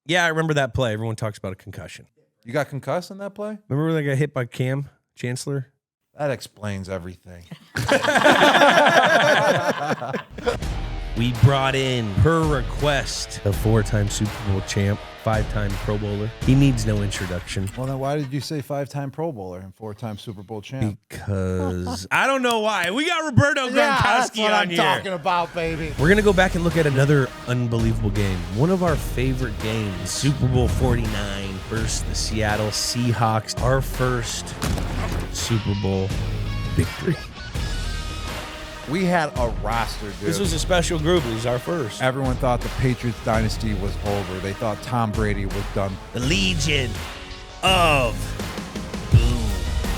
Yeah, I remember that play. Everyone talks about a concussion. You got concussed in that play? Remember when they got hit by Cam Chancellor? That explains everything. We brought in, per request, a 4-time Super Bowl champ, 5-time Pro Bowler. He needs no introduction. Well, then why did you say 5-time Pro Bowler and 4-time Super Bowl champ? Because I don't know why. We got Roberto Gronkowski that's what on I'm here. talking about, baby. We're going to go back and look at another unbelievable game. One of our favorite games, Super Bowl 49 versus the Seattle Seahawks. Our first Super Bowl victory. We had a roster, dude. This was a special group. It was our first. Everyone thought the Patriots dynasty was over. They thought Tom Brady was done. The Legion of Boom.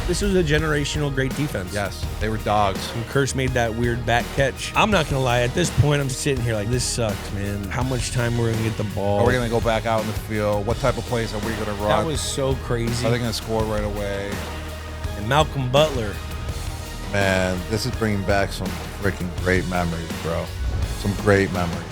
This was a generational great defense. Yes, they were dogs. And Curse made that weird back catch. I'm not going to lie. At this point, I'm sitting here like, this sucks, man. How much time we're going to get the ball? Are we going to go back out in the field? What type of plays are we going to run? That was so crazy. Are they going to score right away? And Malcolm Butler. Man, this is bringing back some freaking great memories, bro. Some great memories.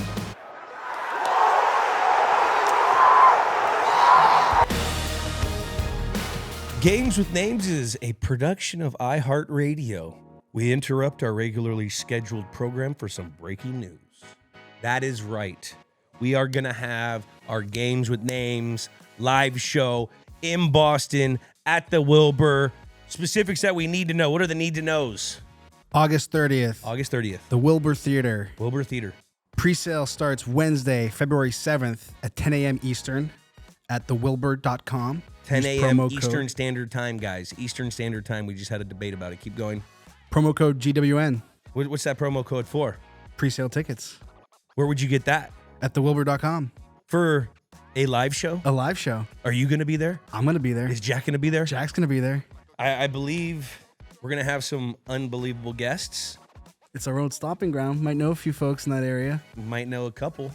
Games with Names is a production of iHeartRadio. We interrupt our regularly scheduled program for some breaking news. That is right. We are going to have our Games with Names live show in Boston at the Wilbur. Specifics that we need to know. What are the need to knows? August 30th. August 30th. The Wilbur Theater. Wilbur Theater. Pre-sale starts Wednesday, February 7th at 10 a.m. Eastern at thewilbur.com. 10 a.m. Eastern Standard Time, guys. Eastern Standard Time. We just had a debate about it. Keep going. Promo code GWN. What's that promo code for? Pre-sale tickets. Where would you get that? At thewilbur.com. For a live show? A live show. Are you going to be there? I'm going to be there. Is Jack going to be there? Jack's going to be there. I believe we're going to have some unbelievable guests. It's our road stomping ground. Might know a few folks in that area. Might know a couple.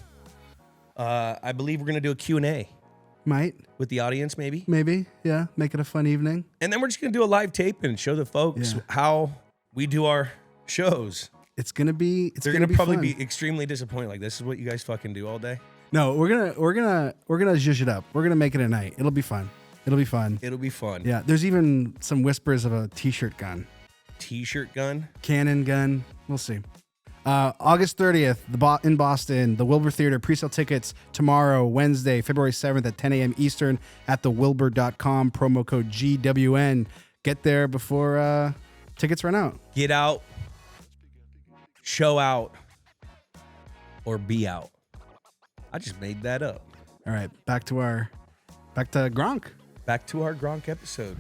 I believe we're going to do a Q&A. Might. With the audience, maybe? Maybe, yeah. Make it a fun evening. And then we're just going to do a live tape and show the folks how we do our shows. It's going to be They're going to probably be extremely disappointed. Like, this is what you guys fucking do all day? No, we're gonna zhuzh it up. We're going to make it a night. It'll be fun. It'll be fun. It'll be fun. Yeah, there's even some whispers of a t-shirt gun. T-shirt gun? Cannon gun. We'll see. August 30th, in Boston, the Wilbur Theater. Presale tickets tomorrow, Wednesday, February 7th at 10 a.m. Eastern at thewilbur.com. Promo code GWN. Get there before tickets run out. Get out, show out, or be out. I just made that up. All right, back to Gronk. Back to our Gronk episode.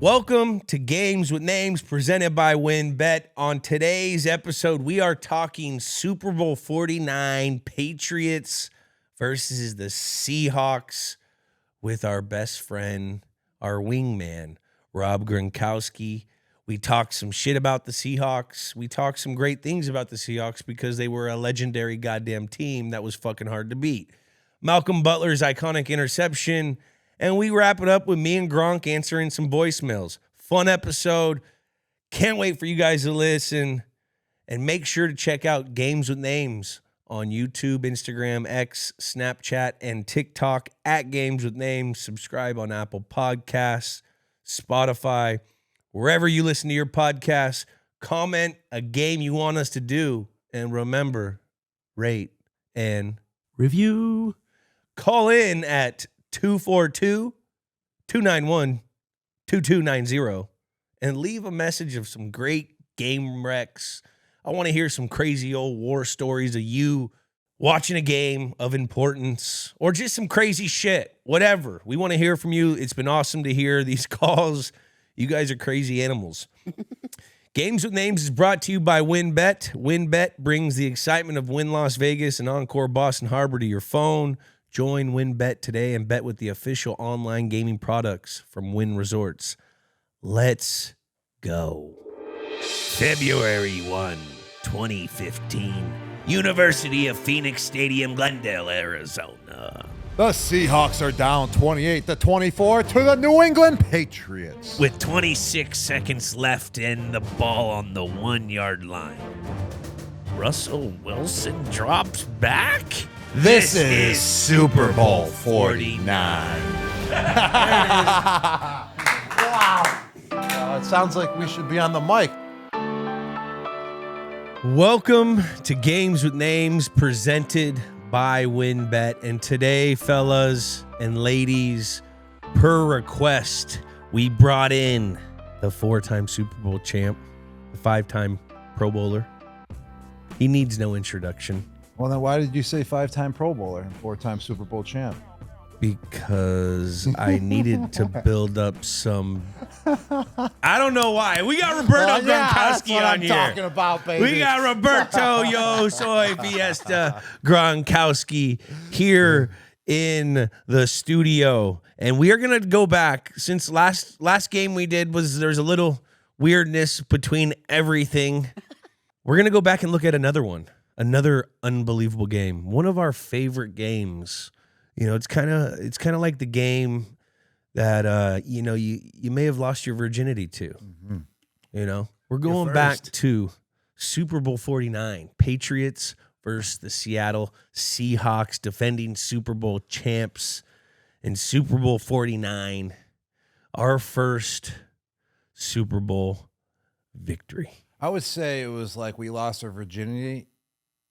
Welcome to Games with Names presented by WinBet. On today's episode, we are talking Super Bowl 49 Patriots versus the Seahawks with our best friend, our wingman, Rob Gronkowski. We talked some shit about the Seahawks. We talked some great things about the Seahawks because they were a legendary goddamn team that was fucking hard to beat. Malcolm Butler's iconic interception. And we wrap it up with me and Gronk answering some voicemails. Fun episode. Can't wait for you guys to listen. And make sure to check out Games with Names on YouTube, Instagram, X, Snapchat, and TikTok at Games with Names. Subscribe on Apple Podcasts, Spotify, wherever you listen to your podcasts. Comment a game you want us to do. And remember, rate and review. Call in at 242-291-2290 and leave a message of some great game wrecks. I want to hear some crazy old war stories of you watching a game of importance or just some crazy shit, whatever. We want to hear from you. It's been awesome to hear these calls. You guys are crazy animals. Games with Names is brought to you by WinBet. WinBet brings the excitement of Wynn Las Vegas and Encore Boston Harbor to your phone. Join WinBet today and bet with the official online gaming products from Wynn Resorts. Let's go. February 1, 2015. University of Phoenix Stadium, Glendale, Arizona. The Seahawks are down 28-24 to the New England Patriots. With 26 seconds left and the ball on the 1 yard line. Russell Wilson drops back. This is Super Bowl 49. Wow. It sounds like we should be on the mic. Welcome to Games with Names presented by WinBet. And today, fellas and ladies, per request, we brought in the 4-time Super Bowl champ, the 5-time Pro Bowler. He needs no introduction. Well, then why did you say 5-time Pro Bowler and 4-time Super Bowl champ? Because I needed to build up some. I don't know why. We got Roberto Gronkowski on I'm here. talking about, baby. We got Roberto Yo Soy Fiesta Gronkowski here in the studio, and we are gonna go back since last game we did was there's a little weirdness between everything. We're gonna go back and look at another one. Another unbelievable game. One of our favorite games. You know, it's kind of like the game that you may have lost your virginity to. Mm-hmm. You know, we're going back to Super Bowl 49, Patriots versus the Seattle Seahawks, defending Super Bowl champs in Super Bowl 49. Our first Super Bowl victory. I would say it was like we lost our virginity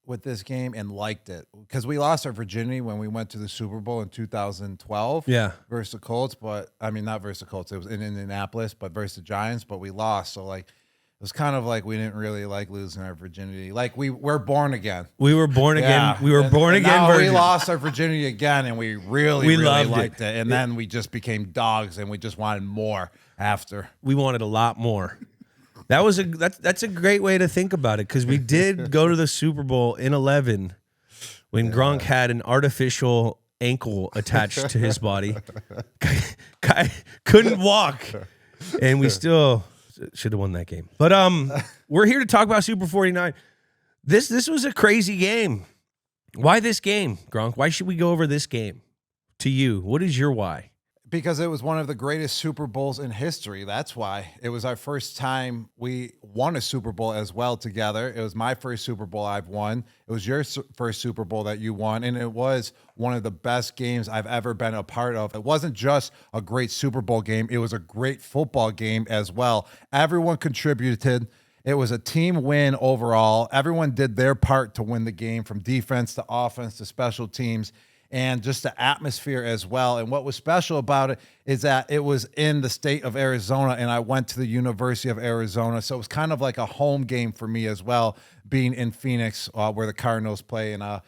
with this game and liked it, because we lost our virginity when we went to the Super Bowl in 2012 versus the Colts, but I mean, not versus the Colts, it was in Indianapolis, but versus the Giants, but we lost. So like, it was kind of like we didn't really like losing our virginity. Like we're born again. We were born again. We were born again. Now virgin. we lost our virginity again, and we really liked it. And then we just became dogs, and we just wanted more after. We wanted a lot more. That's a great way to think about it, because we did go to the Super Bowl in 11 when Gronk had an artificial ankle attached to his body. Guy couldn't walk, and we still should have won that game. But we're here to talk about Super 49. This was a crazy game. Why this game, Gronk? Why should we go over this game? To you, what is your why? Because it was one of the greatest Super Bowls in history. That's why. It was our first time we won a Super Bowl as well together. It was my first Super Bowl I've won. It was your first Super Bowl that you won. And it was one of the best games I've ever been a part of. It wasn't just a great Super Bowl game. It was a great football game as well. Everyone contributed. It was a team win overall. Everyone did their part to win the game, from defense to offense to special teams, and just the atmosphere as well. And what was special about it is that it was in the state of Arizona, and I went to the University of Arizona. So it was kind of like a home game for me as well, being in Phoenix, where the Cardinals play. And I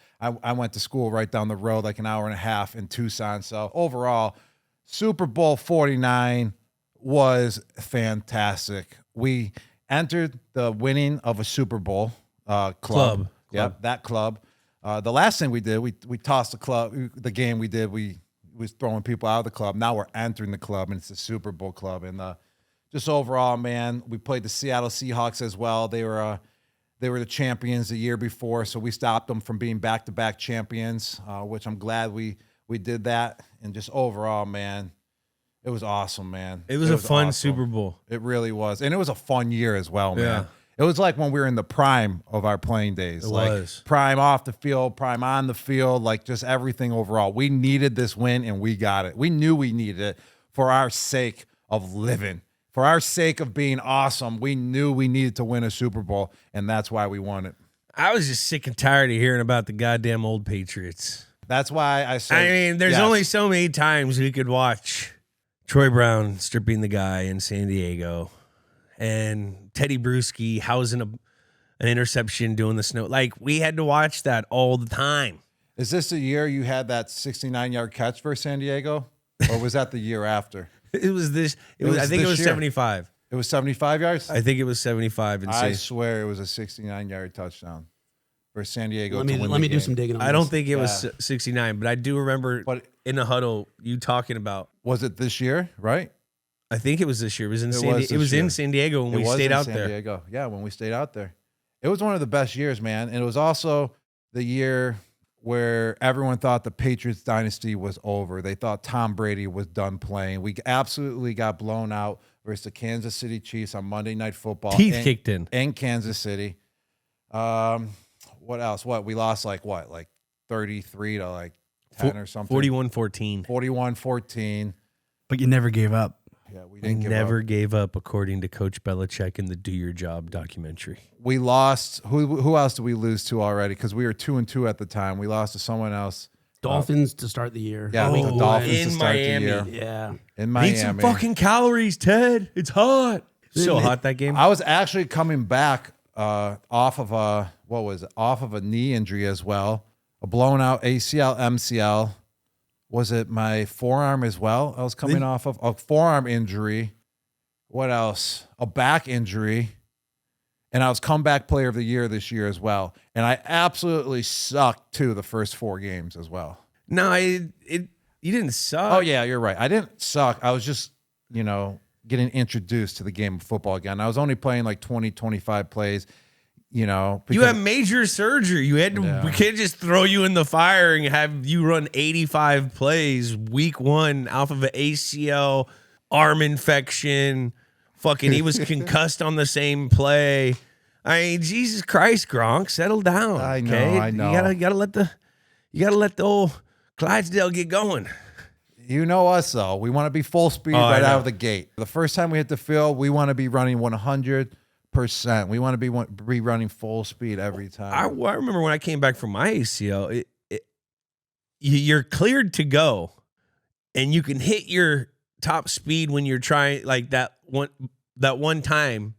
went to school right down the road, like an hour and a half in Tucson. So overall, Super Bowl 49 was fantastic. We entered the winning of a Super Bowl club. Yep, that club. The last thing we did, we tossed the club. The game we did, we was throwing people out of the club. Now we're entering the club, and it's the Super Bowl club. And just overall, man, we played the Seattle Seahawks as well. They were the champions the year before, so we stopped them from being back-to-back champions, which I'm glad we did that. And just overall, man, it was awesome, man. It was a fun Super Bowl. It really was, and it was a fun year as well, man. Yeah. It was like when we were in the prime of our playing days. It like was. Prime off the field, prime on the field, like just everything overall. We needed this win, and we got it. We knew we needed it for our sake of living, for our sake of being awesome. We knew we needed to win a Super Bowl, and that's why we won it. I was just sick and tired of hearing about the goddamn old Patriots. That's why I said, I mean, there's only so many times we could watch Troy Brown stripping the guy in San Diego, and Teddy Bruschi housing an interception doing the snow. Like, we had to watch that all the time. Is this the year you had that 69-yard catch for San Diego, or was that the year after? It was this. I think it was 75. It was 75 yards? I think it was 75. And I swear it was a 69-yard touchdown for San Diego. Let me do some digging on I don't think it was 69, but I do remember in the huddle you talking about. Was it this year, right? I think it was this year. It was in in San Diego when we stayed out there. Diego. Yeah, when we stayed out there. It was one of the best years, man. And it was also the year where everyone thought the Patriots dynasty was over. They thought Tom Brady was done playing. We absolutely got blown out versus the Kansas City Chiefs on Monday Night Football. Teeth kicked in. In Kansas City. What else? We lost like 33 to like 10 or something. 41-14. 41-14. But you never gave up. Yeah, we We didn't give never up. gave up, according to Coach Belichick in the Do Your Job documentary. We lost. Who else did we lose to already? Because we were 2-2 at the time. We lost to someone else. Dolphins to start the year. Yeah, the Dolphins in to start Miami. the year. Yeah. In Miami. Need some fucking calories, Ted. It's hot. So hot that game. I was actually coming back off of a knee injury as well. A blown out ACL, MCL. Was it my forearm as well? I was coming off of a forearm injury. What else? A back injury. And I was comeback player of the year this year as well. And I absolutely sucked too the first 4 games as well. No, you didn't suck. Oh yeah, you're right. I didn't suck. I was just, getting introduced to the game of football again. I was only playing like 20, 25 plays, You because- have major surgery. You had to. Yeah. We can't just throw you in the fire and have you run 85 plays week 1 off of an ACL, arm infection. Fucking, he was concussed on the same play. I mean, Jesus Christ, Gronk, settle down. I know, okay? I know. You gotta let the old Clydesdale get going. You know us, though. We want to be full speed I right know. out of the gate. The first time we hit the field, we want to be running 100%. We want to be running full speed every time. I remember when I came back from my ACL, you're cleared to go, and you can hit your top speed when you're trying like that one time,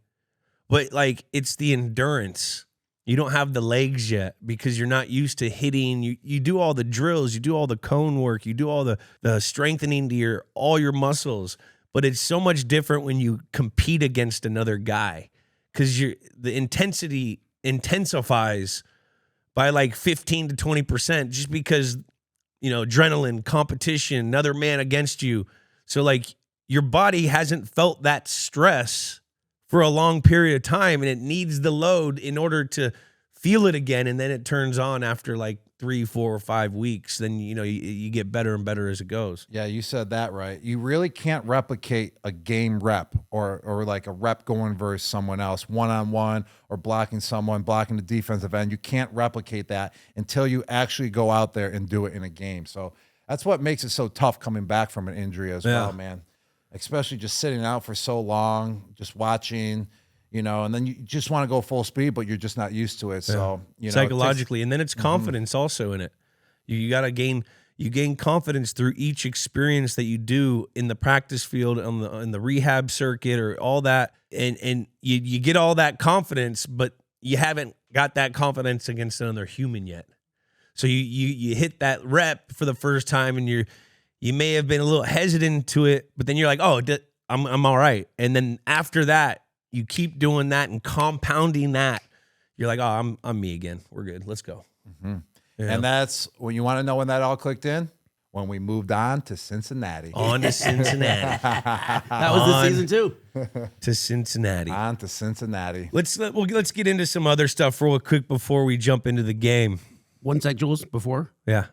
but like it's the endurance. You don't have the legs yet because you're not used to hitting. You do all the drills, you do all the cone work, you do all the strengthening to all your muscles, but it's so much different when you compete against another guy because the intensity intensifies by like 15 to 20% just because adrenaline, competition, another man against you. So like your body hasn't felt that stress for a long period of time, and it needs the load in order to feel it again. And then it turns on after like 3, 4, or 5 weeks. Then, you get better and better as it goes. Yeah, you said that right. You really can't replicate a game rep or like a rep going versus someone else, one-on-one, or blocking the defensive end. You can't replicate that until you actually go out there and do it in a game. So that's what makes it so tough coming back from an injury as well, man. Especially just sitting out for so long, just watching, and then you just want to go full speed, but you're just not used to it. So, Psychologically, and then it's confidence also in it. You got to gain confidence through each experience that you do in the practice field, in the rehab circuit, or all that, and you get all that confidence, but you haven't got that confidence against another human yet. So you hit that rep for the first time, and you may have been a little hesitant to it, but then you're like, oh, I'm all right. And then after that, you keep doing that and compounding that. You're like, oh, I'm me again. We're good. Let's go. Mm-hmm. Yeah. And that's when you want to know when that all clicked in? When we moved on to Cincinnati. On to Cincinnati. That was the season 2. To Cincinnati. On to Cincinnati. Let's get into some other stuff real quick before we jump into the game. One sec, Jules, before. Yeah.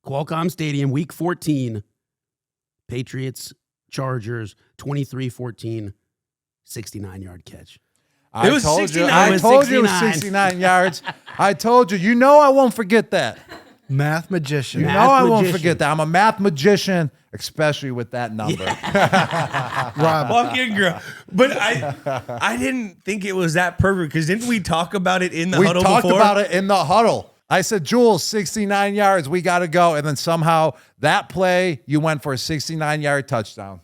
Qualcomm Stadium, week 14. Patriots, Chargers, 23-14, 69-yard catch. It was 69. I told you it was 69. 69 yards. I told you. I won't forget that. Math magician. I won't forget that. I'm a math magician, especially with that number. Rob, Fucking girl. But I didn't think it was that perfect because didn't we talk about it in the huddle We talked before? about it in the huddle. I said, Jules, 69 yards. We got to go. And then somehow that play, you went for a 69-yard touchdown.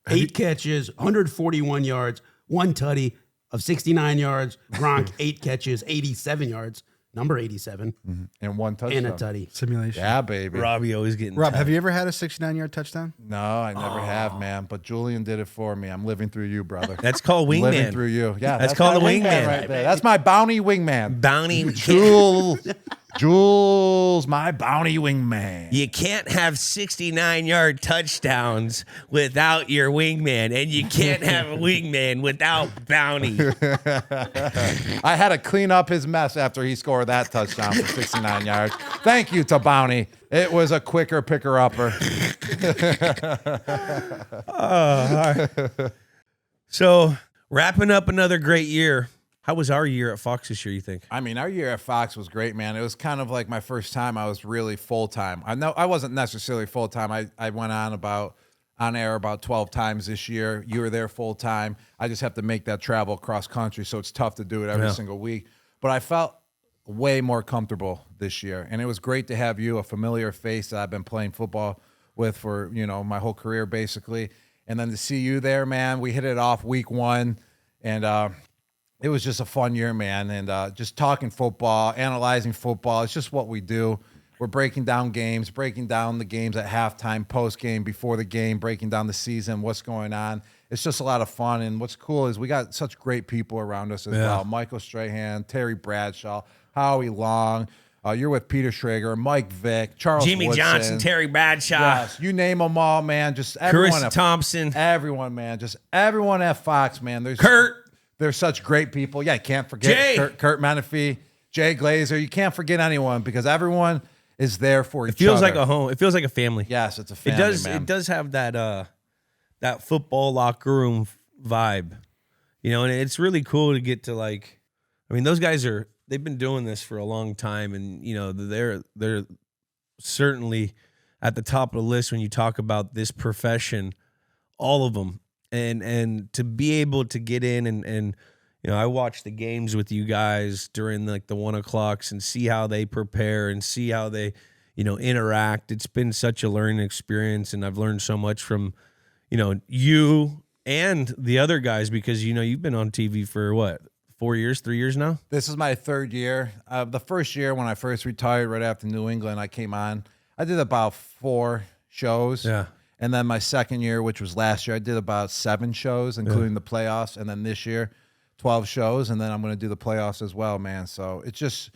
8 catches, 141 yards, 1 tutty of 69 yards. Gronk, 8 catches, 87 yards, number 87, And one touchdown. and a tutty. simulation. Yeah, baby. Robbie always getting Rob, tired. have you ever had a 69-yard touchdown? No, I never have, man. But Julian did it for me. I'm living through you, brother. That's called I'm living wingman. through you. Yeah, That's called my a wingman. right there. That's my bounty wingman. Bounty. Jules, my bounty wingman. You can't have 69-yard touchdowns without your wingman, and you can't have a wingman without bounty. I had to clean up his mess after he scored that touchdown for 69 yards. Thank you to Bounty. It was a quicker picker-upper. All right. So, wrapping up another great year How was our year at Fox this year, you think? I mean, our year at Fox was great, man. It was kind of like my first time I was really full-time. I know I wasn't necessarily full-time. I went on air about 12 times this year. You were there full-time. I just have to make that travel across country, so it's tough to do it every single week. But I felt way more comfortable this year, and it was great to have you, a familiar face that I've been playing football with for, my whole career basically. And then to see you there, man, we hit it off week one, and it was just a fun year, man. And just talking football, analyzing football, it's just what we do. We're breaking down games, breaking down the games at halftime, post-game, before the game, breaking down the season, what's going on. It's just a lot of fun. And what's cool is we got such great people around us as well. Michael Strahan, Terry Bradshaw, Howie Long. You're with Peter Schrager, Mike Vick, Charles Jimmy Woodson. Johnson, Terry Bradshaw. Yes, you name them all, man. Just everyone. Chris Thompson. Everyone, man. Just everyone at Fox, man. Kurt. They're such great people. Yeah, you can't forget Jay. Kurt Menefee, Jay Glazer. You can't forget anyone because everyone is there for each other. It feels like a home. It feels like a family. Yes, it's a family, man. It does have that football locker room vibe, and it's really cool to get to those guys they've been doing this for a long time, and they're certainly at the top of the list when you talk about this profession, all of them, and to be able to get in and I watch the games with you guys during the 1 o'clocks and see how they prepare and see how they interact. It's been such a learning experience, and I've learned so much from you and the other guys because you've been on TV for what, 4 years, 3 years now? This is my third year. The first year when I first retired right after New England, I came on. I did about 4 shows. Yeah. And then my second year, which was last year, I did about 7 shows, including the playoffs. And then this year, 12 shows. And then I'm going to do the playoffs as well, man. So it's just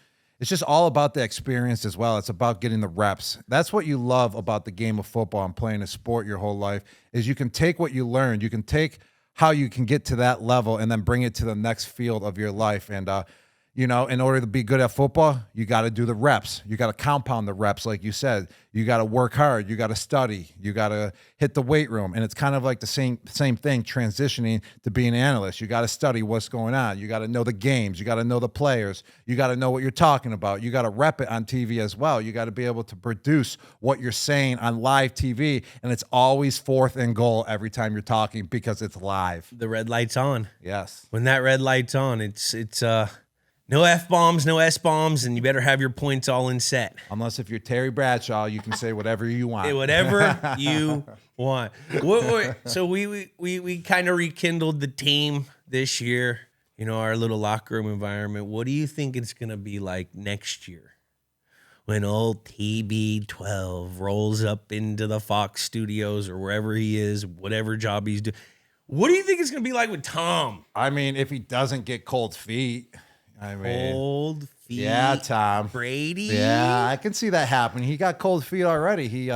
all about the experience as well. It's about getting the reps. That's what you love about the game of football and playing a sport your whole life is you can take what you learned. You can take how you can get to that level and then bring it to the next field of your life. And, in order to be good at football, you got to do the reps. You got to compound the reps, like you said. You got to work hard. You got to study. You got to hit the weight room. And it's kind of like the same thing transitioning to being an analyst. You got to study what's going on. You got to know the games. You got to know the players. You got to know what you're talking about. You got to rep it on TV as well. You got to be able to produce what you're saying on live TV. And it's always 4th and goal every time you're talking because it's live. The red light's on. Yes. When that red light's on, it's no F-bombs, no S-bombs, and you better have your points all in set. Unless if you're Terry Bradshaw, you can say whatever you want. Hey, whatever you want. So we kind of rekindled the team this year, our little locker room environment. What do you think it's going to be like next year when old TB12 rolls up into the Fox studios or wherever he is, whatever job he's doing? What do you think it's going to be like with Tom? I mean, if he doesn't get cold feet... Cold feet. Yeah, Tom Brady. Yeah, I can see that happening. He got cold feet already. He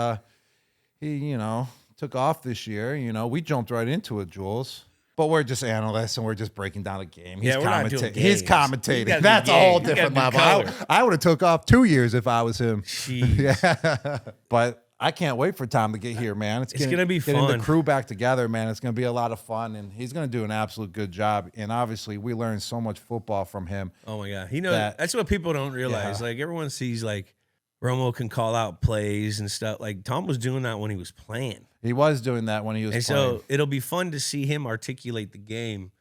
took off this year. We jumped right into it, Jules. But we're just analysts and we're just breaking down a game. We're not doing games. He's commentating. That's a whole different level. I would have took off 2 years if I was him. Jeez. Yeah. But I can't wait for Tom to get here, man. It's going to be fun. Getting the crew back together, man. It's going to be a lot of fun, and he's going to do an absolute good job. And obviously, we learned so much football from him. Oh my God, that's what people don't realize. Yeah. Everyone sees Romo can call out plays and stuff. Tom was doing that when he was playing. He was doing that when he was playing. So it'll be fun to see him articulate the game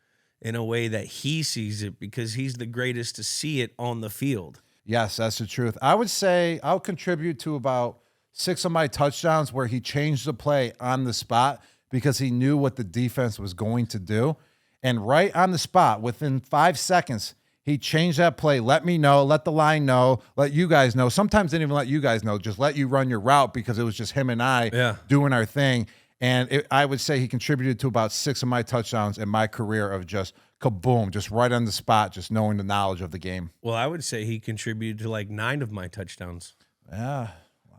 in a way that he sees it because he's the greatest to see it on the field. Yes, that's the truth. I would say I'll contribute to about 6 of my touchdowns where he changed the play on the spot because he knew what the defense was going to do. And right on the spot, within 5 seconds, he changed that play. Let me know, let the line know, let you guys know. Sometimes didn't even let you guys know, just let you run your route because it was just him and I doing our thing. And I would say he contributed to about 6 of my touchdowns in my career of just kaboom, just right on the spot, just knowing the knowledge of the game. Well, I would say he contributed to 9 of my touchdowns. Yeah.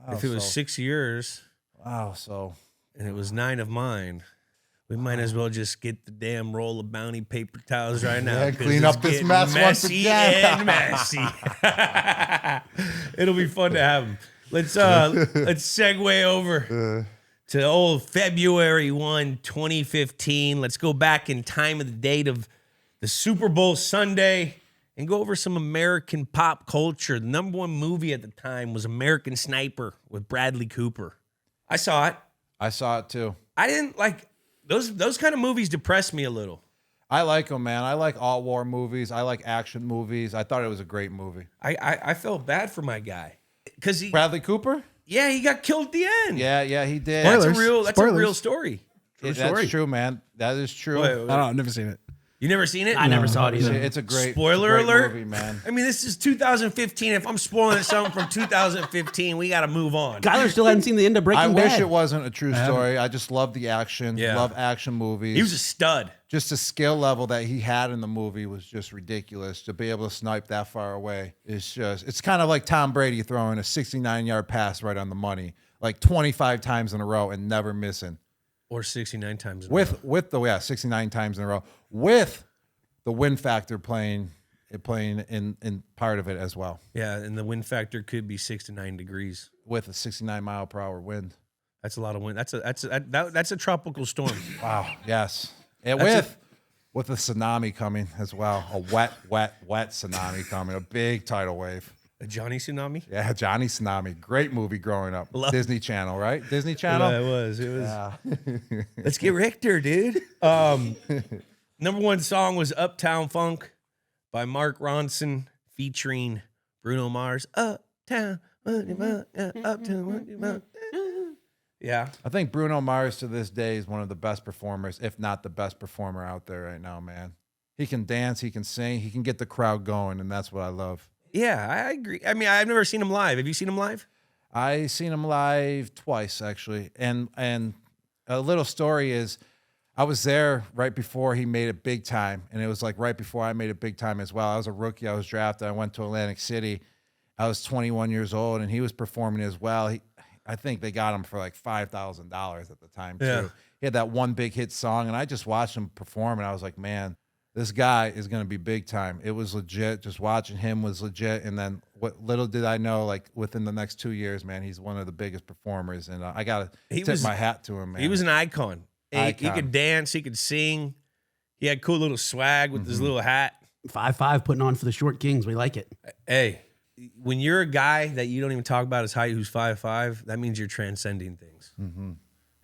Wow, if it was 6 years. Wow. So. And it was 9 of mine. We might as well just get the damn roll of bounty paper towels right now. Yeah, clean up this mess once again. And messy. It'll be fun to have them. Let's segue over to old February 1, 2015. Let's go back in time of the date of the Super Bowl Sunday, and go over some American pop culture. The number one movie at the time was American Sniper with Bradley Cooper. I saw it. I saw it too. I didn't like those kind of movies. Depressed me a little. I like them, man. I like all war movies. I like action movies. I thought it was a great movie. I felt bad for my guy because Bradley Cooper? Yeah, he got killed at the end. Yeah, he did. That's Spoilers. a real story. That's true, man. That is true. I don't know. I've never seen it. You never seen it? I never saw it either. It's a great Spoiler alert, movie, man. I mean, this is 2015. If I'm spoiling something from 2015, we got to move on. Kyler still hadn't seen the end of Breaking I Bad. wish it wasn't a true story. I just love the action. Yeah. Love action movies. He was a stud. Just the skill level that he had in the movie was just ridiculous. To be able to snipe that far away is it's kind of like Tom Brady throwing a 69-yard pass right on the money, like 25 times in a row and never missing. Or 69 times in a row. With the 69 times in a row with the win factor playing in part of it as well. Yeah, and the wind factor could be 6 to 9 degrees. With a 69 mile per hour wind. That's a lot of wind. That's a tropical storm. Wow. Yes. And with a tsunami coming as well, a wet tsunami coming, a big tidal wave. A Johnny Tsunami? Yeah, Johnny Tsunami. Great movie growing up. Love- Disney Channel, right? Disney Channel? Yeah, it was. Yeah. Let's get Richter, dude. Number one song was Uptown Funk by Mark Ronson featuring Bruno Mars. Uptown, Uptown. Yeah. I think Bruno Mars to this day is one of the best performers, if not the best performer out there right now, man. He can dance, he can sing, he can get the crowd going, and that's what I love. Yeah, I agree. I mean, I've never seen him live. Have you seen him live? I seen him live twice, actually. And a little story is I was there right before he made it big time, and it was like right before I made it big time as well. I was a rookie. I was drafted. I went to Atlantic City. I was 21 years old, and he was performing as well. I think they got him for like $5,000 at the time, too. Yeah. He had that one big hit song, and I just watched him perform, and I was like, man, this guy is going to be big time. It was legit. Just watching him was legit. And then what little did I know, like within the next 2 years, man, he's one of the biggest performers. And I got to tip my hat to him, man. He was an icon. He could dance. He could sing. He had cool little swag with his little hat. 5'5", putting on for the short kings. We like it. Hey, when you're a guy that you don't even talk about his height, who's 5'5", that means you're transcending things. Mm-hmm.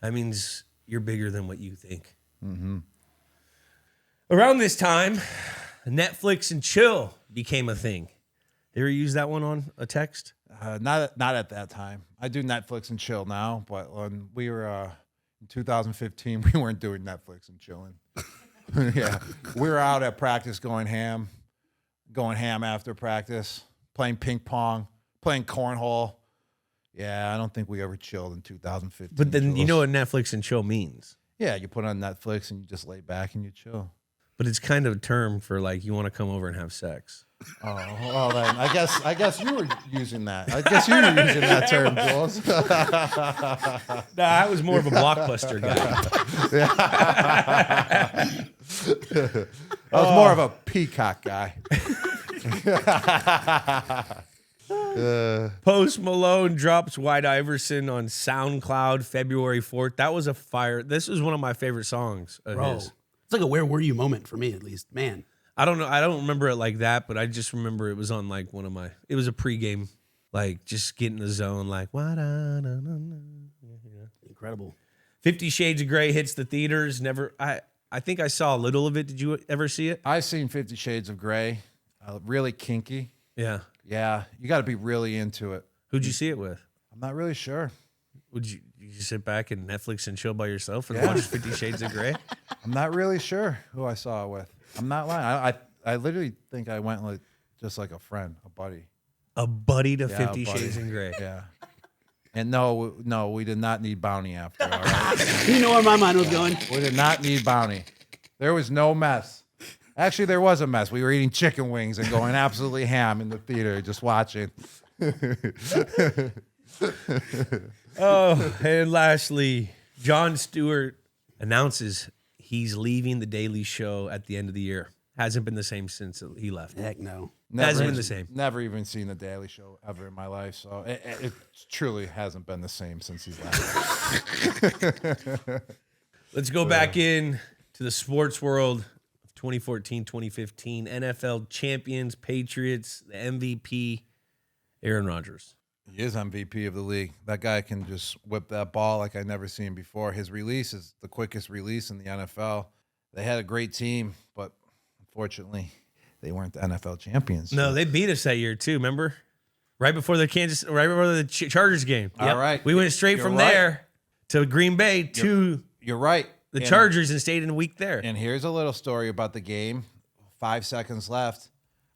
That means you're bigger than what you think. Mm-hmm. Around this time, Netflix and chill became a thing. You ever use that one on a text? Not at that time. I do Netflix and chill now, but when we were in 2015, we weren't doing Netflix and chilling. Yeah, we were out at practice going ham after practice, playing ping pong, playing cornhole. Yeah, I don't think we ever chilled in 2015. But then Jules. you know what Netflix and chill means. Yeah, you put on Netflix and you just lay back and you chill. But it's kind of a term for like you want to come over and have sex. Oh, well then, I guess you were using that. I guess you were using that term, Jules. Nah, I was more of a Blockbuster guy. I was more of a peacock guy. Post Malone drops White Iverson on SoundCloud February 4th. That was a fire. This was one of my favorite songs of Bro, his. it's like a where were you moment for me, at least. Man. I don't know. I don't remember it like that, but I just remember it was on like one of my. It was a pregame, like just get in the zone, like what? Incredible. 50 Shades of Grey hits the theaters. Never. I think I saw a little of it. Did you ever see it? I've seen 50 Shades of Grey. Really kinky. Yeah. Yeah, you got to be really into it. Who'd you see it with? I'm not really sure. Would you sit back and Netflix and chill by yourself and Yeah. watch 50 Shades of Grey? I'm not really sure who I saw it with. I'm not lying. I literally think I went like just like a friend, a buddy. A buddy to Yeah, 50 a buddy. Shades of Grey. Yeah. And no, we did not need bounty after. All right? You know where my mind was going? We did not need bounty. There was no mess. Actually, there was a mess. We were eating chicken wings and going absolutely ham in the theater, just watching. Oh, and lastly, Jon Stewart announces he's leaving The Daily Show at the end of the year. Hasn't been the same since he left. Heck no. Hasn't been the same. Never even seen The Daily Show ever in my life, so it truly hasn't been the same since he's left. Let's go back in to the sports world of 2014, 2015 NFL champions, Patriots, the MVP, Aaron Rodgers. He is MVP of the league. That guy can just whip that ball like I've never seen before. His release is the quickest release in the NFL. They had a great team, but unfortunately, they weren't the NFL champions. No, they beat us that year too. Remember, right before the Chargers game. All right, we went straight from right. there to Green Bay to You're right. the Chargers and stayed in a week there. And here's a little story about the game. 5 seconds left.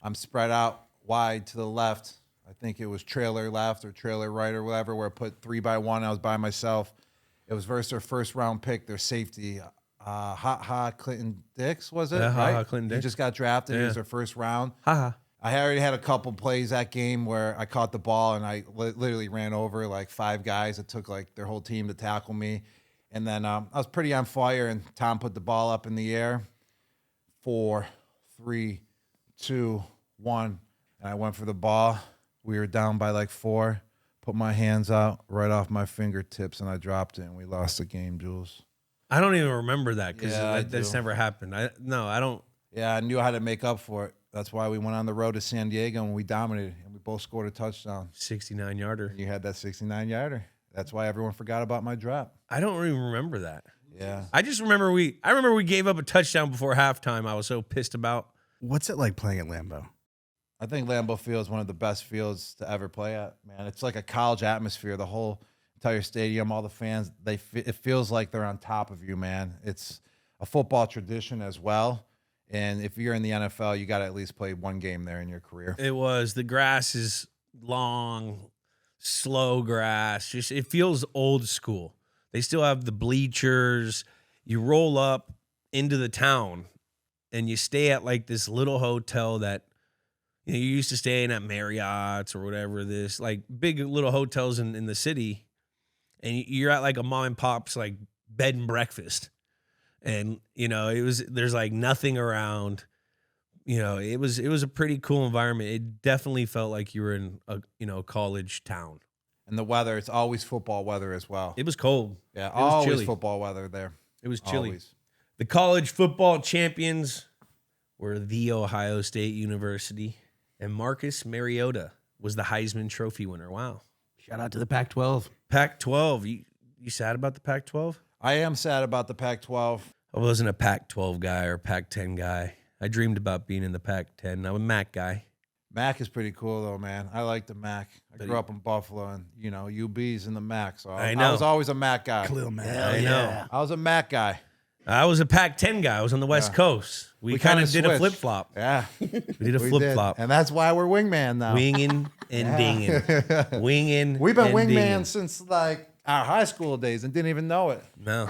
I'm spread out wide to the left. I think it was trailer left or trailer right or whatever, where I put 3-by-1. I was by myself. It was versus their first round pick, their safety. Clinton Dix, was it? Yeah, right? Clinton Dix. He just got drafted. He Yeah. was their first round. Ha. I already had a couple plays that game where I caught the ball and I literally ran over like 5 guys. It took like their whole team to tackle me. And then I was pretty on fire, and Tom put the ball up in the air. 4, 3, 2, 1. And I went for the ball. We were down by like 4. Put my hands out right off my fingertips, and I dropped it, and we lost the game, Jules. I don't even remember that because Yeah, I that's do. never happened. I don't. Yeah, I knew how to make up for it. That's why we went on the road to San Diego, and we dominated, and we both scored a touchdown. 69-yarder. You had that 69-yarder. That's why everyone forgot about my drop. I don't even remember that. Yeah. I just remember we gave up a touchdown before halftime. I was so pissed about. What's it like playing at Lambeau? I think Lambeau Field is one of the best fields to ever play at, man. It's like a college atmosphere. The whole entire stadium, all the fans, it feels like they're on top of you, man. It's a football tradition as well. And if you're in the NFL, you got to at least play one game there in your career. It was. The grass is long, slow grass. Just it feels old school. They still have the bleachers. You roll up into the town and you stay at like this little hotel that you used to staying at Marriott's or whatever, this like big little hotels in the city. And you're at like a mom and pop's like bed and breakfast. And, there's like nothing around. It was a pretty cool environment. It definitely felt like you were in a college town. And the weather, it's always football weather as well. It was cold. Yeah, It was always chilly. football weather there. It was chilly. Always. The college football champions were The Ohio State University, and Marcus Mariota was the Heisman Trophy winner. Wow. Shout out to the Pac-12. Pac-12. You sad about the Pac-12? I am sad about the Pac-12. I wasn't a Pac-12 guy or Pac-10 guy. I dreamed about being in the Pac-10. I'm a MAC guy. MAC is pretty cool, though, man. I like the MAC. I grew up in Buffalo, and, UB's in the MAC, so I know. I was always a MAC guy. Khalil Mack. I know. I was a MAC guy. I was a Pac-10 guy. I was on the West Coast. We kind kinda of did a switched. flip-flop. Yeah. We did a We did. flip-flop. And that's why we're wingman now. Winging and dinging. Winging We've been and wingman dinging. since, like, our high school days and didn't even know it. No.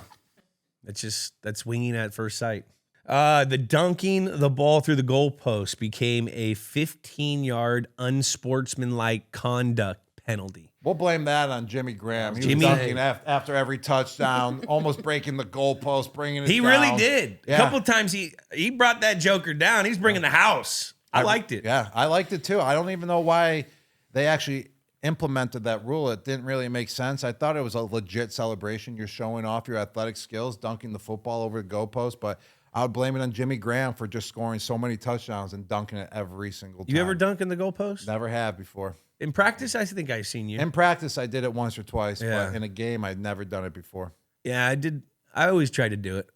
That's winging at first sight. The dunking the ball through the goalpost became a 15-yard unsportsmanlike conduct penalty. We'll blame that on Jimmy Graham. He Jimmy- was dunking after every touchdown, almost breaking the goalpost, bringing it He down. really did. Yeah. A couple times he brought that joker down. He's bringing the house. I liked it. Yeah, I liked it too. I don't even know why they actually implemented that rule. It didn't really make sense. I thought it was a legit celebration. You're showing off your athletic skills, dunking the football over the goalpost, but I would blame it on Jimmy Graham for just scoring so many touchdowns and dunking it every single time. You ever dunk in the goalpost? Never have before. In practice, I think I've seen you. In practice, I did it once or twice, Yeah. but in a game, I'd never done it before. Yeah, I did. I always tried to do it.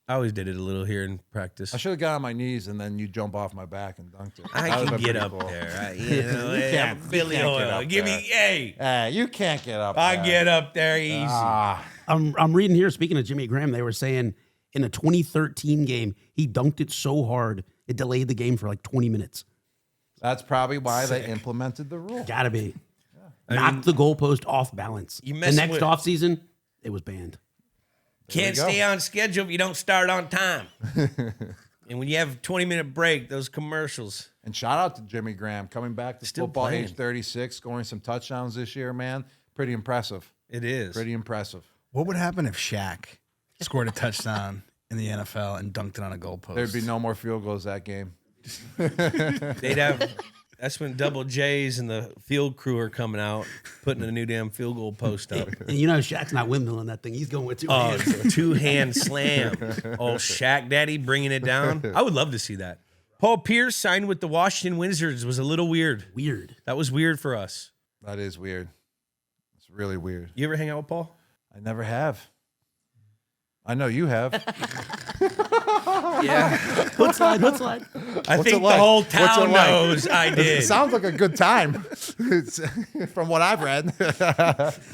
I always did it a little here in practice. I should have got on my knees and then you jump off my back and dunked it. I That would've can been get pretty up cool. there. You can't Billy get Oil. up Give there. me, hey, You can't get up I there. get up there easy. I'm reading here, speaking of Jimmy Graham, they were saying in a 2013 game, he dunked it so hard, it delayed the game for like 20 minutes. That's probably why they implemented the rule. Gotta be. Knocked the goalpost off balance. You The messing next with- offseason, it was banned. Can't There we go. stay on schedule if you don't start on time. And when you have a 20-minute break, those commercials. And shout out to Jimmy Graham coming back to Still football, playing. age 36, scoring some touchdowns this year, man. Pretty impressive. It is. Pretty impressive. What would happen if Shaq scored a touchdown in the NFL and dunked it on a goalpost? There'd be no more field goals that game. They'd have That's when Double J's and the field crew are coming out, putting a new damn field goal post up. And you know Shaq's not windmilling that thing. He's going with 2 Oh, hands. it's a 2-hand slam. Oh, Shaq Daddy bringing it down. I would love to see that. Paul Pierce signed with the Washington Wizards was a little weird. Weird. That was weird for us. That is weird. It's really weird. You ever hang out with Paul? I never have. I know you have. Yeah. Hood slide. I What's think it like? the whole What's it town like? knows I It did. sounds like a good time, from what I've read.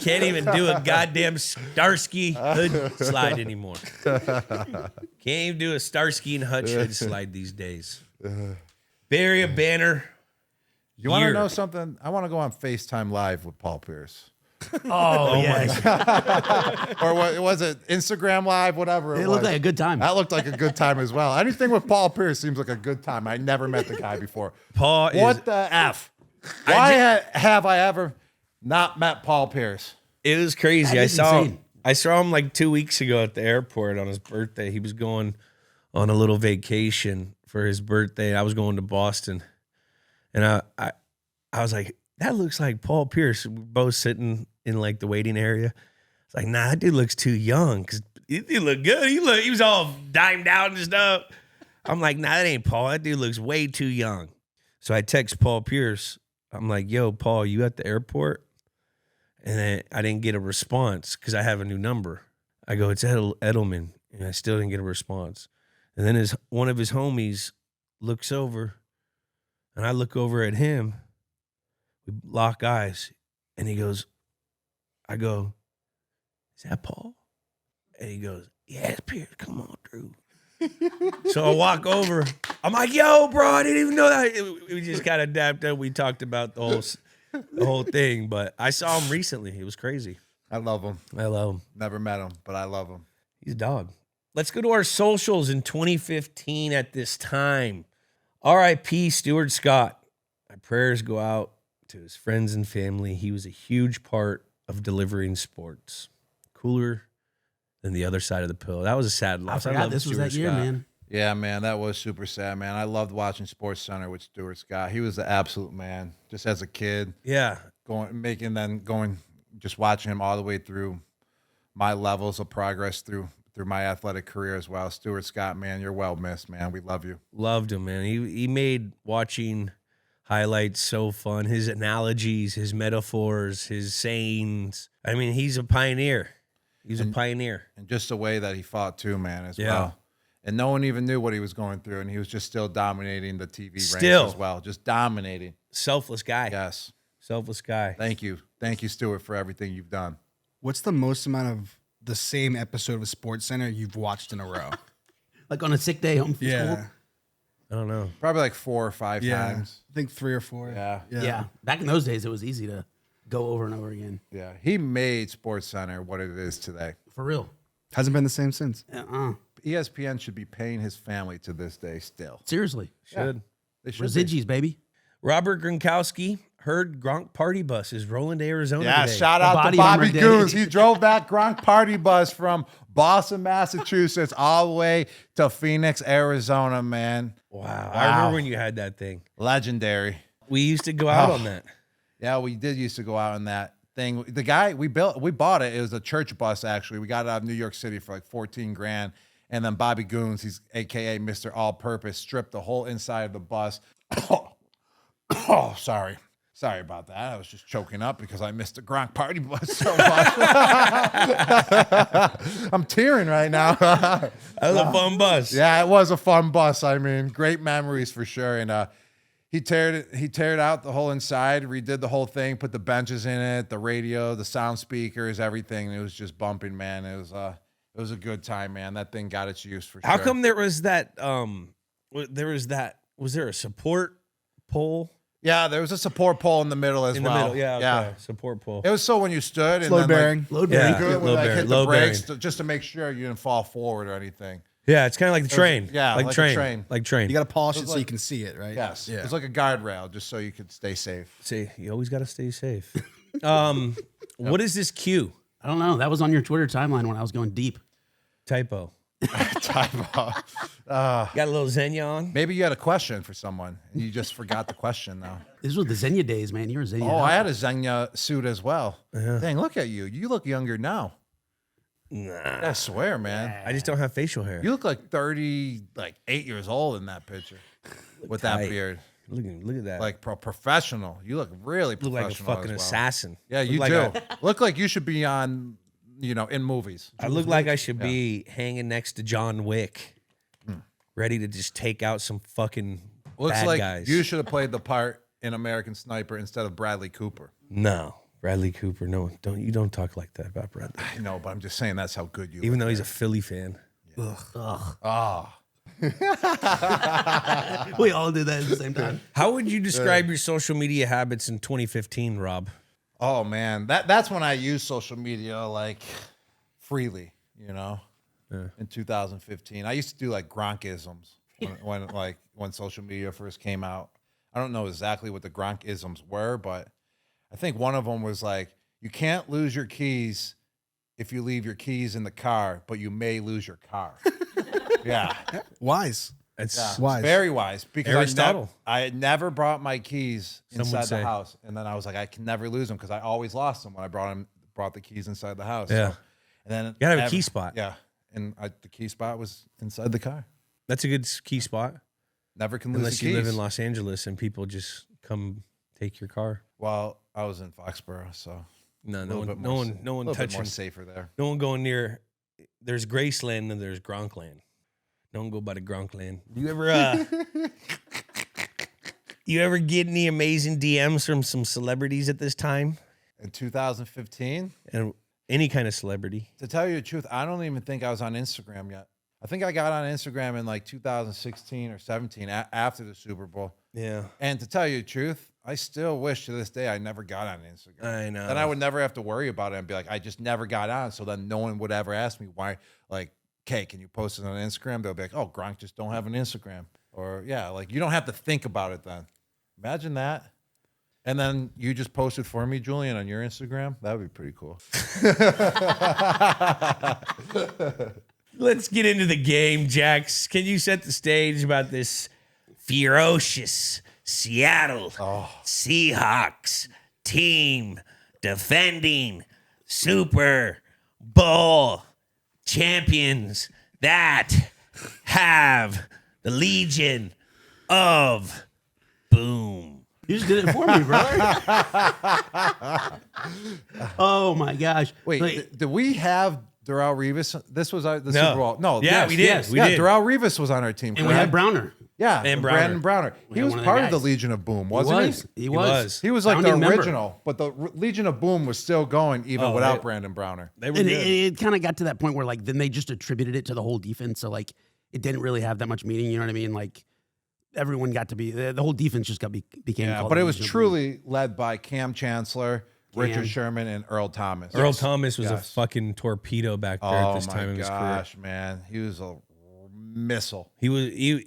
Can't even do a goddamn Starsky hood slide anymore. Can't even do a Starsky and Hutch hood slide these days. Bury a banner. You want to Year. know something? I want to go on FaceTime Live with Paul Pierce. Oh, yes. Or what was it? Instagram Live, whatever it It was. looked like a good time. That looked like a good time as well. Anything with Paul Pierce seems like a good time. I never met the guy before. Paul is. What the F? Why have I ever not met Paul Pierce? It was crazy. That I is saw insane. him like 2 weeks ago at the airport on his birthday. He was going on a little vacation for his birthday. I was going to Boston, and I was like, that looks like Paul Pierce. We're both sitting in like the waiting area. It's like, nah, that dude looks too young because he looked good. He was all dimed out and stuff. I'm like, nah, that ain't Paul. That dude looks way too young. So I text Paul Pierce. I'm like, yo, Paul, you at the airport? And then I didn't get a response because I have a new number. I go, it's Edelman. And I still didn't get a response. And then one of his homies looks over, and I look over at him. We lock eyes, and he goes, I go, is that Paul? And he goes, yeah, it's Pierce. Come on, Drew. So I walk over. I'm like, yo, bro, I didn't even know that. We just kind of dapped up. We talked about the whole thing, but I saw him recently. It was crazy. I love him. I love him. Never met him, but I love him. He's a dog. Let's go to our socials in 2015 at this time. R.I.P. Stuart Scott. My prayers go out to his friends and family. He was a huge part of delivering sports. Cooler than the other side of the pillow. That was a sad I loss. forgot love this was Stuart that year, Scott. man. Yeah, man, that was super sad, man. I loved watching Sports Center with Stuart Scott. He was the absolute man. Just as a kid, Yeah. just watching him all the way through my levels of progress through my athletic career as well. Stuart Scott, man, you're well missed, man. We love you. Loved him, man. He made watching highlights so fun. His analogies, his metaphors, his sayings. I mean, he's a pioneer. He's a pioneer. And just the way that he fought too, man, as Yeah. well. And no one even knew what he was going through, and he was just still dominating the TV Still. ranks as well. Just dominating. Selfless guy. Yes. Selfless guy. Thank you. Thank you, Stuart, for everything you've done. What's the most amount of the same episode of Sports Center you've watched in a row? Like on a sick day home from school. I don't know. Probably like 4 or 5 times. I think 3 or 4. Yeah. Yeah. Back in those days, it was easy to go over and over again. Yeah. He made Sports Center what it is today. For real. Hasn't been the same since. ESPN should be paying his family to this day still. Seriously. Should. They should be. Residues, baby. Robert Gronkowski heard Gronk party bus is rolling to Arizona Yeah, today. shout The out to body Bobby armor day. Goons. He drove that Gronk party bus from Boston, Massachusetts, all the way to Phoenix, Arizona, man. Wow. I remember when you had that thing. Legendary. We used to go out on that. Yeah, we did used to go out on that thing. The guy we bought it. It was a church bus, actually. We got it out of New York City for like 14 grand. And then Bobby Goons, he's AKA Mr. All Purpose, stripped the whole inside of the bus. Oh, sorry. Sorry about that. I was just choking up because I missed the Gronk party bus so much. I'm tearing right now. That was a fun bus. Yeah, it was a fun bus. I mean, great memories for sure. And he teared out the whole inside, redid the whole thing, put the benches in it, the radio, the sound speakers, everything. It was just bumping, man. It was a good time, man. That thing got its use for sure. How come there was that was there a support pole Yeah, there was a support pole in the middle as in well. the middle? Yeah, okay. Support pole. It was so when you stood and Load then bearing. Load Yeah. bearing. good low when like bearing, hit the low brakes bearing. just to make sure you didn't fall forward or anything. Yeah, it's kind of like the train. yeah, like a train. Like train. You got to polish it was so like- you can see it, right? Yes, Yeah. it's like a guardrail just so you could stay safe. See, you always got to stay safe. What is this Q? I don't know. That was on your Twitter timeline when I was going deep. Typo. Typo. Got a little Xenia on. Maybe you had a question for someone and you just forgot the question though. This was the Xenia days, man. You're a Xenia. Oh, I had a Xenia suit as well. Dang, look at you. You look younger now. Nah, I swear, man. I just don't have facial hair. You look like 8 years old in that picture with that tight. beard. Look at that. Like professional. You look really look professional. like a fucking as well. assassin. Yeah, you Look like do. Look like you should be on, in movies. I look like I should be hanging next to John Wick, ready to just take out some fucking Looks bad like guys. you should have played the part in American Sniper instead of Bradley Cooper. No, Bradley Cooper. No, don't talk like that about Bradley. I know, but I'm just saying that's how good you Even look. though he's a Philly fan. We all did that at the same time. How would you describe your social media habits in 2015, Rob? Oh man, that's when I used social media like freely, in 2015. I used to do like Gronkisms when social media first came out. I don't know exactly what the Gronkisms were, but I think one of them was like, you can't lose your keys if you leave your keys in the car, but you may lose your car. Yeah. Wise. It's Wise. Very wise, because Aristotle. I had never brought my keys Some would inside say. the house, and then I was like, I can never lose them because I always lost them when I brought the keys inside the house. Yeah. And then You gotta have a key spot. Yeah, and the key spot was inside the car. That's a good key spot. Never can lose Unless the you keys. live in Los Angeles and people just come take your car. Well, I was in Foxborough, so No, a no little one, bit no more one, sa- no one a little bit more touching. safer there. No one going near. There's Graceland and there's Gronkland. Don't go by the Gronkland. You ever get any amazing DMs from some celebrities at this time? In 2015, And any kind of celebrity? to tell you the truth, I don't even think I was on Instagram yet. I think I got on Instagram in like 2016 or 17 after the Super Bowl. Yeah, And to tell you the truth, I still wish to this day I never got on Instagram. I know. Then I would never have to worry about it and be like, I just never got on. So then no one would ever ask me why, like, okay, can you post it on Instagram? They'll be like, oh, Gronk just don't have an Instagram. Or yeah, like you don't have to think about it then. Imagine that. And then you just posted for me, Julian, on your Instagram. That would be pretty cool. Let's get into the game, Jax. Can you set the stage about this ferocious Seattle Seahawks team defending Super Bowl champions that have the Legion of Boom? You just did it for me, brother. Oh my gosh! Wait, did we have Darrell Revis? This was the No. Super Bowl. No, Yeah, yes, we did. Yes, We yeah, did. Darrell Revis was on our team. and we had correct? Browner. Yeah, And Browner. Brandon Browner. He had was one of part their of the guys. Legion of Boom, He wasn't was. he? He was. He was like the Founding member. original, but the Legion of Boom was still going even Oh, without they- Brandon Browner. They were And good. it kind of got to that point where like then they just attributed it to the whole defense. So like it didn't really have that much meaning. You know what I mean? Like everyone got to be the whole defense just became. Yeah, called but the it was Legion of Boom. truly led by Cam Chancellor, Richard Cam. Sherman, and Earl Thomas. Earl Thomas was a Yes. fucking torpedo back there at Oh this time my in his career. gosh, man, he was a missile. He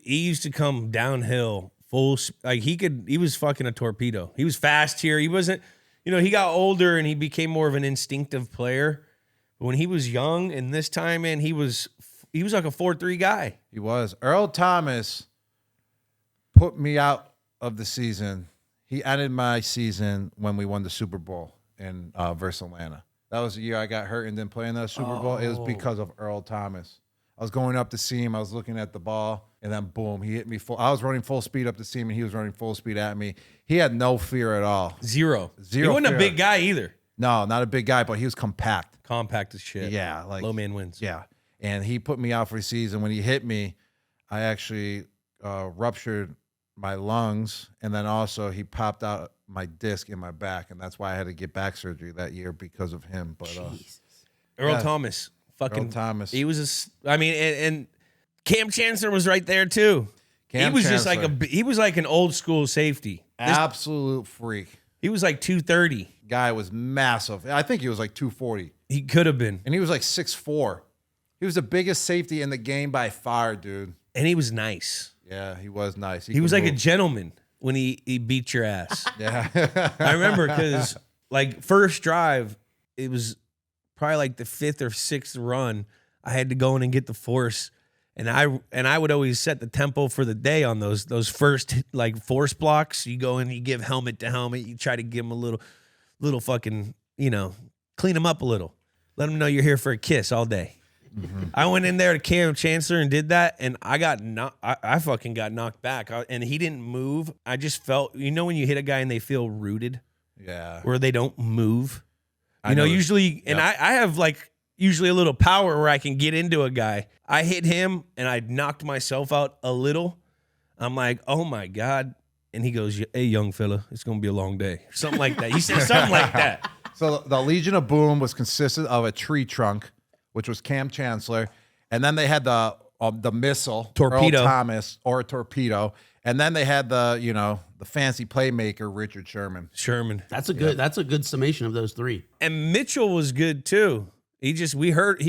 used to come downhill full he was fucking a torpedo. He was fast here. He wasn't, he got older and he became more of an instinctive player. But when he was young and this time, man, he was like a 4-3 guy. He was. Earl Thomas put me out of the season. He ended my season when we won the Super Bowl in versus Atlanta. That was the year I got hurt and didn't play in that Super Bowl. It was because of Earl Thomas. I was going up the seam. I was looking at the ball, and then boom, he hit me full. I was running full speed up the seam, and he was running full speed at me. He had no fear at all. Zero. He Zero wasn't fear. a big guy either. No, not a big guy, but he was compact. Compact as shit. Yeah, like Low man wins. Yeah, and he put me out for the season. When he hit me, I actually ruptured my lungs, and then also he popped out my disc in my back, and that's why I had to get back surgery that year because of him. But Earl Yeah. Thomas. Fucking Earl Thomas. He was and Cam Chancellor was right there too. Cam he was just Chancellor. he was like an old school safety. Absolute freak. He was like 230. Guy was massive. I think he was like 240, He could have been. and he was like 6'4". He was the biggest safety in the game by far, dude. And he was nice. Yeah, he was nice. He was could like a move. gentleman when he beat your ass. Yeah. I remember because like first drive, it was probably like the 5th or 6th run. I had to go in and get the force. And I would always set the tempo for the day on those first like force blocks. You go in, you give helmet to helmet. You try to give them a little fucking, clean them up a little. Let them know you're here for a kiss all day. Mm-hmm. I went in there to Cam Chancellor and did that, and I fucking got knocked back. And he didn't move. I just felt, when you hit a guy and they feel rooted, where they don't move. Usually, and I have like usually a little power where I can get into a guy. I hit him and I knocked myself out a little. I'm like, oh my God. And he goes, hey, young fella, it's going to be a long day. Something like that. He said something like that. So the Legion of Boom was consisted of a tree trunk, which was Cam Chancellor. And then they had the missile, Torpedo. Earl Thomas, or a torpedo. And then they had the fancy playmaker, Richard Sherman. That's a good summation of those three. And Mitchell was good too. He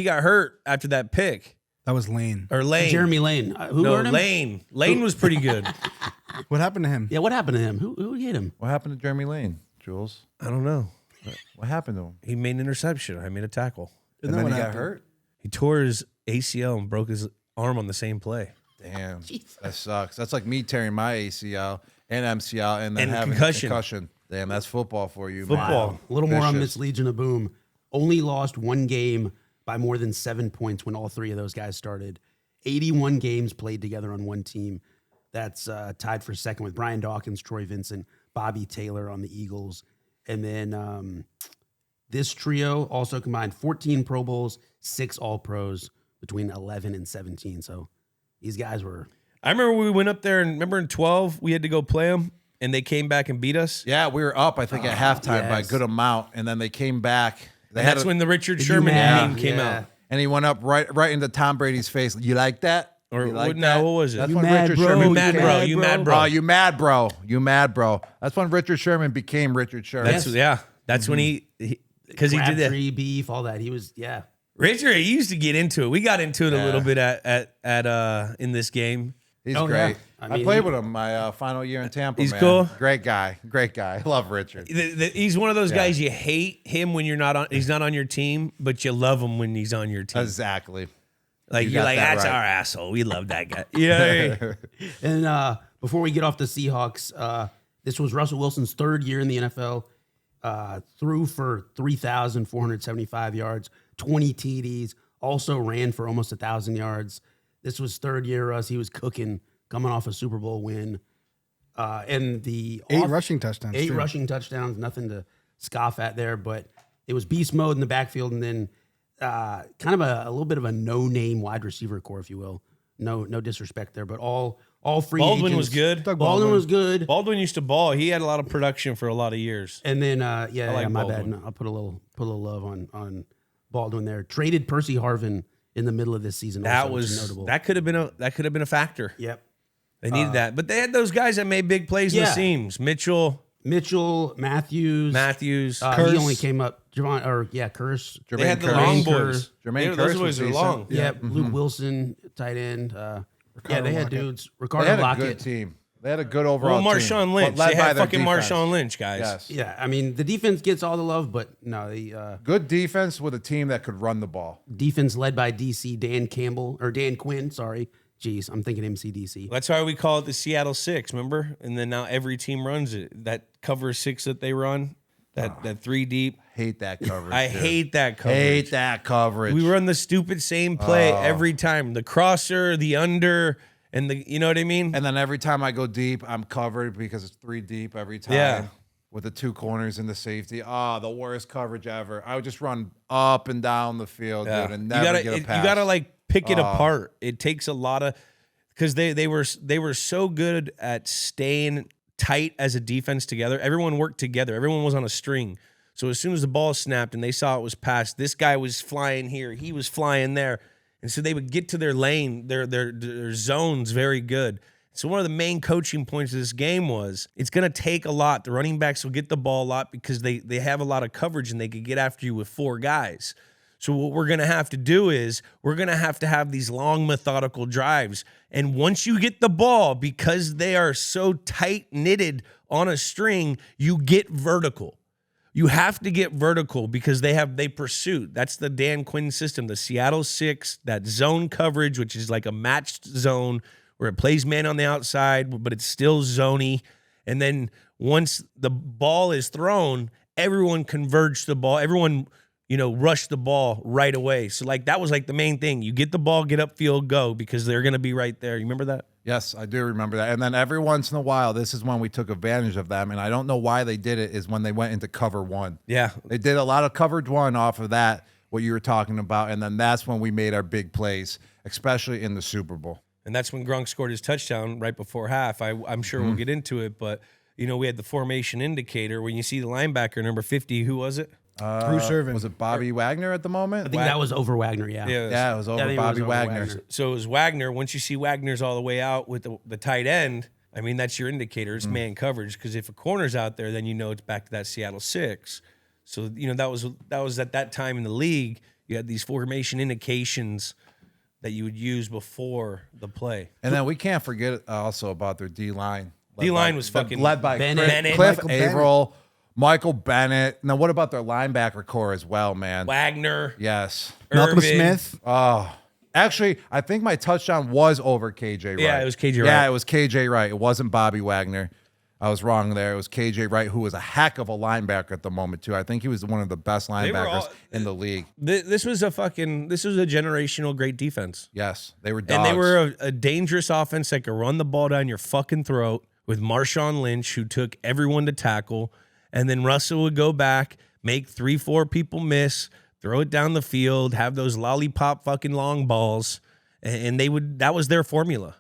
got hurt after that pick. That was Lane. Or Lane. Jeremy Lane. Who hurt him? Lane. Lane was pretty good. What happened to him? Yeah, what happened to him? Who hit him? What happened to Jeremy Lane, Jules? I don't know. What happened to him? He made an interception. I made a tackle. And then he got hurt? He tore his ACL and broke his arm on the same play. Damn. Jesus. That sucks. That's like me tearing my ACL and MCL and then having concussion. Damn, that's football for you, Football. man. A little more on this Legion of Boom. Only lost one game by more than 7 points when all three of those guys started. 81 games played together on one team. That's tied for second with Brian Dawkins, Troy Vincent, Bobby Taylor on the Eagles. And then this trio also combined 14 Pro Bowls, 6 All-Pros between 11 and 17. So these guys were... I remember we went up there and remember in 12, we had to go play them and they came back and beat us. Yeah, we were up, I think, at halftime by a good amount. And then they came back. That's when the Richard Sherman meme came out. And he went up right into Tom Brady's face. You like that? Or you like what was it? That's You when mad, Richard bro? Sherman You mad, became- bro? You mad, bro? Oh, you mad, bro? You mad, bro? That's when Richard Sherman became Richard Sherman. That's when he because he did that. Crabtree, beef, all that. He was, Richard, he used to get into it. We got into it a little bit at in this game. He's Oh, great. yeah. I I mean, played with him my final year in Tampa. He's man. cool. Great guy. Love Richard. He's one of those guys you hate him when he's not on your team, but you love him when he's on your team. Exactly. Like You you're got like, that that's right. our asshole. We love that guy. Yeah. And before we get off the Seahawks, this was Russell Wilson's third year in the NFL. Threw for 3,475 yards, 20 TDs, also ran for almost 1,000 yards. This was third year, Russ. He was cooking, coming off a Super Bowl win. And the 8 rushing touchdowns. 8 too. rushing touchdowns, nothing to scoff at there, but it was beast mode in the backfield, and then kind of a little bit of a no-name wide receiver core, if you will. No disrespect there, but all free Baldwin agents. was good. Baldwin was good. Baldwin used to ball. He had a lot of production for a lot of years. And then like my bad. Baldwin. No, I'll put a little love on Baldwin there. Traded Percy Harvin in the middle of this season. That also, which is was notable. that could have been a factor. Yep. They needed that, but they had those guys that made big plays in the seams. Mitchell, Matthews. Matthews. He only came up. Curse. They had the Curse. long boys. Jermaine Those Curse boys was are decent. long. Yep. Luke Wilson, tight end. They had dudes. They Ricardo had a Lockett. good team. They had a good overall Well, team. Marshawn Lynch. but led They by had their fucking defense. Marshawn Lynch, guys. Yes. Yeah, I mean the defense gets all the love, but no, the Good defense with a team that could run the ball. defense led by DC Dan Quinn. Sorry, jeez, I'm thinking MCDC. That's why we call it the Seattle Six, remember? And then now every team runs it. That cover 6 that they run, that 3 deep. Hate that coverage. I dude. hate that coverage. Hate that coverage. We run the stupid same play every time. The crosser, the under, and you know what I mean? And then every time I go deep, I'm covered because it's 3 deep every time. Yeah. With the 2 corners and the safety. Oh, the worst coverage ever. I would just run up and down the field, dude, and never get a pass. You gotta like pick it apart. It takes a lot of because they were so good at staying tight as a defense together. Everyone worked together. Everyone was on a string. So as soon as the ball snapped and they saw it was passed, this guy was flying here, he was flying there, and so they would get to their lane, their zones very good. So one of the main coaching points of this game was it's going to take a lot. The running backs will get the ball a lot because they have a lot of coverage and they could get after you with 4 guys. So what we're going to have to do is we're going to have these long methodical drives. And once you get the ball, because they are so tight knitted on a string, you get vertical. You have to get vertical because they pursuit. That's the Dan Quinn system, the Seattle 6, that zone coverage, which is like a matched zone where it plays man on the outside, but it's still zony. And then once the ball is thrown, everyone converged the ball. Everyone, rushed the ball right away. So like that was like the main thing. You get the ball, get upfield, go, because they're going to be right there. You remember that? Yes, I do remember that. And then every once in a while, this is when we took advantage of them. And I don't know why they did it, is when they went into cover one. Yeah. They did a lot of coverage one off of that, what you were talking about. And then that's when we made our big plays, especially in the Super Bowl. And that's when Gronk scored his touchdown right before half. I'm sure we'll get into it, but we had the formation indicator. When you see the linebacker, number 50, who was it? Bruce Irvin. Was it Bobby Wagner at the moment? I think that was over Wagner, yeah. Yeah, it was over I think Bobby over Wagner. So it was Wagner. Once you see Wagner's all the way out with the tight end, I mean, that's your indicator. It's man coverage, because if a corner's out there, then it's back to that Seattle 6. So, that was at that time in the league, you had these formation indications that you would use before the play. And then we can't forget also about their D-line. D-line was fucking led by Bennett. Cliff Michael Bennett. Averill, Michael Bennett. Now, what about their linebacker core as well, man? Wagner. Yes. Malcolm Irvin. Smith. Oh, actually, I think my touchdown was over KJ Wright. Yeah, it was KJ Wright. Yeah, it was KJ Wright. It wasn't Bobby Wagner. I was wrong there. It was KJ Wright, who was a heck of a linebacker at the moment, too. I think he was one of the best linebackers in the league. This was a generational great defense. Yes, they were dogs. And they were a dangerous offense that could run the ball down your fucking throat with Marshawn Lynch, who took everyone to tackle. And then Russell would go back, make 3-4 people miss, throw it down the field, have those lollipop fucking long balls. And that was their formula.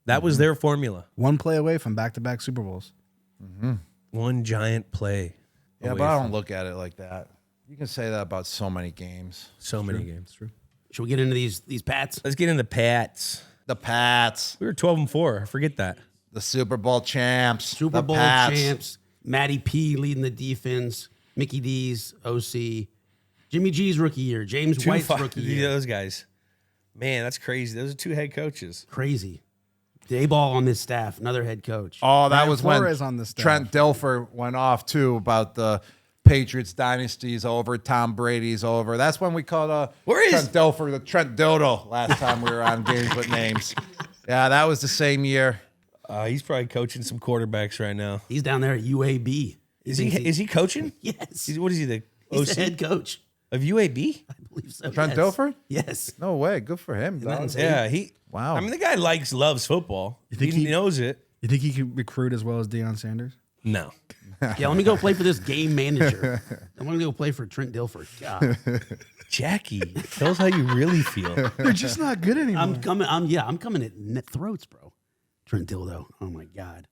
That was their formula. One play away from back-to-back Super Bowls. One giant play. Yeah, away but I from- don't look at it like that. You can say that about so many games. So many games. True. Should we get into these Pats? Let's get into Pats. The Pats, We were 12-4. Forget that. the Super Bowl champs, Super the Bowl Pats. champs. Matty P leading the defense. Mickey D's OC. Jimmy G's rookie year. James White's rookie year. Those guys. Man, that's crazy. Those are two head coaches. Crazy. Dayball on this staff. Another head coach. Oh, that Brian was Flores when on the staff. Trent Dilfer went off too about the Patriots dynasty's over, Tom Brady's over. That's when we called Trent Dilfer the Trent Dodo last time we were on Games with Names. Yeah, that was the same year. He's probably coaching some quarterbacks right now. He's down there at UAB. Is he coaching? Yes. What is he, the He's OC the head coach. of UAB? I believe so. Trent yes. Dilfer? Yes. No way. Good for him. that dog. insane? Yeah, Wow. I mean, the guy loves football. think he he- knows it. You think he could recruit as well as Deion Sanders? No. Yeah, let me go play for this game manager. I'm going to go play for Trent Dilfer. God. Jackie, tell us how you really feel. They're just not good anymore. I'm coming at net throats, bro. Trent Dildo. Oh my God.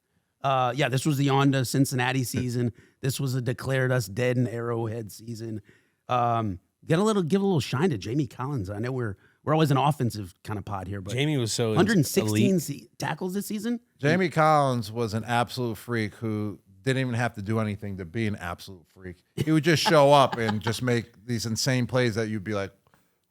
Yeah, this was the on to Cincinnati season. This was a declared us dead in Arrowhead season. Give a little shine to Jamie Collins. I know we're always an offensive kind of pod here, but Jamie was so 116 tackles this season. Jamie Collins was an absolute freak who didn't even have to do anything to be an absolute freak. He would just show up and just make these insane plays that you'd be like,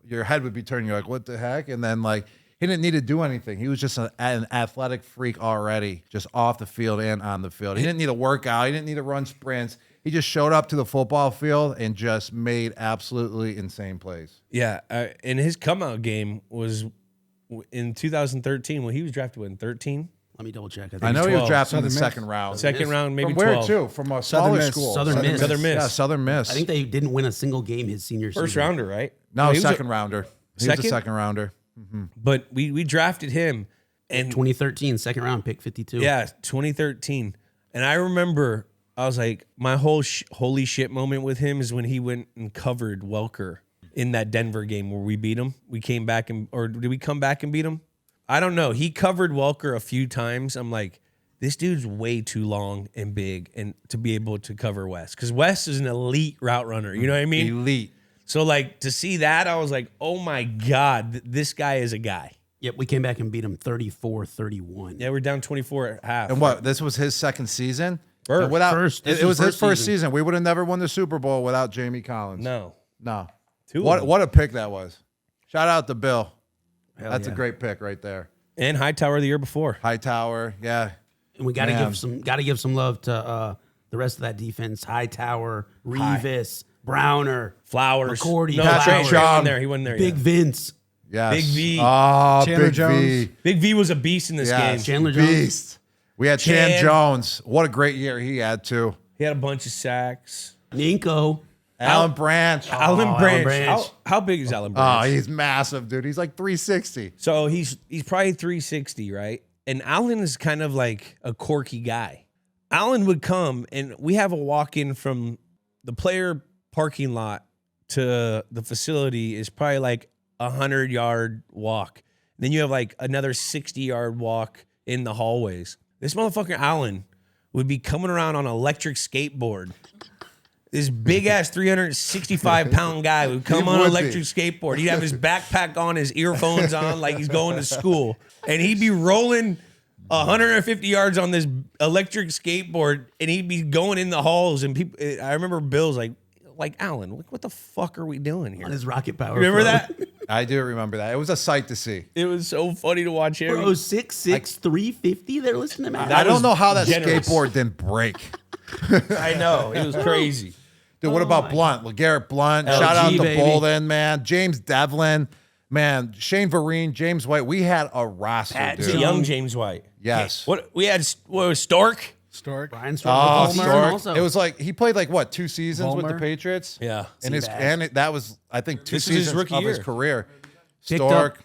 your head would be turning. You're like, what the heck? And then like, he didn't need to do anything. He was just an athletic freak already, just off the field and on the field. He didn't need a workout. He didn't need to run sprints. He just showed up to the football field and just made absolutely insane plays. Yeah, and his come out game was in 2013 when he was drafted in 13. Let me double check. I know he was 12. drafted in the Southern second Miss. round. Second round, maybe From where 12. too? From a Southern smaller Miss. school. Southern Miss. Southern Miss. Yeah, Southern Miss. I think they didn't win a single game his senior First season. rounder, right? No, he was a- second rounder. He was Second? a second rounder. But we drafted him, and 2013, second round, pick 52. yeah, 2013. And I remember I was like, my whole holy shit moment with him is when he went and covered Welker in that Denver game where we beat him. We came back or did we come back and beat him? I don't know. He covered Welker a few times. I'm like, this dude's way too long and big and to be able to cover West, because West is an elite route runner. You know what I mean? Elite. So like to see that, I was like, oh my God, this guy is a guy. Yep, we came back and beat him 34-31. Yeah, we're down 24 at half. And what? This was his second season? First. And without, First. This It was was his first first season. season. We would have never won the Super Bowl without Jamie Collins. No. No. Two of What them. what a pick that was. Shout out to Bill. Hell That's yeah. a great pick right there. And Hightower the year before. Hightower, yeah. And we got to Man. give some love to the rest of that defense, Hightower, Revis, Browner, Flowers. McCourty, No, Flowers. Trey wasn't there. He wasn't there Big yet. Vince. Yes. Big V. Oh, Chandler Big Jones. V. Big V was a beast in this game. Yes. Chandler Jones. Beast. We had Chan Chan. Jones. What a great year he had, too. He had a bunch of sacks. Ninko. Alan Branch. Alan Branch. Branch. How big is Alan Oh, Branch? he's massive, dude. He's like 360. So he's probably 360, right? And Alan is kind of like a quirky guy. Alan would come, and we have a walk-in from the player parking lot to the facility is probably like 100-yard walk. Then you have like another 60-yard walk in the hallways. This motherfucker Alan would be coming around on an electric skateboard. This big-ass 365-pound guy would come He on an would electric skateboard. He'd have his backpack on, his earphones on, like he's going to school. And he'd be rolling 150 yards on this electric skateboard, and he'd be going in the halls. And people, I remember Bill's like Alan, what the fuck are we doing here? On his rocket power. Remember float. that? I do remember that. It was a sight to see. It was so funny to watch him. Bro, 6'6", 350. They're listening to me. I don't was know how that generous. skateboard didn't break. I know. It was crazy. Dude, what about Blunt? LeGarrette Blunt. LG, Shout out to baby. Bolden, man. James Devlin. Man, Shane Vereen, James White. We had a roster, Pat It's a dude. young James White. Yes. What we had? What was Stork? Stork. Brian Oh, Stork. Stork. Also. It was like he played like what, 2 seasons with the Vollmer? Patriots? Yeah. That was I think 2 This is his seasons rookie of his year. career. picked Stork.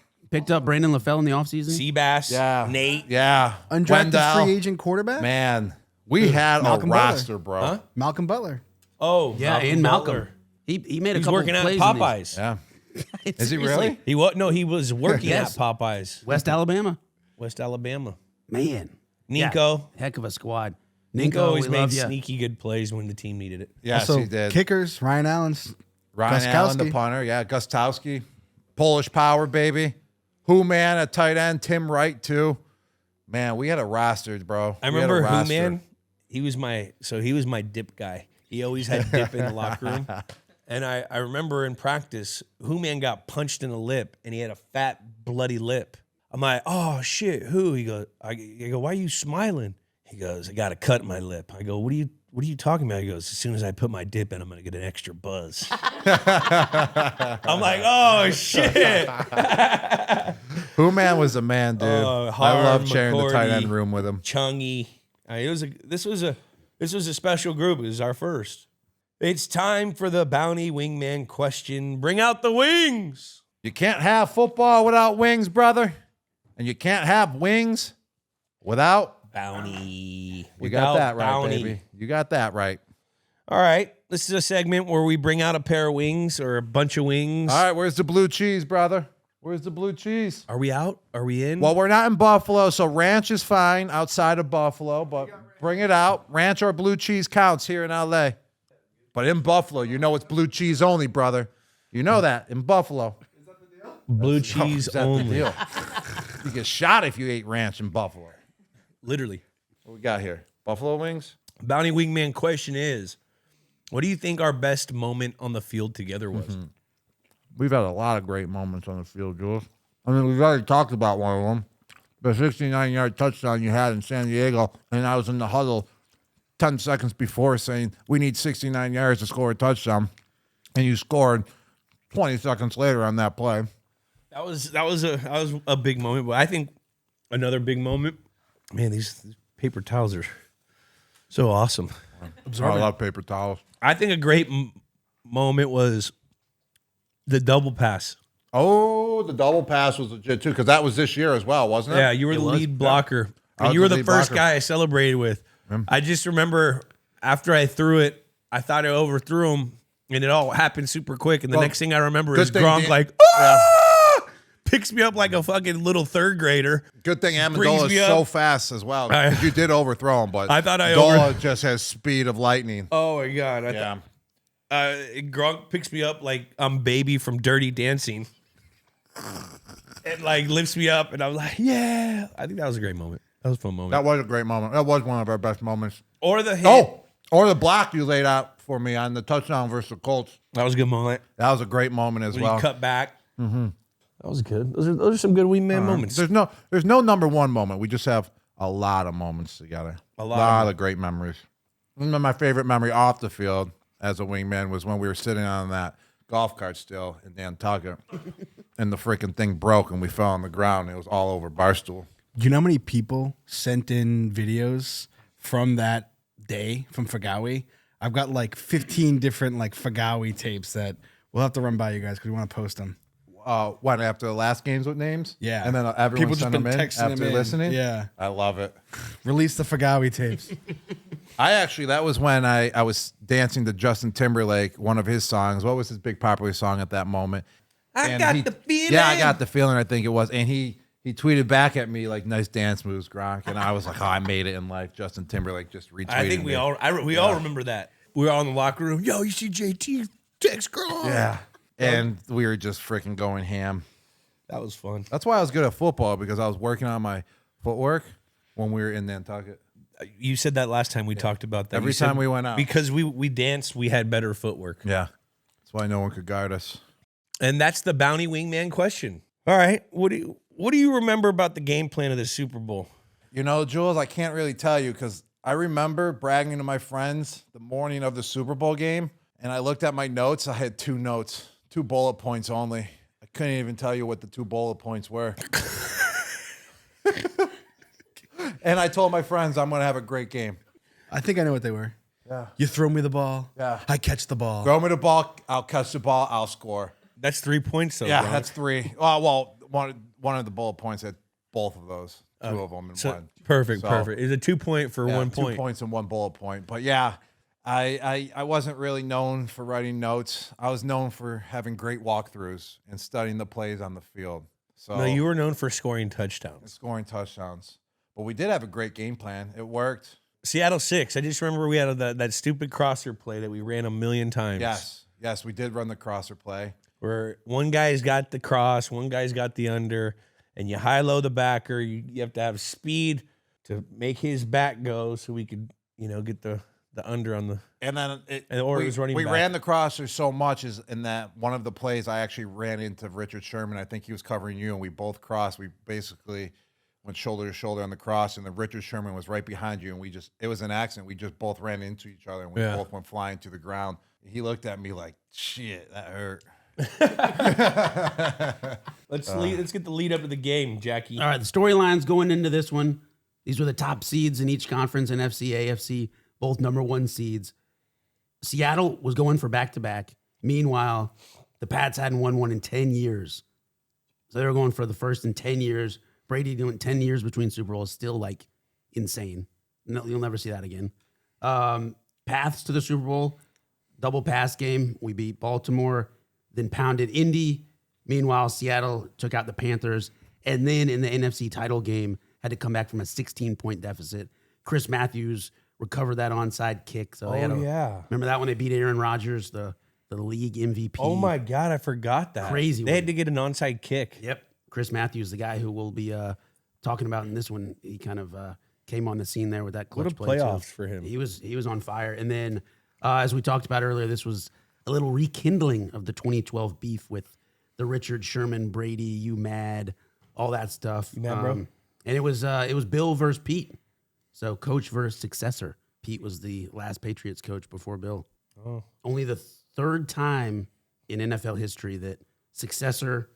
up Brandon LaFell in the offseason. Seabass. Yeah. Nate. Yeah. Undrafted Wendell. free agent quarterback. Man, we had Malcolm a Butler. roster, bro. Huh? Malcolm Butler. Oh, Yeah, and Malcolm. Butler. He made a He's couple working at plays. Popeyes. Yeah. Is Is he really? He was no, he was working Yes. at Popeyes, West Alabama. West Alabama. Man. Nico. Yeah, heck of a squad. Nico Ninko, always we made love ya. sneaky good plays when the team needed it. Yes, Also, he did. kickers, Ryan Allen's. Ryan Allen, the Gronkowski. punter. Yeah, Gustowski. Polish power, baby. Who man at tight end? Tim Wright, too. Man, we had a roster, bro. I We had a remember who roster. man. He was my dip guy. He always had dip in the locker room. And I remember in practice, who man got punched in the lip and he had a fat, bloody lip. I'm like, oh shit, who? He goes, I go, why are you smiling? He goes, I got a cut in my lip. I go, what are you talking about? He goes, as soon as I put my dip in, I'm gonna get an extra buzz. I'm like, oh shit. Who man was a man, dude. I Harm, love sharing the tight McCourty. end room with him. Chungy. This was a special group. It was our first. It's time for the Bounty Wingman question. Bring out the wings. You can't have football without wings, brother. And you can't have wings without. Bounty. You got that right, bounty. baby. You got that right. All right. This is a segment where we bring out a pair of wings or a bunch of wings. All right, where's the blue cheese, brother? Where's the blue cheese? Are we out? Are we in? Well, we're not in Buffalo, so ranch is fine outside of Buffalo, but bring it out. Ranch or blue cheese counts here in LA. But in Buffalo, you know it's blue cheese only, brother. You know that in Buffalo. blue Oh, cheese is that the only. deal? You get shot if you ate ranch in Buffalo. Literally. What we got here? Buffalo wings? Bounty Wingman question is, what do you think our best moment on the field together was? We've had a lot of great moments on the field, Jules. I mean, we've already talked about one of them. The 69-yard touchdown you had in San Diego, and I was in the huddle 10 seconds before saying, we need 69 yards to score a touchdown. And you scored 20 seconds later on that play. That was a big moment, but I think another big moment, man, these paper towels are so awesome. I love paper towels. I think a great moment was the double pass. Oh, the double pass was legit, too, because that was this year as well, wasn't it? Yeah, you were the lead blocker. I And was you were the the lead first blocker. guy I celebrated with. I just remember after I threw it, I thought I overthrew him, and it all happened super quick. And the Well, next thing I remember good is thing Gronk Dan- like, picks me up like a fucking little third grader. Good thing Brings Amendola me is up. so fast as well. 'Cause you did overthrow him, but I thought I Dola just has speed of lightning. Oh my God. Yeah. Gronk picks me up like I'm Baby from Dirty Dancing. And like lifts me up, and I was like, yeah. I think that was a great moment. That was a fun moment. That was a great moment. That was one of our best moments. Or the hit. Oh, or the block you laid out for me on the touchdown versus the Colts. That was a good moment. That was a great moment as When well. you cut back. Mm-hmm. That was good. Those are some good wingman moments. There's no number one moment. We just have a lot of moments together. A lot of great memories. My favorite memory off the field as a wingman was when we were sitting on that golf cart still in Nantucket, and the freaking thing broke, and we fell on the ground. It was all over Barstool. You know how many people sent in videos from that day from Fagawi? I've got like 15 different like Fagawi tapes that we'll have to run by you guys because we want to post them. What, after the last games with names? Yeah. And then everyone People just sent them been in texting after them in. listening? Yeah. I love it. Release the Fagawi tapes. That was when I was dancing to Justin Timberlake, one of his songs. What was his big popular song at that moment? I got the feeling. Yeah, I got the feeling, I think it was. And he tweeted back at me like, "Nice dance moves, Gronk." And I was like, "Oh, I made it in life." Justin Timberlake just retweeted I think we all remember that. We were all in the locker room. Yo, you see JT text Gronk? Yeah. And we were just freaking going ham. That was fun. That's why I was good at football, because I was working on my footwork when we were in Nantucket. You said that last time we talked about that. Every You said time we went out. because we danced, we had better footwork. Yeah. That's why no one could guard us. And that's the bounty wingman question. All right. What do you remember about the game plan of the Super Bowl? You know, Jules, I can't really tell you, because I remember bragging to my friends the morning of the Super Bowl game, and I looked at my notes. I had 2 notes, 2 bullet points only. I couldn't even tell you what the 2 bullet points were. And I told my friends I'm going to have a great game. I think I know what they were. Yeah. You throw me the ball. Yeah. I catch the ball. Throw me the ball, I'll catch the ball, I'll score. That's 3 points, though. Yeah, Gronk. that's 3. Well, one of the bullet points had both of those, 2 of them in one. Perfect. So, It's a 2 point for yeah, 1 2 point. points and 1 bullet point. But yeah, I wasn't really known for writing notes. I was known for having great walkthroughs and studying the plays on the field. So No, you were known for scoring touchdowns. scoring touchdowns. But we did have a great game plan. It worked. Seattle 6. I just remember we had that stupid crosser play that we ran a million times. Yes, we did run the crosser play. Where one guy's got the cross, one guy's got the under, and you high-low the backer. You have to have speed to make his back go so we could, get the under on the. And then it was running we back. ran the crosser so much is in that one of the plays I actually ran into Richard Sherman. I think he was covering you, and we both crossed. We basically went shoulder to shoulder on the cross, and then Richard Sherman was right behind you, and it was an accident. We just both ran into each other, and we both went flying to the ground. He looked at me like, "Shit, that hurt." Let's get the lead up to the game, Jackie. All right, the storylines going into this one. These were the top seeds in each conference, NFC, AFC, both number 1 seeds. Seattle was going for back-to-back. Meanwhile, the Pats hadn't won one in 10 years. So they were going for the first in 10 years. Brady doing 10 years between Super Bowls, still like insane. No, you'll never see that again. Paths to the Super Bowl, double pass game. We beat Baltimore, then pounded Indy. Meanwhile, Seattle took out the Panthers. And then in the NFC title game, had to come back from a 16-point deficit. Chris Matthews recovered that onside kick. So remember that when they beat Aaron Rodgers, the league MVP? Oh my God, I forgot that. Crazy They one. had to get an onside kick. Yep. Chris Matthews, the guy who we'll be talking about in this one, he kind of came on the scene there with that clutch What a play playoffs too. for him. He was on fire. And then, as we talked about earlier, this was a little rekindling of the 2012 beef with the Richard Sherman, Brady, you mad, all that stuff. mad, bro? And it was Bill versus Pete. So coach versus successor. Pete was the last Patriots coach before Bill. Oh. Only the 3rd time in NFL history that successor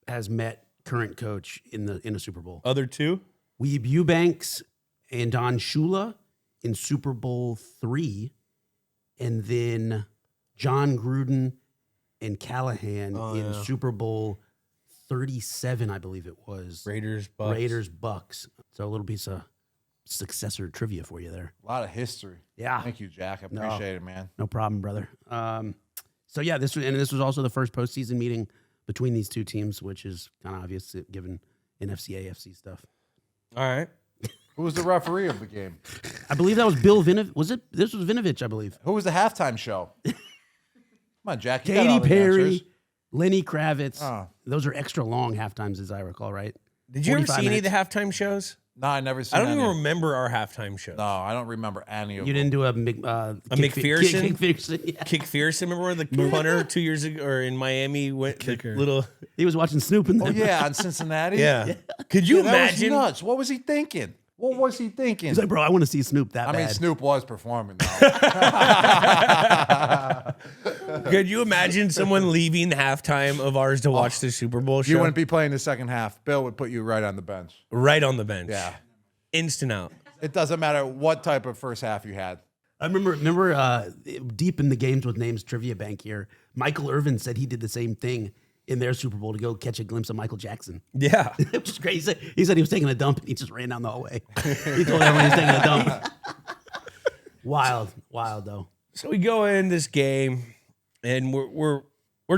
has met current coach in a Super Bowl. Other 2? Weeb Eubanks and Don Shula in Super Bowl 3, and then John Gruden and Callahan in Super Bowl 37, I believe it was. Raiders, Bucks. So a little piece of successor trivia for you there. A lot of history. Yeah. Thank you, Jack. I appreciate it, man. No problem, brother. So yeah, this was also the first postseason meeting between these 2 teams, which is kind of obvious given NFC, AFC stuff. All right. Who was the referee of the game? I believe that was Bill Vinovich. This was Vinovich, I believe. Who was the halftime show? Come on, Jack. You got all Katy the Perry, answers. Lenny Kravitz. Oh. Those are extra long halftimes, as I recall, right? Did you ever 45 see any of the minutes. halftime shows? No, I never seen I don't any. even remember our halftime shows. No, I don't remember any of You them. didn't do a McPherson? McPherson, yeah. Kick Fearson, remember where the punter 2 years ago or in Miami went the Kicker. little He was watching Snoop in Oh, them. yeah, on Cincinnati? Could you Yeah, that was imagine? nuts. What was he thinking? What was he thinking? He's like, bro, I want to see Snoop that I bad. mean, Snoop was performing though. Could you imagine someone leaving halftime of ours to watch the Super Bowl show? You wouldn't be playing the second half. Bill would put you right on the bench. Right on the bench. Yeah. Instant out. It doesn't matter what type of first half you had. I remember deep in the Games with Names trivia bank here, Michael Irvin said he did the same thing in their Super Bowl to go catch a glimpse of Michael Jackson. Yeah. It was great. He said he was taking a dump and he just ran down the hallway. He told everyone he was taking a dump. Wild though. So we go in this game and we're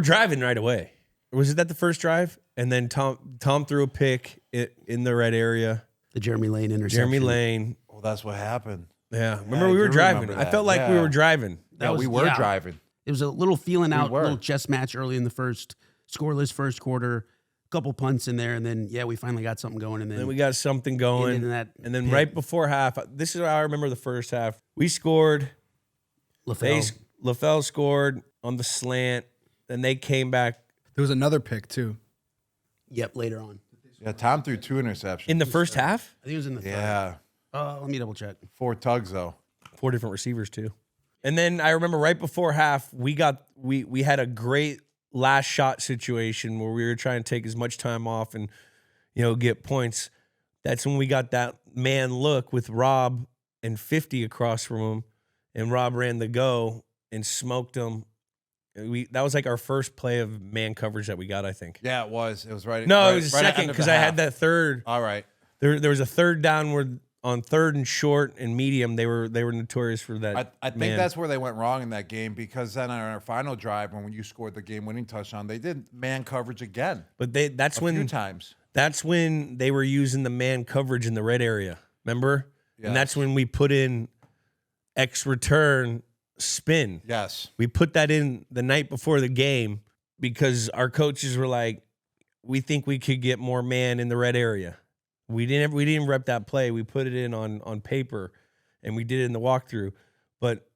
driving right away. Was it that the first drive? And then Tom threw a pick in the red area. The Jeremy Lane interception. Jeremy Lane. Oh, that's what happened. Yeah. Remember I we were do driving. remember I that. felt like we Yeah. were driving. We were driving. It was a little feeling out, were. little chess match early in the first, scoreless first quarter, couple punts in there, and then we finally got something going, and Then then we got something going. into that And then pit. right before half, this is how I remember the first half. We scored. LaFell scored on the slant. Then they came back There was another pick too. Yep, later on. Yeah, Tom threw 2 interceptions. in the first half. I think it was in the third. Yeah. Let me double check. 4 tugs though. 4 different receivers too. And then I remember right before half, we had a great last shot situation where we were trying to take as much time off and get points. That's when we got that man look with Rob and 50 across from him, and Rob ran the go and smoked him. That was like our first play of man coverage that we got, I think. Yeah, it was. It was right. No, right, it was right at second end of because the I half. had that third. All right. There was a third downward on third and short and medium. They were notorious for that. I think man. that's where they went wrong in that game, because then on our final drive, when you scored the game-winning touchdown, they did man coverage again. But that's A few when times. That's when they were using the man coverage in the red area. Remember? Yes. And that's when we put in X return spin. Yes. We put that in the night before the game because our coaches were like, we think we could get more man in the red area. We didn't rep that play. We put it in on paper and we did it in the walkthrough. But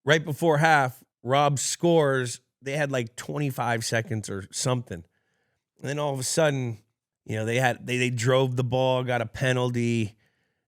right before half, Rob scores. They had like 25 seconds or something. And then all of a sudden, they drove the ball, got a penalty,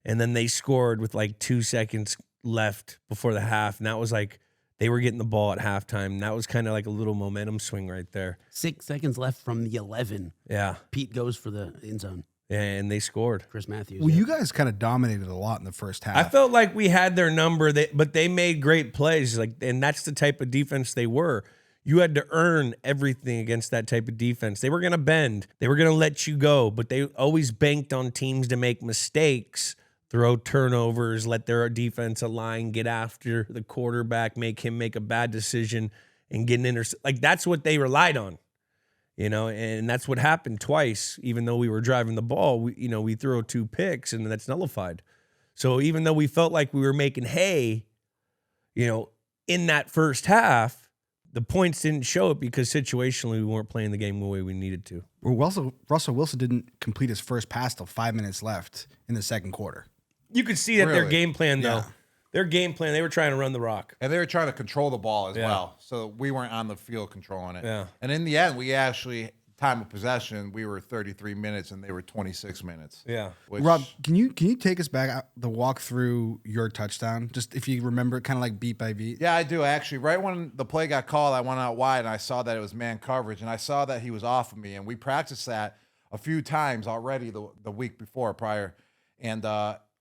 and then they scored with like 2 seconds left before the half. And that was like they were getting the ball at halftime. And that was kind of like a little momentum swing right there. 6 seconds left from the 11. Yeah. Pete goes for the end zone. And they scored. Chris Matthews. Well, you guys kind of dominated a lot in the first half. I felt like we had their number, but they made great plays. And that's the type of defense they were. You had to earn everything against that type of defense. They were going to bend. They were going to let you go, but they always banked on teams to make mistakes, throw turnovers, let their defensive line get after the quarterback, make him make a bad decision, and get an interception. Like, that's what they relied on, and that's what happened twice. Even though we were driving the ball, we throw 2 picks, and that's nullified. So even though we felt like we were making hay, in that first half, the points didn't show it because situationally we weren't playing the game the way we needed to. Well, Russell Wilson didn't complete his first pass till 5 minutes left in the second quarter. You could see that their Really? game plan, though. Yeah. Their game plan, they were trying to run the rock. And they were trying to control the ball as Yeah. well. So we weren't on the field controlling it. Yeah. And in the end, we actually, time of possession, we were 33 minutes and they were 26 minutes. Yeah. Which, Rob, can you take us back the walk through your touchdown? Just if you remember it, kind of like beat by beat. Yeah, I do actually. Right when the play got called, I went out wide and I saw that it was man coverage and I saw that he was off of me. And we practiced that a few times already the week before prior. And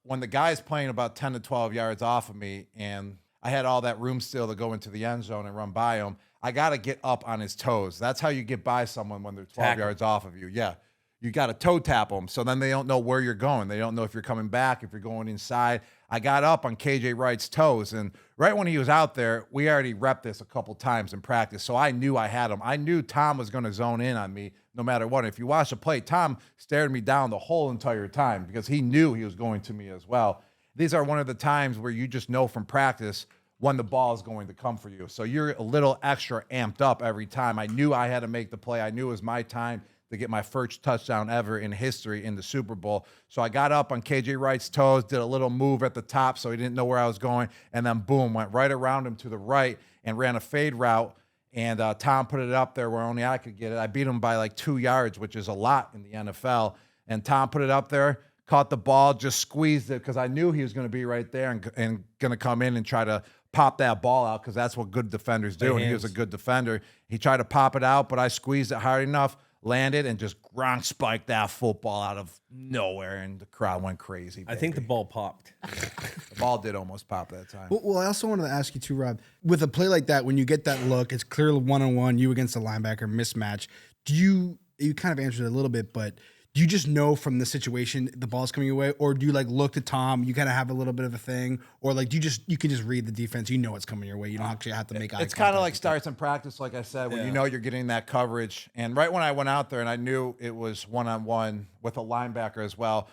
when the guy's playing about 10 to 12 yards off of me and I had all that room still to go into the end zone and run by him, I got to get up on his toes. That's how you get by someone when they're 12 Tackle. yards off of you. Yeah. You got to toe tap them. So then they don't know where you're going. They don't know if you're coming back, if you're going inside. I got up on KJ Wright's toes. And right when he was out there, we already repped this a couple times in practice. So I knew I had him. I knew Tom was going to zone in on me no matter what. If you watch the play, Tom stared me down the whole entire time because he knew he was going to me as well. These are one of the times where you just know from practice when the ball is going to come for you. So you're a little extra amped up every time. I knew I had to make the play. I knew it was my time to get my first touchdown ever in history in the Super Bowl. So I got up on KJ Wright's toes, did a little move at the top so he didn't know where I was going, and then boom, went right around him to the right and ran a fade route. And Tom put it up there where only I could get it. I beat him by like 2 yards, which is a lot in the NFL. And Tom put it up there, caught the ball, just squeezed it because I knew he was going to be right there and going to come in and try to pop that ball out because that's what good defenders do. And he was a good defender. He tried to pop it out, but I squeezed it hard enough, landed, and just Gronk spiked that football out of nowhere, and the crowd went crazy. I think the ball popped. The ball did almost pop that time. Well, I also wanted to ask you too, Rob. With a play like that, when you get that look, it's clearly one-on-one, you against the linebacker mismatch. You kind of answered it a little bit, but do you just know from the situation the ball's coming your way, or do you like look to Tom? You kind of have a little bit of a thing, or like you can just read the defense. You know it's coming your way. You don't actually have to make eye contact. It's kind of like starts in practice, like I said, when you know you're getting that coverage. And right when I went out there and I knew it was one-on-one with a linebacker as well,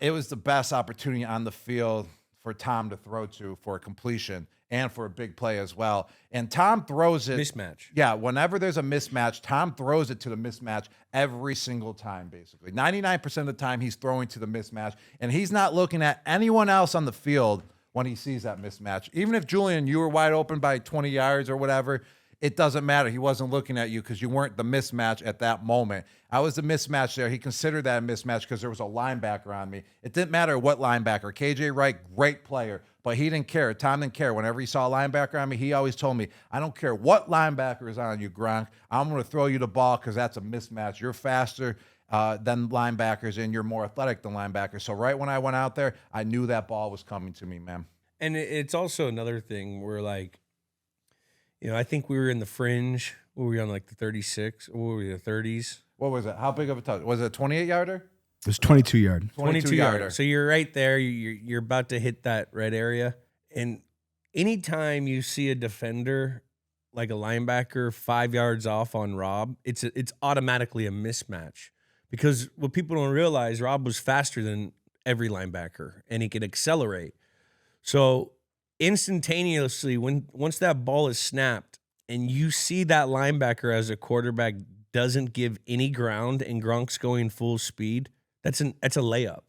it was the best opportunity on the field for Tom to throw to for a completion and for a big play as well. And Tom throws it. Mismatch. Yeah, whenever there's a mismatch, Tom throws it to the mismatch every single time, basically. 99% of the time, he's throwing to the mismatch, and he's not looking at anyone else on the field when he sees that mismatch. Even if, Julian, you were wide open by 20 yards or whatever, it doesn't matter. He wasn't looking at you because you weren't the mismatch at that moment. I was the mismatch there. He considered that a mismatch because there was a linebacker on me. It didn't matter what linebacker. KJ Wright, great player, but he didn't care. Tom didn't care. Whenever he saw a linebacker on me, he always told me, I don't care what linebacker is on you, Gronk. I'm going to throw you the ball because that's a mismatch. You're faster than linebackers, and you're more athletic than linebackers. So right when I went out there, I knew that ball was coming to me, man. And it's also another thing where, like, I think we were in the fringe. What were we on, like the 36? Or were we the 30s? What was it? How big of a touch? Was it a 28-yarder? It was 22-yard. 22-yarder. So you're right there. You're about to hit that red area. And anytime you see a defender, like a linebacker, 5 yards off on Rob, it's automatically a mismatch. Because what people don't realize, Rob was faster than every linebacker, and he could accelerate. So instantaneously, once that ball is snapped and you see that linebacker as a quarterback doesn't give any ground and Gronk's going full speed, that's a layup.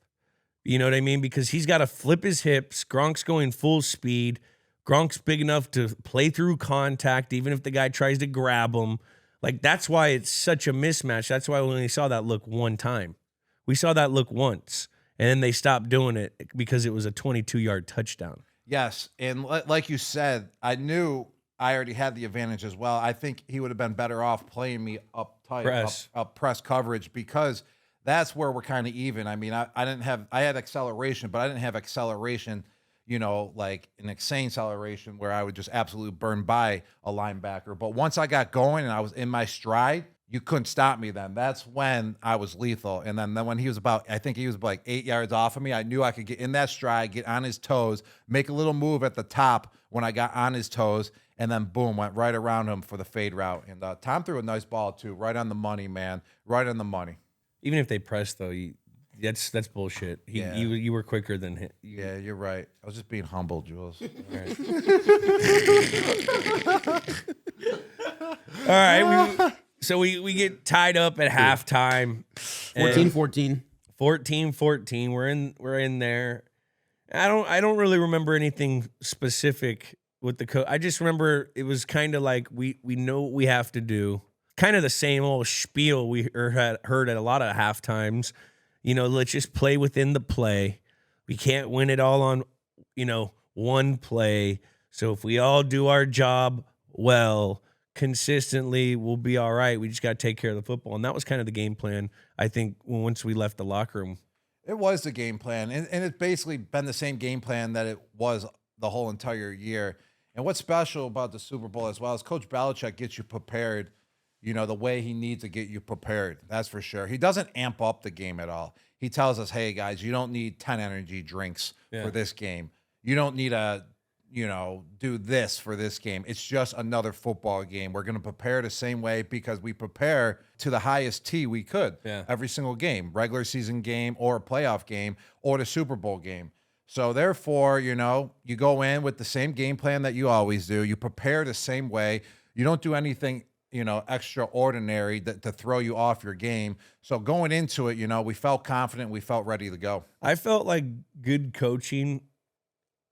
You know what I mean? Because he's got to flip his hips. Gronk's going full speed. Gronk's big enough to play through contact, even if the guy tries to grab him. Like, that's why it's such a mismatch. That's why we only saw that look one time. We saw that look once, and then they stopped doing it because it was a 22-yard touchdown. Yes, and like you said, I knew I already had the advantage as well. I think he would have been better off playing me up tight, up press coverage, because that's where we're kind of even. I mean, I had acceleration, but I didn't have acceleration, like an insane acceleration where I would just absolutely burn by a linebacker. But once I got going and I was in my stride, you couldn't stop me then. That's when I was lethal. And then when he was I think he was like 8 yards off of me, I knew I could get in that stride, get on his toes, make a little move at the top when I got on his toes, and then boom, went right around him for the fade route. And Tom threw a nice ball too, right on the money, man, right on the money. Even if they press, though, that's bullshit. You were quicker than him. Yeah, you're right. I was just being humble, Jules. All right. So we get tied up at halftime. 14-14. 14-14. We're in there. I don't really remember anything specific with the coach. I just remember it was kind of like we know what we have to do. Kind of the same old spiel we had heard at a lot of half times. Let's just play within the play. We can't win it all on, one play. So if we all do our job well, consistently, we'll be all right. We just got to take care of the football. And that was kind of the game plan, I think, once we left the locker room. It was the game plan. And it's basically been the same game plan that it was the whole entire year. And what's special about the Super Bowl as well is Coach Belichick gets you prepared, the way he needs to get you prepared. That's for sure. He doesn't amp up the game at all. He tells us, hey, guys, you don't need 10 energy drinks for this game. You don't need to, do this for this game. It's just another football game. We're going to prepare the same way because we prepare to the highest T we could every single game, regular season game or a playoff game or the Super Bowl game. So therefore, you go in with the same game plan that you always do. You prepare the same way. You don't do anything extraordinary to throw you off your game. So going into it, we felt confident. We felt ready to go. I felt like good coaching,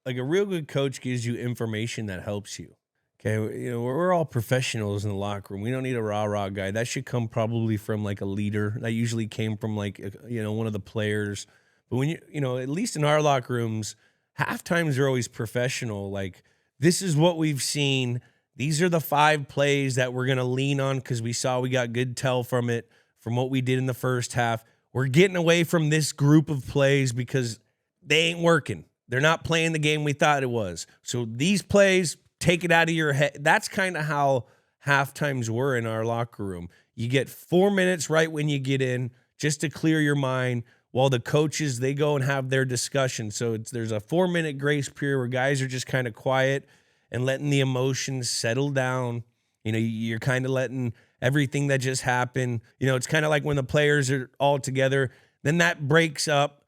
like a real good coach gives you information that helps you. Okay. We're all professionals in the locker room. We don't need a rah-rah guy. That should come probably from like a leader. That usually came from like, one of the players. But when at least in our locker rooms, half times are always professional. Like, this is what we've seen. These are the 5 plays that we're going to lean on because we saw we got good tell from it, from what we did in the first half. We're getting away from this group of plays because they ain't working. They're not playing the game we thought it was. So these plays, take it out of your head. That's kind of how half times were in our locker room. You get 4 minutes right when you get in just to clear your mind while the coaches, they go and have their discussion. So there's a 4-minute grace period where guys are just kind of quiet and letting the emotions settle down. You're kind of letting everything that just happened. It's kind of like when the players are all together, then that breaks up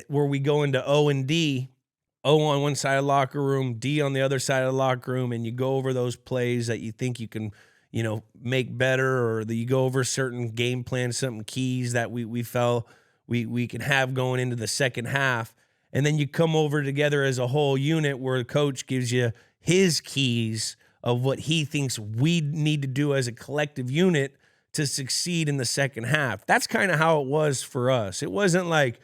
where we go into O and D. O on one side of the locker room, D on the other side of the locker room, and you go over those plays that you think you can, make better, or that you go over certain game plans, something keys that we felt we can have going into the second half. And then you come over together as a whole unit where the coach gives you his keys of what he thinks we need to do as a collective unit to succeed in the second half. That's kind of how it was for us. It wasn't like,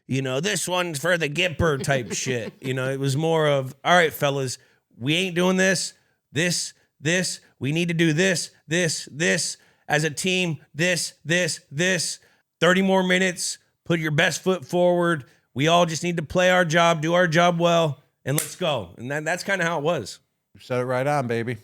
this one's for the Gipper type shit. It was more of, all right, fellas, we ain't doing this, we need to do this, as a team, this. 30 more minutes, put your best foot forward. We all just need to play our job, do our job well, and let's go. And that's kind of how it was. You said it right on, baby.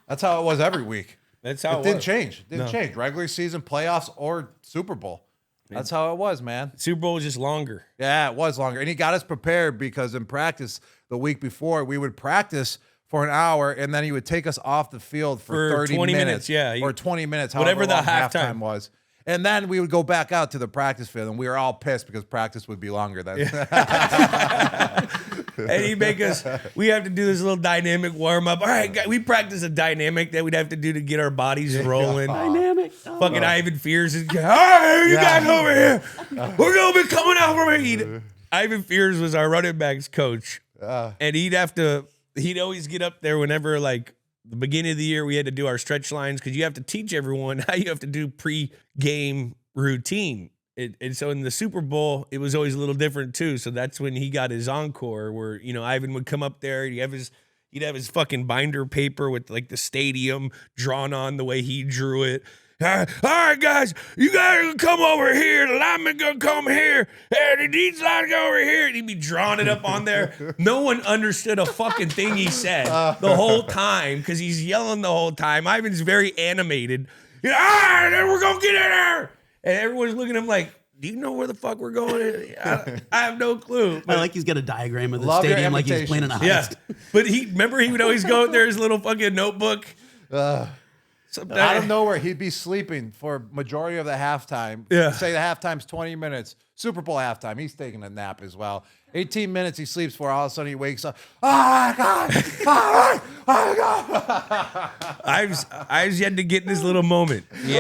That's how it was every week. That's how it was. Didn't change. Didn't change. Regular season, playoffs, or Super Bowl. That's how it was, man. Super Bowl was just longer. Yeah, it was longer. And he got us prepared because in practice the week before, we would practice for an hour, and then he would take us off the field for 30 20 minutes. Yeah. Or 20 minutes, whatever the long halftime was. And then we would go back out to the practice field, and we were all pissed because practice would be longer then. Yeah. And he'd make us, we have to do this little dynamic warm up. All right, guys, we practice a dynamic that we'd have to do to get our bodies rolling. Dynamic. Fucking Ivan Fears is, all right, you guys over here. We're going to be coming out from here. Ivan Fears was our running backs coach. And he'd always get up there whenever, like, the beginning of the year, we had to do our stretch lines because you have to teach everyone how you have to do pre-game routine. And so in the Super Bowl, it was always a little different too. So that's when he got his encore where, Ivan would come up there. He'd have his fucking binder paper with like the stadium drawn on the way he drew it. All right, guys, you guys come over here. The lineman gonna come here. And these lines go over here. And he'd be drawing it up on there. No one understood a fucking thing he said the whole time because he's yelling the whole time. Ivan's very animated. All right, then we're gonna get in there. And everyone's looking at him like, do you know where the fuck we're going? I have no clue. I like he's got a diagram of the stadium like he's playing in a heist. Yeah. But he would always go out there, his little fucking notebook. Out of nowhere, he'd be sleeping for majority of the halftime. Yeah. Say the halftime's 20 minutes. Super Bowl halftime, he's taking a nap as well. 18 minutes he sleeps for, all of a sudden he wakes up. Oh my God! Oh my God! I've yet to get this little moment. He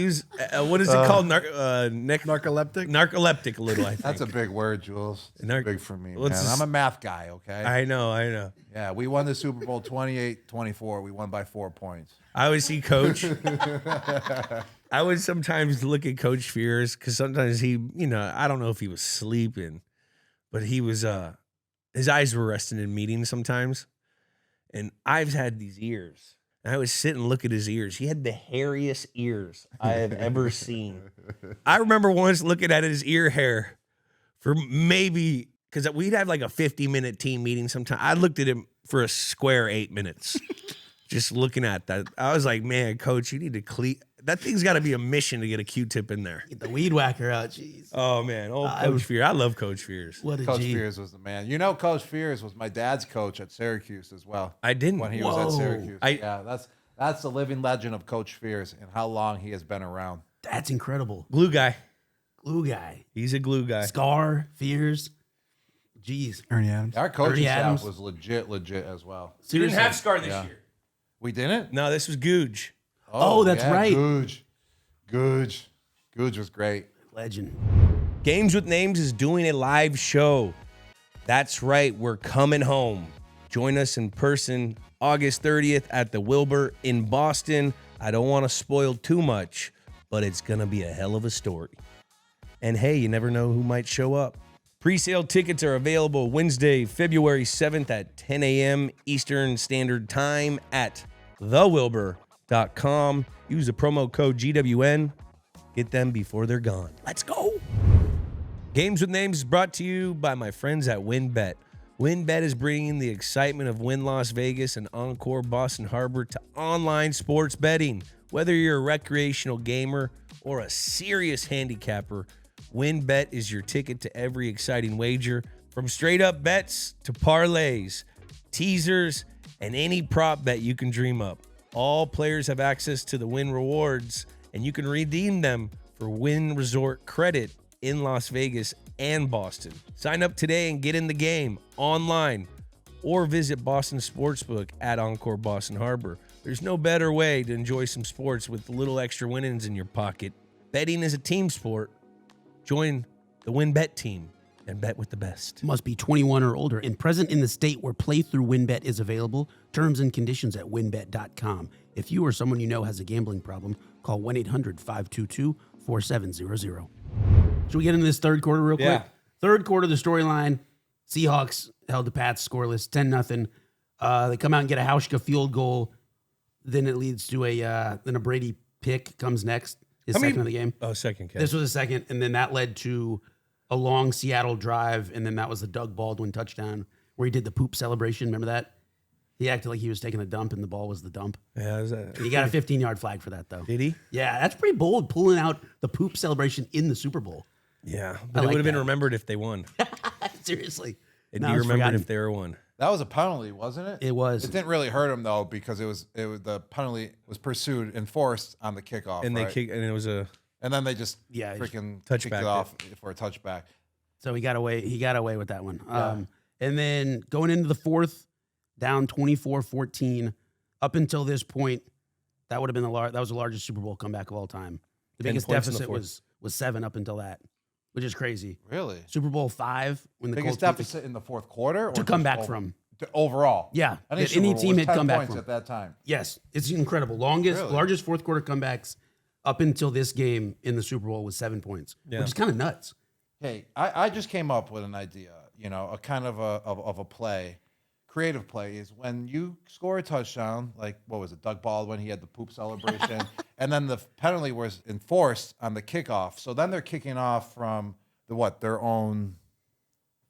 was what is it called? Narcoleptic? Narcoleptic a little, I think. That's a big word, Jules. It's big for me, man. I'm a math guy, okay? I know. Yeah, we won the Super Bowl 28-24. We won by 4 points. I would see Coach. I would sometimes look at Coach Fears because sometimes he, I don't know if he was sleeping, but he was, his eyes were resting in meetings sometimes. And I've had these ears. And I would sit and look at his ears. He had the hairiest ears I have ever seen. I remember once looking at his ear hair for maybe, because we'd have like a 50-minute team meeting sometime. I looked at him for a square 8 minutes. Just looking at that. I was like, man, Coach, you need to clean. That thing's got to be a mission to get a Q-tip in there. Get the weed whacker out, jeez. Oh, man. Coach Fears. I love Coach Fears. What a Coach G. Fears was the man. Coach Fears was my dad's coach at Syracuse as well. I didn't. When he was at Syracuse. That's the living legend of Coach Fears and how long he has been around. That's incredible. Glue guy. He's a glue guy. Scar, Fears. Jeez. Ernie Adams. Our coaching staff was legit as well. So you didn't have Scar this year. We didn't? No, this was Googe. Oh, that's right. Googe was great. Legend. Games with Names is doing a live show. That's right. We're coming home. Join us in person August 30th at the Wilbur in Boston. I don't want to spoil too much, but it's going to be a hell of a story. And hey, you never know who might show up. Pre-sale tickets are available Wednesday, February 7th at 10 a.m. Eastern Standard Time at thewilbur.com. Use the promo code GWN. Get them before they're gone. Let's go. Games with Names is brought to you by my friends at WinBet. WinBet is bringing the excitement of Wynn Las Vegas and Encore Boston Harbor to online sports betting. Whether you're a recreational gamer or a serious handicapper, WinBet is your ticket to every exciting wager, from straight-up bets to parlays, teasers, and any prop bet you can dream up. All players have access to the Wynn rewards, and you can redeem them for Wynn Resort credit in Las Vegas and Boston. Sign up today and get in the game online, or visit Boston Sportsbook at Encore Boston Harbor. There's no better way to enjoy some sports with a little extra winnings in your pocket. Betting is a team sport. Join the WinBet team and bet with the best. Must be 21 or older and present in the state where playthrough WinBet is available. Terms and conditions at winbet.com. If you or someone you know has a gambling problem, call 1-800-522-4700. Should we get into this third quarter real quick? Yeah. Third quarter, the storyline, Seahawks held the Pats scoreless, 10-0. They come out and get a Hauschka field goal. Then it leads to a Brady pick comes next. His second of the game. Oh, second catch. This was a second, and then that led to a long Seattle drive, and then that was the Doug Baldwin touchdown where he did the poop celebration. Remember that? He acted like he was taking a dump, and the ball was the dump. Yeah, And he got a 15-yard flag for that, though. Did he? Yeah, that's pretty bold, pulling out the poop celebration in the Super Bowl. Yeah, but it like would have been that. remembered if they won. Seriously. It'd Now be it's remembered forgotten. if they were won. That was a penalty, wasn't it? It was. It didn't really hurt him though, because it was the penalty was pursued, enforced on the kickoff, And they right? kicked, and it was a And then they just Yeah, freaking touchback kicked it off for a touchback. So he got away with that one. And then going into the fourth, down 24-14, up until this point, that would have been that was the largest Super Bowl comeback of all time. The 10 biggest points in the deficit was 7 up until that, which is crazy. Really? Super Bowl 5 when the Biggest Colts deficit in the fourth quarter? Or to come just back over- from. overall? Yeah, Any that Super any Bowl team was had 10 come back points from. at that time. Yes, it's incredible. Really? Largest fourth quarter comebacks up until this game in the Super Bowl was 7 points, Yeah. which is kind of nuts. Hey, I just came up with an idea, a kind of a play. Creative play is when you score a touchdown, like, what was it, Doug Baldwin, he had the poop celebration, and then the penalty was enforced on the kickoff. So then they're kicking off from their own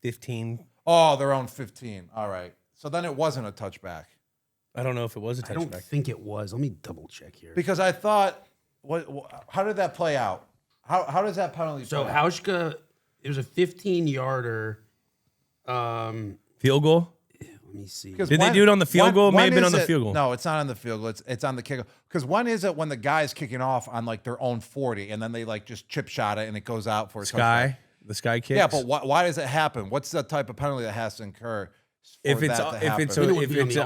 15. Oh, their own 15. All right. So then it wasn't a touchback. I don't know if it was a I don't touchback. think it was. Let me double check here. Because I thought, how did that play out? How does that penalty So play out? Hauschka, it was a 15-yarder. Field goal? Let me see. Because Did they do it on the field goal? It may have been is on the field goal. No, it's not on the field goal. It's on the kickoff. Because when is it when the guy's kicking off on like their own 40 and then they like just chip shot it and it goes out for a touchdown? The sky kicks? Yeah, but why does it happen? What's the type of penalty that has to incur for if it's that to happen? if it's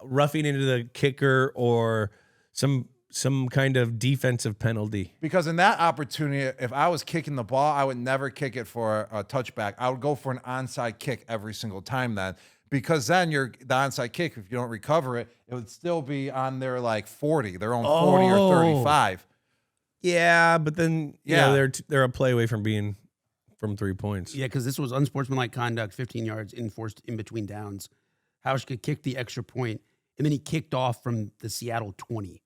roughing into the kicker or some kind of defensive penalty. Because in that opportunity, if I was kicking the ball, I would never kick it for a touchback. I would go for an onside kick every single time then. Because then the onside kick, if you don't recover it, it would still be on their like 40, their own 40 or 35. Yeah, but then Yeah. they're a play away from being from 3 points. Yeah, because this was unsportsmanlike conduct, 15 yards enforced in between downs. Hauschka kicked the extra point, and then he kicked off from the Seattle 20.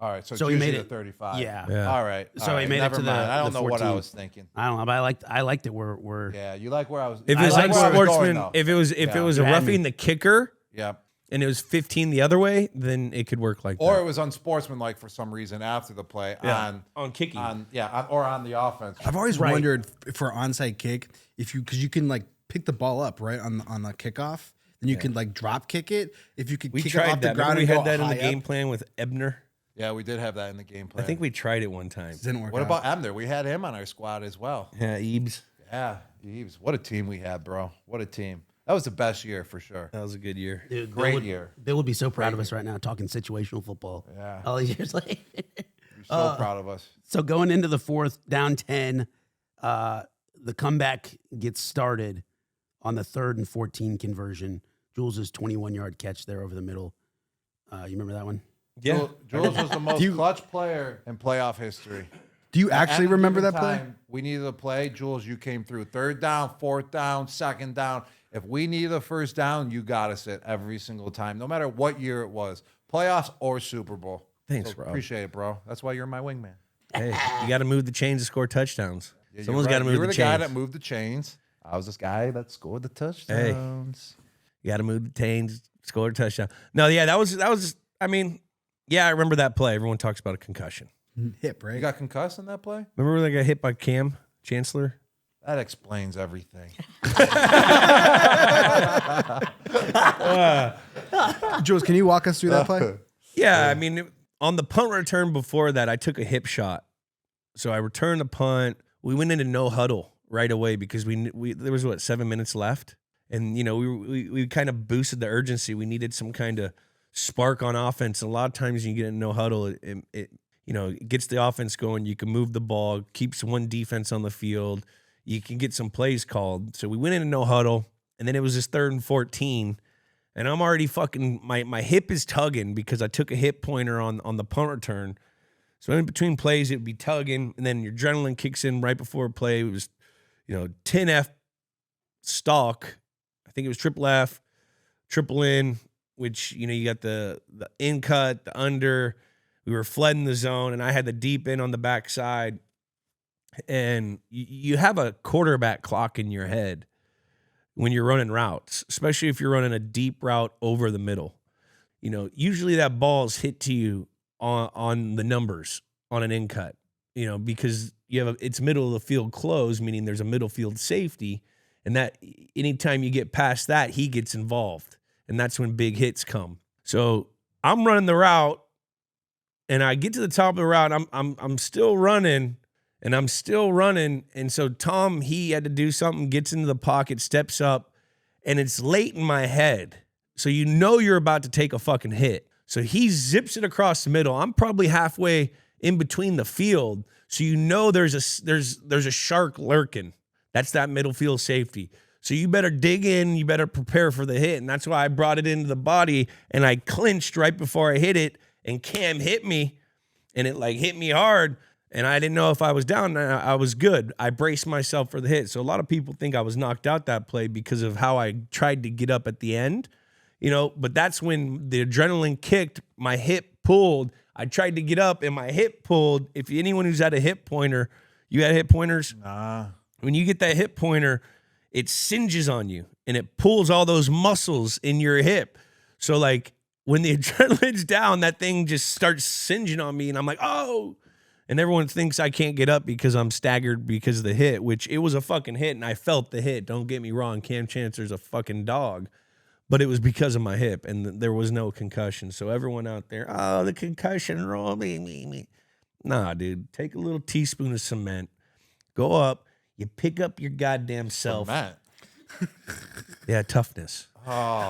All right, so So it's he usually made the it- 35. Yeah. All right. So all he right, made it never to the- mind. I don't the know what I 14. was thinking. I don't know, but I liked it. We're Yeah, you like where I was. If I it's like where I was going, unsportsman, though. if it was a You had roughing me. the kicker Yeah. and it was 15 the other way, then it could work like Or that. it was unsportsmanlike for some reason after the play on kicking. or on the offense. I've always Right. wondered for onside kick because you can like pick the ball up right on the kickoff, then you can like drop kick it. If you could we kick it tried off the that. ground, Remember we and had go that in the high game up. plan with Ebner. Yeah, we did have that in the game plan. I think we tried it one time. Didn't work. What out. about Abner? We had him on our squad as well. Yeah, Ebes. Yeah, Eves. What a team we had, bro. What a team. That was the best year for sure. That was a good year. Dude, Great year. Bill would be so proud of us right now talking situational football. Yeah. All these years later. You're so proud of us. So going into the fourth, down 10, the comeback gets started on the 3rd and 14 conversion. Jules' 21-yard catch there over the middle. You remember that one? Yeah. Jules was the most clutch player in playoff history. Do you actually At a remember given that play? time, we needed a play. Jules, you came through. Third down, fourth down, second down. If we needed a first down, you got us it every single time, no matter what year it was, playoffs or Super Bowl. Thanks, So Rob. appreciate it, bro. That's why you're my wingman. Hey, you got to move the chains to score touchdowns. Yeah, Someone's you're got to right. move You were the the guy chains. that moved the chains. I was this guy that scored the touchdowns. You got to move the chains, score a touchdown. No, yeah, that was. I mean, yeah, I remember that play. Everyone talks about a concussion. Hip, right? You got concussed in that play? Remember when they got hit by Cam Chancellor? That explains everything. Jules, can you walk us through that play? Yeah, I mean, on the punt return before that, I took a hip shot. So I returned the punt. We went into no huddle right away because we there was 7 minutes left, and we kind of boosted the urgency. We needed some kind of spark on offense. And a lot of times when you get in no huddle, it gets the offense going. You can move the ball, keeps one defense on the field. You can get some plays called. So we went into no huddle, and then it was this 3rd and 14. And I'm already fucking, my hip is tugging because I took a hip pointer on the punt return. So in between plays, it would be tugging, and then your adrenaline kicks in right before a play. It was, 10F stalk. I think it was triple F, triple in, which, you got the in cut, the under. We were flooding the zone, and I had the deep in on the backside. And you have a quarterback clock in your head when you're running routes, especially if you're running a deep route over the middle. Usually that ball's hit to you on the numbers on an in cut, because you have it's middle of the field closed, meaning there's a middle field safety, and that anytime you get past that, he gets involved, and that's when big hits come. So I'm running the route, and I get to the top of the route. I'm still running. And I'm still running. And so Tom, he had to do something, gets into the pocket, steps up, and it's late in my head. So you're about to take a fucking hit. So he zips it across the middle. I'm probably halfway in between the field. So there's a shark lurking. That's that middle field safety. So you better dig in, you better prepare for the hit. And that's why I brought it into the body, and I clinched right before I hit it, and Cam hit me, and it hit me hard. And I didn't know if I was down. I was good. I braced myself for the hit. So a lot of people think I was knocked out that play because of how I tried to get up at the end, but that's when the adrenaline kicked, my hip pulled. I tried to get up and my hip pulled. If anyone who's had a hip pointer, you had hip pointers? Nah. When you get that hip pointer, it singes on you and it pulls all those muscles in your hip. So when the adrenaline's down, that thing just starts singeing on me and I'm like, oh. And everyone thinks I can't get up because I'm staggered because of the hit, which it was a fucking hit, and I felt the hit. Don't get me wrong. Cam Chancellor's a fucking dog. But it was because of my hip, and there was no concussion. So everyone out there, oh, the concussion roll, me. Nah, dude. Take a little teaspoon of cement. Go up. You pick up your goddamn self. Matt. Yeah, toughness. Oh.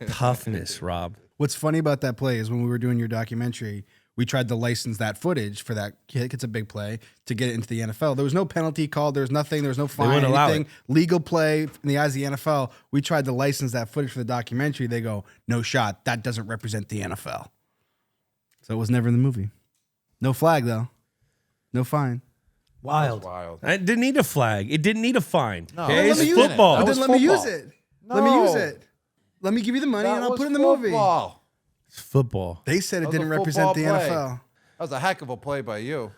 Toughness, Rob. What's funny about that play is when we were doing your documentary, we tried to license that footage for that kick. It's a big play to get it into the NFL. There was no penalty called. There was nothing. There was no fine. wouldn't allow Anything. it. Legal play in the eyes of the NFL. We tried to license that footage for the documentary. They go, no shot. That doesn't represent the NFL. So it was never in the movie. No flag, though. No fine. Wild. Wild. I didn't need a flag. It didn't need a fine. No, Okay? let It's me use it. football. That But was then let me use football. it. Let me use No. it. Let me give you the money and That I'll was put it in the movie. football. It's football. They said it That was didn't a represent the football play. NFL. That was a heck of a play by you.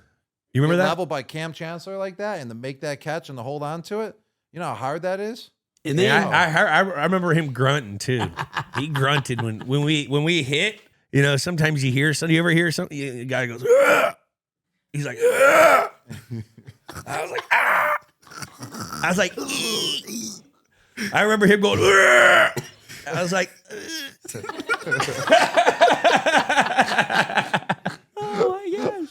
You remember Get that? leveled by Cam Chancellor like that and to make that catch and to hold on to it. You know how hard that is? And then Yeah, I remember him grunting too. He grunted when we hit. Sometimes you hear something. You ever hear something? The guy goes, "Ugh!" He's like, "Ugh!" I was like, "Ah!" I was like, "Ee!" I remember him going, "Ugh!" I was like, "Ugh." oh my gosh.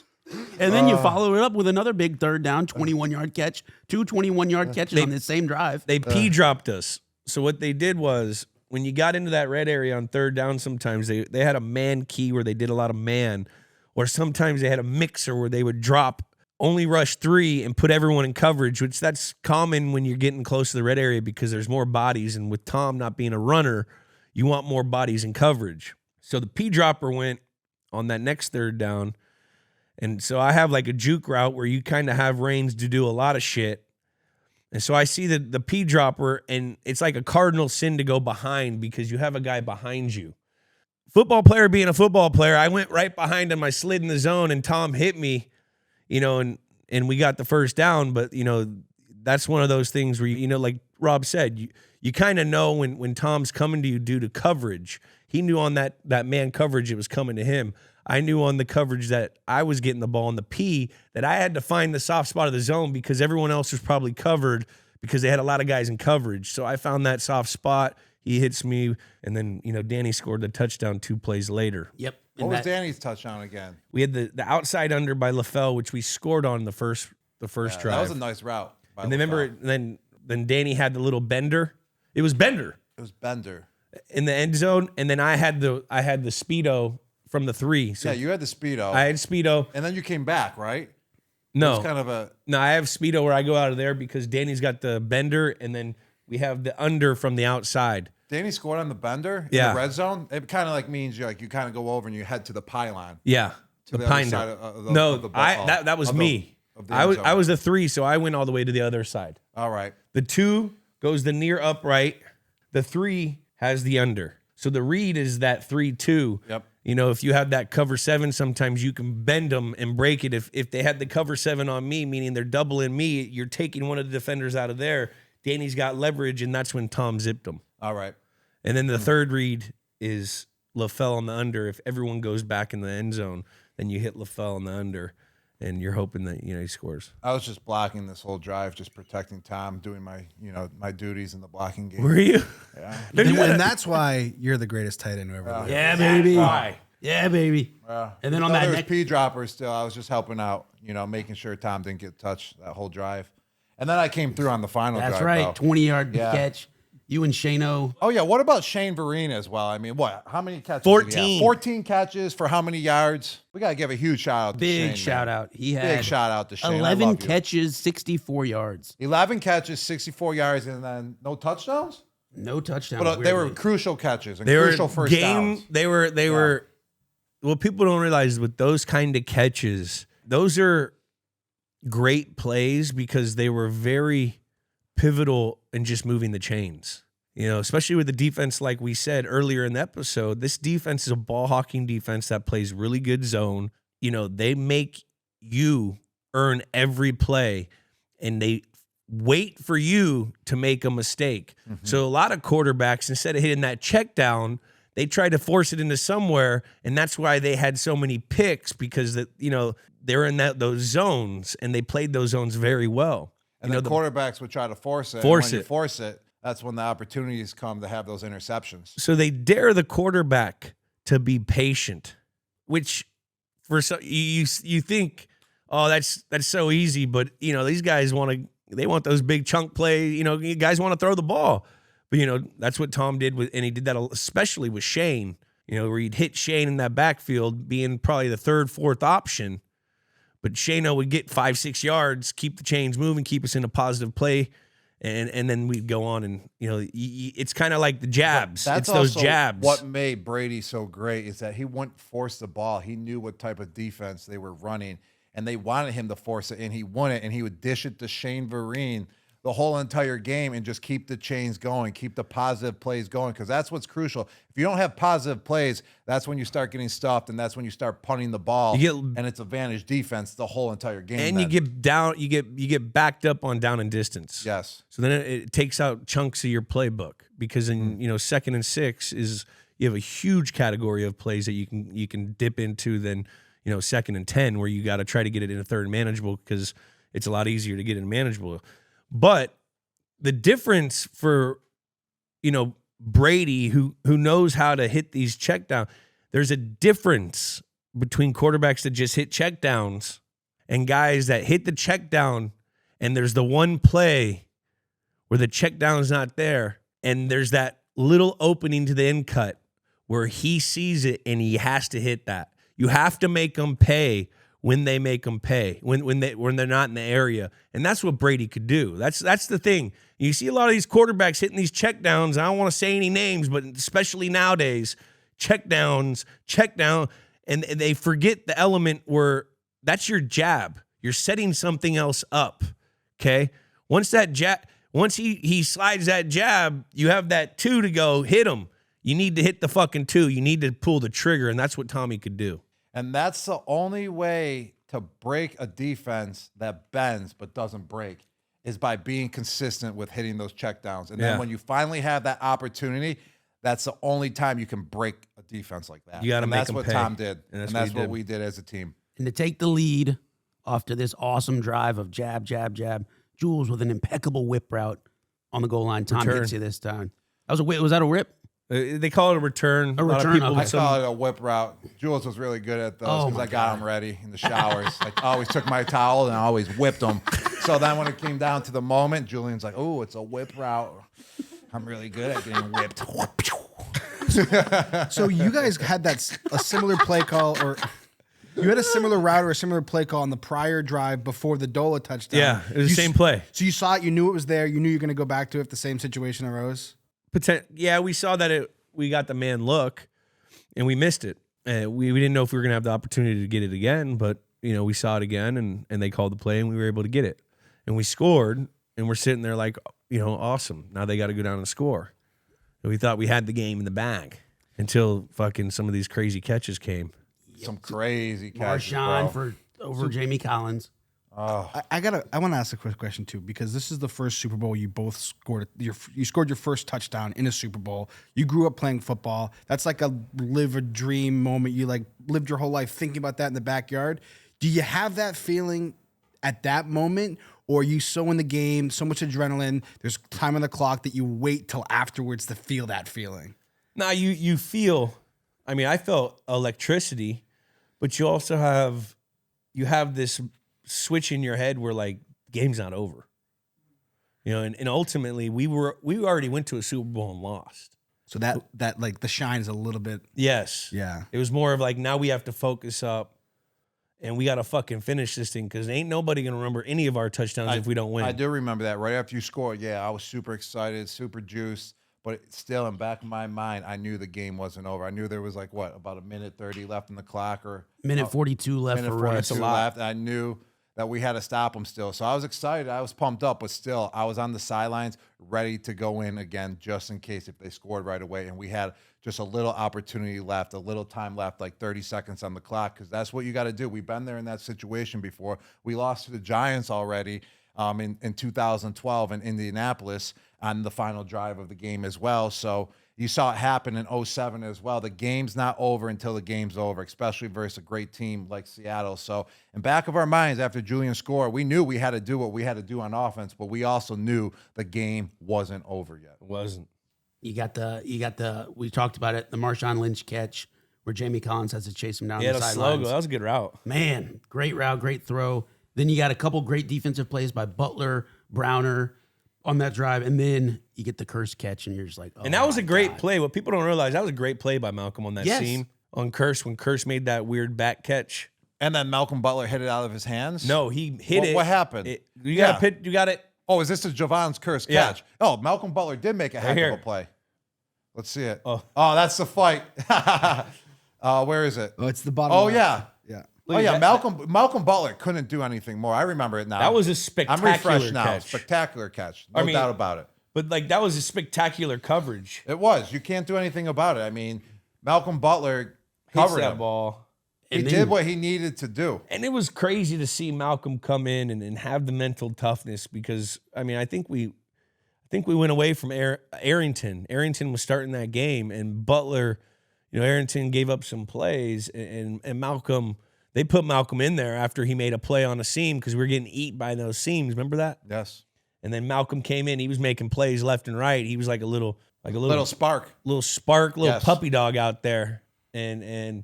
And then you follow it up with another big third down, 21-yard catch, two 21-yard catches on the same drive. They P dropped us. So what they did was when you got into that red area on third down, sometimes they had a man key where they did a lot of man, or sometimes they had a mixer where they would drop only rush 3 and put everyone in coverage, which that's common when you're getting close to the red area because there's more bodies. And with Tom not being a runner, you want more bodies in coverage. So the P dropper went on that next third down. And so I have like a juke route where you kind of have reins to do a lot of shit. And so I see the P dropper, and it's like a cardinal sin to go behind because you have a guy behind you. Football player being a football player, I went right behind him. I slid in the zone, and Tom hit me, and we got the first down. But, that's one of those things where, like Rob said, you kind of know when Tom's coming to you due to coverage. He knew on that man coverage it was coming to him. I knew on the coverage that I was getting the ball on the P that I had to find the soft spot of the zone because everyone else was probably covered because they had a lot of guys in coverage. So I found that soft spot. He hits me, and then, Danny scored the touchdown 2 plays later. Yep. What was Danny's touchdown again? We had the outside under by LaFell, which we scored on the first drive. That was a nice route. And then remember, then Danny had the little bender. It was Bender in the end zone, and then I had the speedo from the 3. So yeah, you had the speedo. I had speedo, and then you came back, right? No, it's kind of no. I have speedo where I go out of there because Danny's got the bender, and then we have the under from the outside. Danny scored on the bender in the red zone. It kind of like means you kind of go over and you head to the pylon. Yeah, to the pine side that was me. I was the 3, so I went all the way to the other side. All right. The 2 goes the near upright. The 3 has the under. So the read is that 3-2. Yep. If you have that cover 7, sometimes you can bend them and break it. If they had the cover 7 on me, meaning they're doubling me, you're taking one of the defenders out of there. Danny's got leverage, and that's when Tom zipped them. All right. And then the third read is LaFell on the under. If everyone goes back in the end zone, then you hit LaFell on the under, and you're hoping that he scores. I was just blocking this whole drive, just protecting Tom, doing my my duties in the blocking game. Were you? Yeah. And that's why you're the greatest tight end who ever lived. Yeah, baby. Why? Yeah, baby. And then on that there was next P droppers still. I was just helping out, making sure Tom didn't get touched that whole drive. And then I came through on the final drive. That's right. Though. 20-yard catch. You and Shano. Oh, yeah. What about Shane Vereen as well? I mean, what? How many catches? 14. 14 catches for how many yards? We got to give a huge shout out to Shane. Big shout out. He had big shout out to Shane. 11 catches, 64 yards. 11 catches, 64 yards, and then no touchdowns? No touchdowns. But they were crucial catches and They crucial were first downs. They were. What people don't realize with those kind of catches, those are great plays because they were very pivotal in just moving the chains. Especially with the defense, like we said earlier in the episode, this defense is a ball hawking defense that plays really good zone. They make you earn every play, and they wait for you to make a mistake. Mm-hmm. So a lot of quarterbacks, instead of hitting that check down, they tried to force it into somewhere, and that's why they had so many picks because they're in those zones, and they played those zones very well. And the quarterbacks would try to force it. You force it, that's when the opportunities come to have those interceptions. So they dare the quarterback to be patient, which for you think, oh, that's so easy, but these guys want those big chunk plays. You guys want to throw the ball. But, that's what Tom did and he did that especially with Shane, where he'd hit Shane in that backfield being probably the 3rd, 4th option. But Shane would get 5-6 yards, keep the chains moving, keep us in a positive play, and then we'd go on and, it's kind of like the jabs. That's it's those also jabs. What made Brady so great is that he wouldn't force the ball. He knew what type of defense they were running, and they wanted him to force it, and he wouldn't, and he would dish it to Shane Vereen the whole entire game and just keep the chains going, keep the positive plays going, because that's what's crucial. If you don't have positive plays, that's when you start getting stuffed, and that's when you start punting the ball, and it's advantage defense the whole entire game. And you get backed up on down and distance. Yes. So then it takes out chunks of your playbook because in 2nd and 6 is you have a huge category of plays that you can dip into than 2nd and 10 where you got to try to get it in a 3rd and manageable because it's a lot easier to get it in manageable. But the difference for, Brady, who knows how to hit these check down, there's a difference between quarterbacks that just hit check downs and guys that hit the check down and there's the one play where the check down is not there and there's that little opening to the end cut where he sees it and he has to hit that. You have to make them pay when they make them pay, when they're not in the area. And that's what Brady could do. That's the thing. You see a lot of these quarterbacks hitting these check downs. I don't want to say any names, but especially nowadays, check down, and they forget the element where that's your jab. You're setting something else up. Okay. Once he slides that jab, you have that 2 to go hit him. You need to hit the fucking 2. You need to pull the trigger, and that's what Tommy could do. And that's the only way to break a defense that bends but doesn't break is by being consistent with hitting those checkdowns. And then when you finally have that opportunity, that's the only time you can break a defense like that. You got to make that's them what pay. Tom did. And that's what we did as a team. And to take the lead after this awesome drive of jab, jab, jab, Jules with an impeccable whip route on the goal line. Tom Return. hits you this time. That was a whip. Was that a rip? They call it a return. A lot of return, people okay. I call it a whip route. Jules was really good at those because my I got him ready in the showers. I always took my towel and I always whipped him. So then when it came down to the moment, Julian's like, oh, it's a whip route. I'm really good at getting whipped. So you guys had a similar play call, or you had a similar route or a similar play call on the prior drive before the Dola touchdown. Yeah, it was the same play. So you saw it, you knew it was there, you knew you were going to go back to it if the same situation arose? Yeah, we saw that we got the man look, and we missed it. We didn't know if we were going to have the opportunity to get it again, but we saw it again, and they called the play, and we were able to get it. And we scored, and we're sitting there like, awesome. Now they got to go down and score. And we thought we had the game in the bag until fucking some of these crazy catches came. Some crazy catches, Marshawn over Jamie Collins. I want to ask a quick question too, because this is the first Super Bowl you both scored. You scored your first touchdown in a Super Bowl. You grew up playing football. That's like a live a dream moment. You like lived your whole life thinking about that in the backyard. Do you have that feeling at that moment, or are you so in the game, so much adrenaline, there's time on the clock that you wait till afterwards to feel that feeling? Now you feel, I felt electricity, but you also have this switch in your head where like game's not over, and ultimately we already went to a Super Bowl and lost. So that like the shine is a little bit. Yes. Yeah. It was more of like, now we have to focus up and we got to fucking finish this thing, because ain't nobody going to remember any of our touchdowns if we don't win. I do remember that. Right after you scored, I was super excited, super juiced. But still, in the back of my mind, I knew the game wasn't over. I knew there was like, about a minute 30 left in the clock, or minute 42 left for Russ. Minute 42 left. I knew that we had to stop them still. So I was excited. I was pumped up, but still, I was on the sidelines ready to go in again just in case if they scored right away. And we had just a little opportunity left, a little time left, like 30 seconds on the clock, because that's what you got to do. We've been there in that situation before. We lost to the Giants already in 2012 in Indianapolis on the final drive of the game as well. So you saw it happen in 2007 as well. The game's not over until the game's over, especially versus a great team like Seattle. So in back of our minds, after Julian scored, we knew we had to do what we had to do on offense, but we also knew the game wasn't over yet. It wasn't. We talked about it, the Marshawn Lynch catch where Jamie Collins has to chase him down the sidelines. That was a good route. Man, great route, great throw. Then you got a couple great defensive plays by Butler, Browner on that drive, and then you get the curse catch, and you're just like, oh, and that was a great play. What people don't realize, that was a great play by Malcolm on that seam on Curse, when Curse made that weird back catch. And then Malcolm Butler hit it out of his hands? No, he hit it. What happened? You got it. Oh, is this a Javon's Curse catch? Oh, Malcolm Butler did make a heck of a play. Let's see it. Oh, that's the fight. Where is it? Oh, it's the bottom. Oh, left. yeah. Yeah. Oh, yeah, Malcolm Butler couldn't do anything more. I remember it now. That was a spectacular I'm refreshed now. catch. Spectacular catch. No doubt about it. But, that was a spectacular coverage. It was. You can't do anything about it. Malcolm Butler covered that him. ball. He did what he needed to do. And it was crazy to see Malcolm come in and have the mental toughness, because, I think we went away from Arrington. Arrington was starting that game, and Butler, Arrington gave up some plays, and Malcolm, they put Malcolm in there after he made a play on a seam, because we were getting eat by those seams. Remember that? Yes. And then Malcolm came in. He was making plays left and right. He was like a little spark, little puppy dog out there. And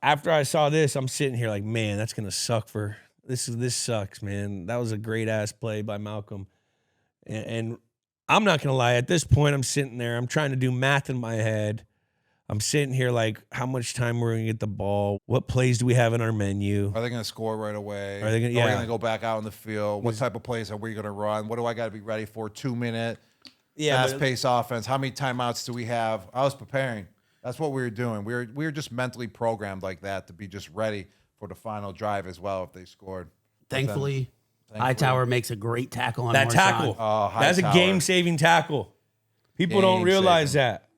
after I saw this, I'm sitting here like, man, that's gonna suck this sucks, man. That was a great ass play by Malcolm. And I'm not gonna lie, at this point, I'm sitting there, I'm trying to do math in my head. I'm sitting here like, how much time we're gonna get the ball? What plays do we have in our menu? Are they gonna score right away? Are we gonna go back out in the field? What type of plays are we gonna run? What do I got to be ready for? 2-minute, fast-paced offense. How many timeouts do we have? I was preparing. That's what we were doing. We were just mentally programmed like that to be just ready for the final drive as well if they scored. Thankfully, Hightower makes a great tackle on That Marshawn. tackle. Oh, That's a Hightower. game-saving tackle. People don't realize that.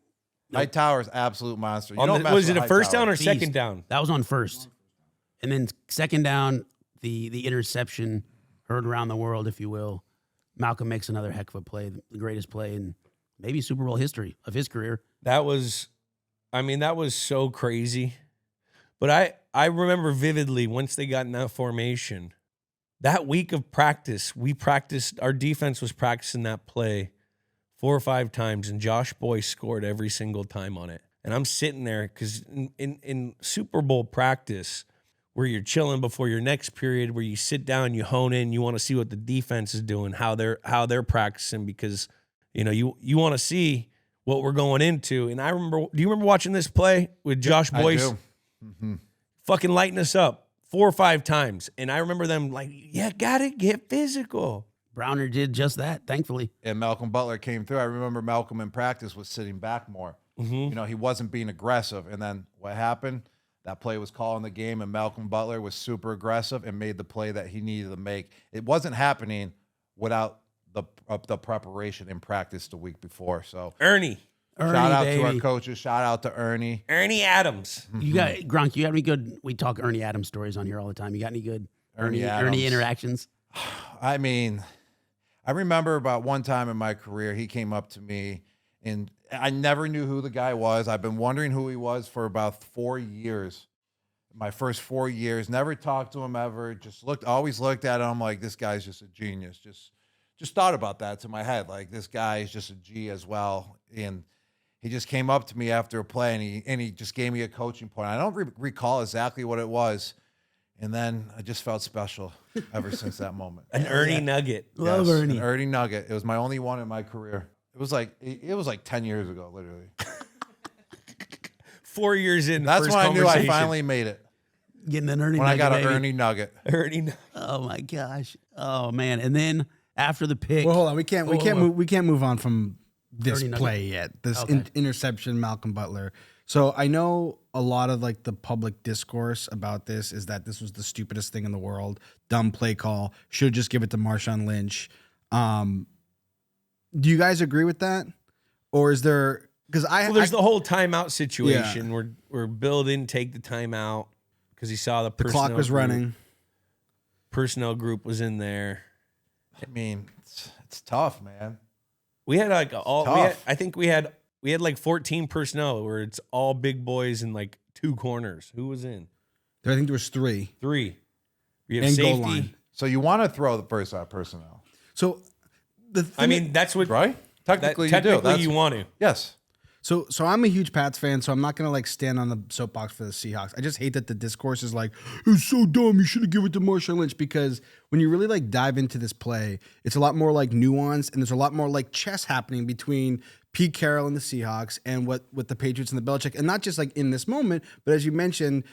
Hightower's absolute monster. You On don't the- mess was it with a first down Hightower. or second Beast. down? That was on first. And then second down, the interception heard around the world, if you will. Malcolm makes another heck of a play, the greatest play in maybe Super Bowl history of his career. That was so crazy. But I remember vividly once they got in that formation, that week of practice, our defense was practicing that play 4 or 5 times, and Josh Boyce scored every single time on it. And I'm sitting there because in Super Bowl practice, where you're chilling before your next period, where you sit down, you hone in, you want to see what the defense is doing, how they're practicing, because you want to see what we're going into. And I remember, do you remember watching this play with Josh Boyce? I do. Mm-hmm. Fucking lighting us up 4 or 5 times. And I remember them like, yeah, gotta get physical. Browner did just that, thankfully. And Malcolm Butler came through. I remember Malcolm in practice was sitting back more. Mm-hmm. He wasn't being aggressive. And then what happened? That play was called in the game, and Malcolm Butler was super aggressive and made the play that he needed to make. It wasn't happening without the preparation in practice the week before. So Ernie shout out to our baby. coaches. Shout out to Ernie. Ernie Adams. You got Gronk. You got any good? We talk Ernie Adams stories on here all the time. You got any good Ernie Ernie Adams. interactions? I mean, I remember about one time in my career, he came up to me, and I never knew who the guy was. I've been wondering who he was for about 4 years. My first 4 years, never talked to him ever. Always looked at him like, this guy's just a genius. Just thought about that to my head, like, this guy is just a G as well. And he just came up to me after a play, and he just gave me a coaching point. I don't recall exactly what it was. And then I just felt special ever since that moment. An Ernie Nugget. Love Yes, Ernie. An Ernie Nugget. It was my only one in my career. It was like 10 years ago, literally. 4 years in. That's first when I knew I conversation. finally made it. Getting an Ernie. When I nugget, got an baby. Ernie Nugget. Ernie Nugget. Oh my gosh. Oh man. And then after the pick. Well, hold on. We can't move on from this Ernie Nugget. play yet. This Okay. interception, Malcolm Butler. So I know a lot of like the public discourse about this is that this was the stupidest thing in the world. Dumb play call. Should just give it to Marshawn Lynch. Do you guys agree with that? Or is there, because There's the whole timeout situation where Bill didn't take the timeout because he saw the clock was running. Personnel group was in there. I mean, it's tough, man. We had like tough. I think we had like 14 personnel where it's all big boys in like 2 corners. Who was in? I think there was 3. 3. We have And goal safety. line. So you want to throw the first side personnel, So the thing I mean, that's what right? Technically, technically you do. That's, you want to. yes. So I'm a huge Pats fan, so I'm not gonna like stand on the soapbox for the Seahawks. I just hate that the discourse is like, it's so dumb, you should have given it to Marshawn Lynch, because when you really like dive into this play, it's a lot more like nuanced, and there's a lot more like chess happening between Pete Carroll and the Seahawks and what the Patriots and the Belichick, and not just like in this moment, but as you mentioned,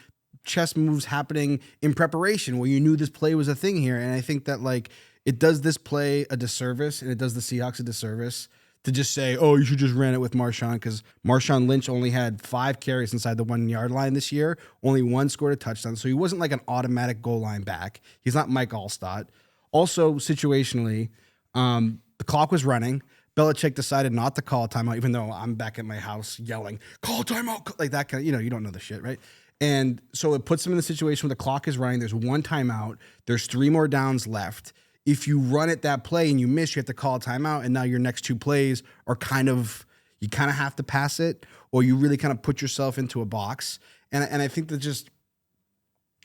chess moves happening in preparation where you knew this play was a thing here. And I think that like it does this play a disservice, and it does the Seahawks a disservice to just say, oh, you should just ran it with Marshawn, because Marshawn Lynch only had 5 carries inside the 1 yard line this year. Only 1 scored a touchdown. So he wasn't like an automatic goal line back. He's not Mike Allstott. Also, situationally, the clock was running. Belichick decided not to call a timeout, even though I'm back at my house yelling, call a timeout, like that kind of, you don't know the shit, right? And so it puts him in the situation where the clock is running. There's 1 timeout. There's 3 more downs left. If you run it that play and you miss, you have to call a timeout, and now your next 2 plays are you kind of have to pass it, or you really kind of put yourself into a box. And I think that just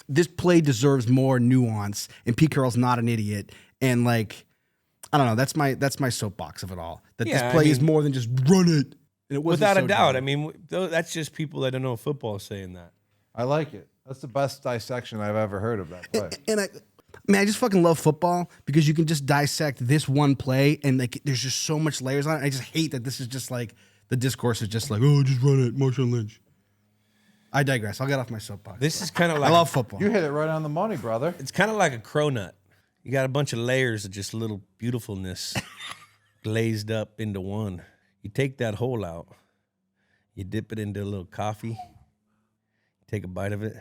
this play deserves more nuance, and Pete Carroll's not an idiot. And like, I don't know, that's my soapbox of it all. That Yeah, this play is more than just run it. And it wasn't Without so a doubt. dumb. I mean, that's just people that don't know football saying that. I like it. That's the best dissection I've ever heard of that play. And I just fucking love football because you can just dissect this one play, and like there's just so much layers on it. I just hate that this is just like the discourse is just like, oh, just run it, Marshawn Lynch. I digress. I'll get off my soapbox. This is kind of like I love football. You hit it right on the money, brother. it's kind of like a cronut. You got a bunch of layers of just little beautifulness glazed up into one. You take that hole out, you dip it into a little coffee, you take a bite of it,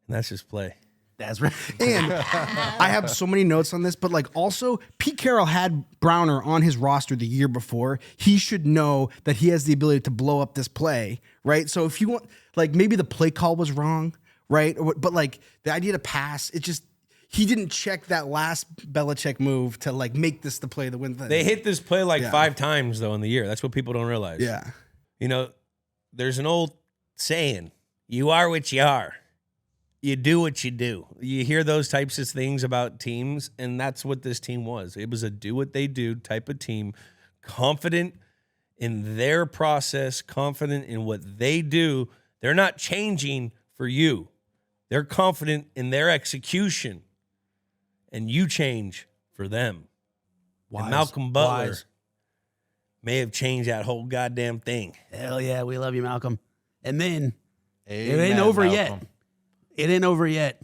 and That's just play. That's right. And I have so many notes on this, but like also Pete Carroll had Browner on his roster the year before. He should know that he has the ability to blow up this play, right? So if you want, like maybe the play call was wrong, right? But like the idea to pass, it just, he didn't check that last Belichick move to like make this the play that win. They hit this play like 5 times though in the year. That's what people don't realize. Yeah. You know, there's an old saying, you are what you are. You do what you do. You hear those types of things about teams, and that's what this team was. It was a do what they do type of team, confident in their process, confident in what they do. They're not changing for you. They're confident in their execution, and you change for them. Wise, And Malcolm Butler wise. may have changed that whole goddamn thing. Hell yeah, we love you, Malcolm. And then Amen, it ain't over Malcolm. yet. It ain't over yet.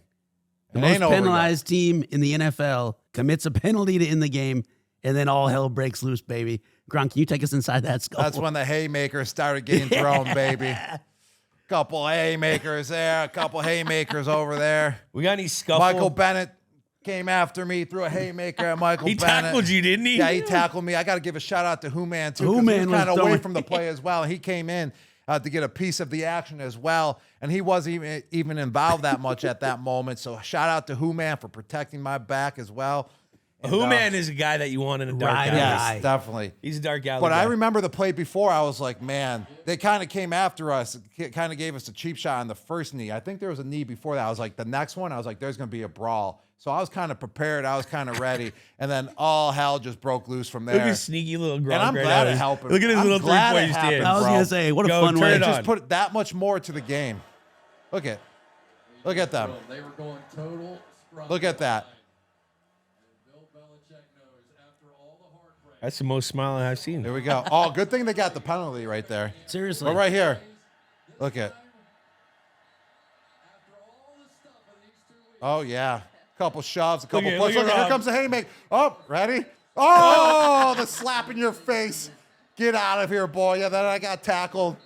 The It most ain't over yet. penalized team in the NFL commits a penalty to end the game, and then all hell breaks loose, baby. Gronk, can you take us inside that skull? That's when the haymakers started getting thrown, baby. Couple haymakers there, a couple haymakers over there. We got any scuffle? Michael Bennett came after me, threw a haymaker at Michael He Bennett. tackled you, didn't he? Yeah, he tackled me. I got to give a shout out to Who-Man, too. 'Cause Who-Man he was was kind of away throwing- from the play as well. He came in to get a piece of the action as well. And he wasn't even involved that much at that moment. So shout out to Who-Man for protecting my back as well. And, Who-Man is a guy that you want in a dark Right, alley. yeah. yes, definitely. He's a dark alley But guy. I remember the play before. I was like, man, they kind of came after us. It kind of gave us a cheap shot on the first knee. I think there was a knee before that. I was like, the next one, I was like, there's going to be a brawl. So I was kind of prepared. I was kind of ready. And then all hell just broke loose from there. Look at his sneaky little Gronk And I'm right glad now. it helped him. Look at his I'm little glad it three-point stand. happened, I was bro. going to say, what a Go, fun turn way. it on. Just put that much more to the game. Look at them. They were going total scrum. Look at that. Bill Belichick knows after all the heartbreak. That's the most smiling I've seen. Here we go. Oh, good thing they got the penalty right there. Seriously. But right here. Look at. Oh, yeah. Couple shoves, a couple at- push. look at Look, here Rob. comes the haymaker. Oh, ready? Oh, the slap in your face. Get out of here, boy. Yeah, then I got tackled.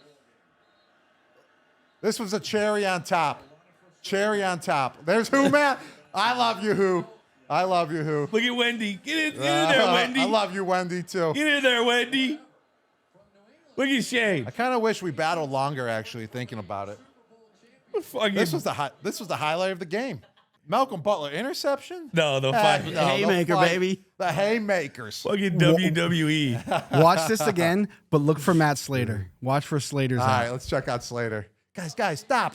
This was a cherry on top. Cherry on top. There's Who, man. I love you, Who. I love you, Who. Look at Wendy. Get in there, Wendy. I love you, Wendy, too. Get in there, Wendy. Look at Shay. I kind of wish we battled longer, actually, thinking about it. Fucking, This was the highlight of the game. Malcolm Butler interception? no, the Heck fight. no, Haymaker, the baby. The haymakers. Fucking WWE. Watch this again, but look for Matt Slater. Watch for Slater's All right, eye. let's check out Slater. Guys, stop.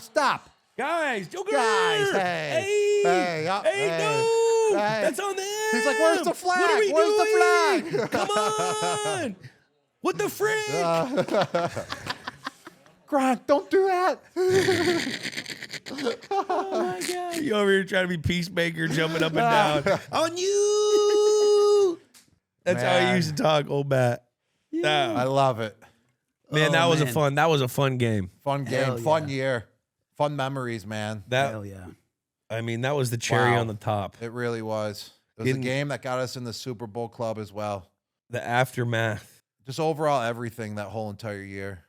Guys, Joker. Guys, hey. Hey. Hey, Hey, hey. no. Hey. That's on them. He's like, where's the flag? What are we Where's doing? the flag? Come on. What the frick? Gronk, don't do that. Oh my God. You over here trying to be peacemaker, jumping up and down. On you. That's how Man. he used to talk, old Matt. Yeah. I love it. Man, Oh, that was man. a fun game. Fun game, Hell fun yeah. year, fun memories, man. That Hell yeah. I mean, that was the cherry Wow. on the top. It really was. It was Didn't- a game that got us in the Super Bowl club as well. The aftermath. Just overall everything that whole entire year.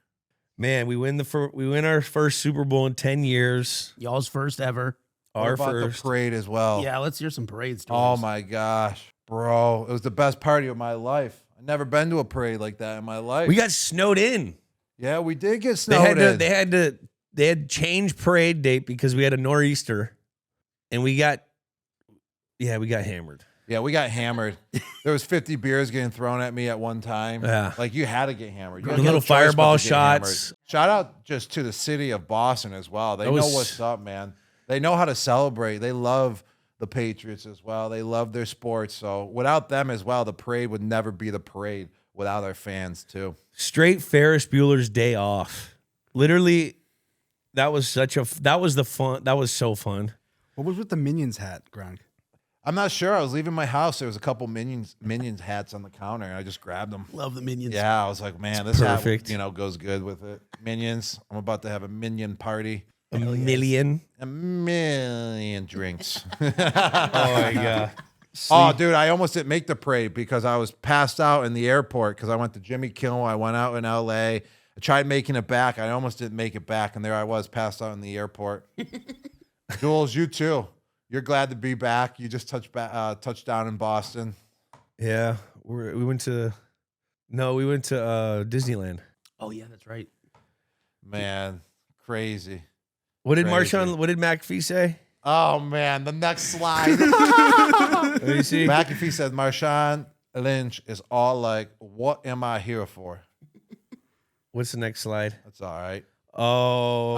Man, we win our first Super Bowl in 10 years. Y'all's first ever. What Our about first. the parade as well? Yeah, let's hear some parade stories. Oh my gosh, bro. It was the best party of my life. I've never been to a parade like that in my life. We got snowed in. Yeah, we did get They snowed in. they had changed parade date because we had a nor'easter, and we got hammered. Yeah, we got hammered. There was 50 beers getting thrown at me at one time. Yeah. Like you had to get hammered. You The had no little choice but fireball to get hammered. shots. Shout out just to the city of Boston as well. They That know was- what's up, man. They know how to celebrate. They love the Patriots as well. They love their sports. So without them as well, the parade would never be the parade without our fans too. Straight Ferris Bueller's Day Off. Literally, that was so fun. What was with the Minions hat, Gronk? I'm not sure. I was leaving my house. There was a couple Minions hats on the counter, and I just grabbed them. Love the Minions. Yeah, I was like, man, this perfect. hat, goes good with it. Minions. I'm about to have a minion party. A million. A million drinks. Oh my God. Oh, dude, I almost didn't make the parade because I was passed out in the airport because I went to Jimmy Kimmel. I went out in L.A. I tried making it back. I almost didn't make it back, and there I was passed out in the airport. Jules, you too. You're glad to be back. You just touched down in Boston. Yeah, we went to Disneyland. Oh yeah, that's right. Man, crazy. What did Crazy. McAfee say? Oh man, the next slide. Let me see. McAfee said Marshawn Lynch is all like, what am I here for? What's the next slide? That's all right. Oh,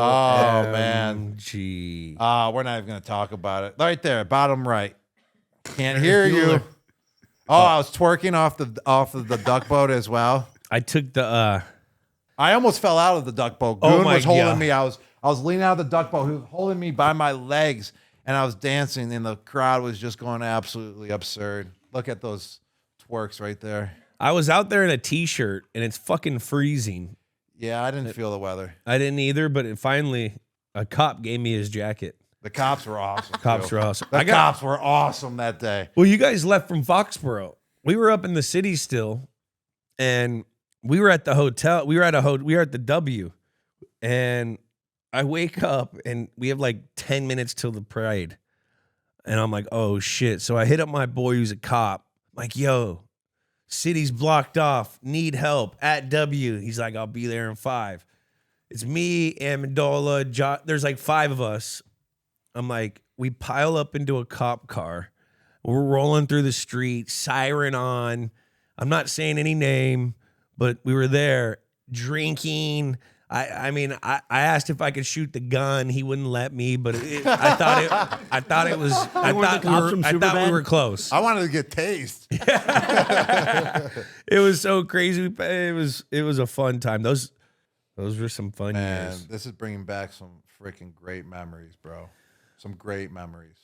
man. Gee. We're not even gonna talk about it. Right there, bottom right. Can't hear you. Oh, I was twerking off of the duck boat as well. I took the I almost fell out of the duck boat. Oh Goon my was holding God. me. I was leaning out of the duck boat. He was holding me by my legs, and I was dancing, and the crowd was just going absolutely absurd. Look at those twerks right there. I was out there in a t-shirt and it's fucking freezing. Yeah, I didn't feel the weather. I didn't either, but finally a cop gave me his jacket. The cops were awesome. Cops too. were awesome. The cops were awesome that day. Well, you guys left from Foxborough. We were up in the city still, and we were at the hotel. We were at the W, and I wake up and we have like 10 minutes till the parade, and I'm like, oh shit! So I hit up my boy who's a cop. I'm like, yo, city's blocked off. Need help at W. He's like, I'll be there in 5. It's me, Amendola, there's like 5 of us. I'm like, we pile up into a cop car. We're rolling through the street, siren on. I'm not saying any name, but we were there drinking. I mean, I asked if I could shoot the gun. He wouldn't let me, but I thought we were close. I wanted to get tased. It was so crazy. It was a fun time. Those were some fun Man, years. this is bringing back some freaking great memories, bro. Some great memories.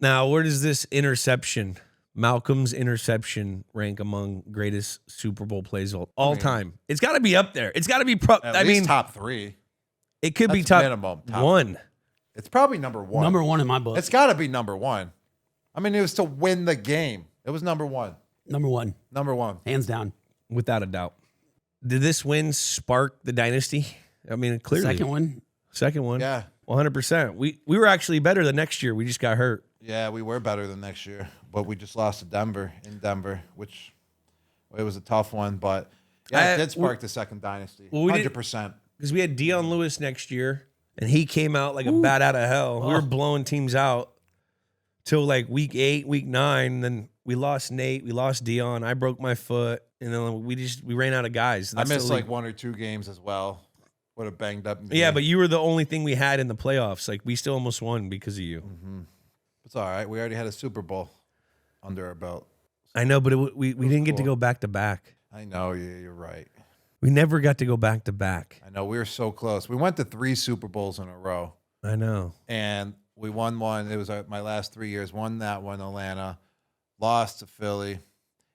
Now, where does this interception, Malcolm's interception, rank among greatest Super Bowl plays of all time? It's got to be up there. It's got to be At least top 3. it could be That's top minimum, top 1. It's probably number 1. Number 1 in my book. It's got to be number 1. I mean, it was to win the game. It was number 1. Number 1, Number 1. hands down. Without a doubt. Did this win spark the dynasty? I mean, clearly. Second one. Yeah. Yeah. 100%. We were actually better the next year. We just got hurt. Yeah, we were better than next year, but we just lost to Denver in Denver, which it was a tough one. But yeah, it did spark the second dynasty. Well, we did- 100%. Because we had Deion Lewis next year, and he came out like a bat out of hell. We were blowing teams out till like week 8, week 9. Then we lost Nate. We lost Deion. I broke my foot. And then we ran out of guys. I missed the like 1 or 2 games as well. Would have banged up. Yeah, but you were the only thing we had in the playoffs. Like, we still almost won because of you. Mm-hmm. It's all right. We already had a Super Bowl under our belt. I know, but we didn't get to go back to back. I know. You're right. We never got to go back to back. I know. We were so close. We went to 3 Super Bowls in a row. I know. And we won one. It was my last 3 years. Won that one, Atlanta. Lost to Philly.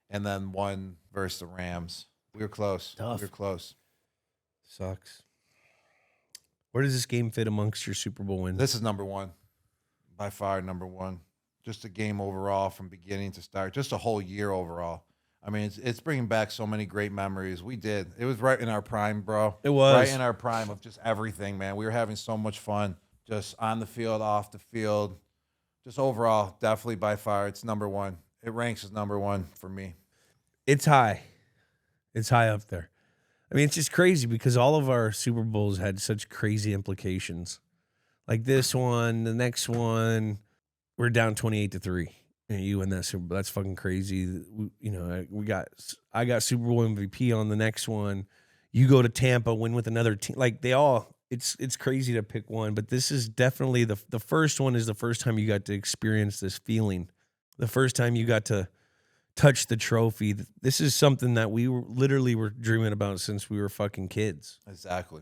And then won versus the Rams. We were close. Tough. We were close. Sucks. Where does this game fit amongst your Super Bowl wins? This is number 1. By far, number 1. Just a game overall from beginning to start. Just a whole year overall. I mean, it's bringing back so many great memories. We did. It was right in our prime, bro. It was. Right in our prime of just everything, man. We were having so much fun. Just on the field, off the field. Just overall, definitely by far, it's number 1. It ranks as number 1 for me. It's high. It's high up there. I mean, it's just crazy because all of our Super Bowls had such crazy implications. Like this one, the next one, we're down 28-3. And you win that Super Bowl. That's fucking crazy. I got Super Bowl MVP on the next one. You go to Tampa, win with another team. Like it's crazy to pick one, but this is definitely the first one is the first time you got to experience this feeling. The first time you got to touch the trophy. This is something that we literally were dreaming about since we were fucking kids. Exactly.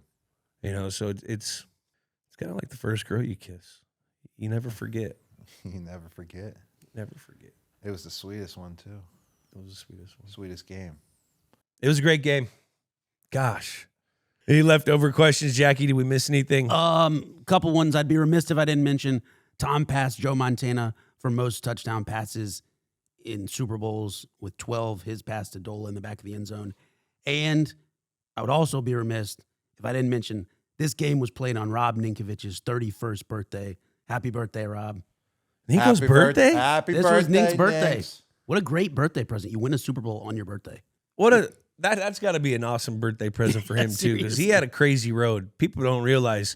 So it's kind of like the first girl you kiss. You never forget. You never forget. Never forget. It was the sweetest one, too. It was the sweetest one. Sweetest game. It was a great game. Gosh. Any leftover questions, Jackie? Did we miss anything? Couple ones I'd be remiss if I didn't mention. Tom passed Joe Montana for most touchdown passes in Super Bowls with 12. His pass to Dola in the back of the end zone. And I would also be remiss if I didn't mention this game was played on Rob Ninkovich's 31st birthday. Happy birthday, Rob. Nico's birthday? Happy This birthday, was Nick's birthday. Nick's. What a great birthday present. You win a Super Bowl on your birthday. That's got to be an awesome birthday present for him too, because he Seriously. had a crazy road. People don't realize,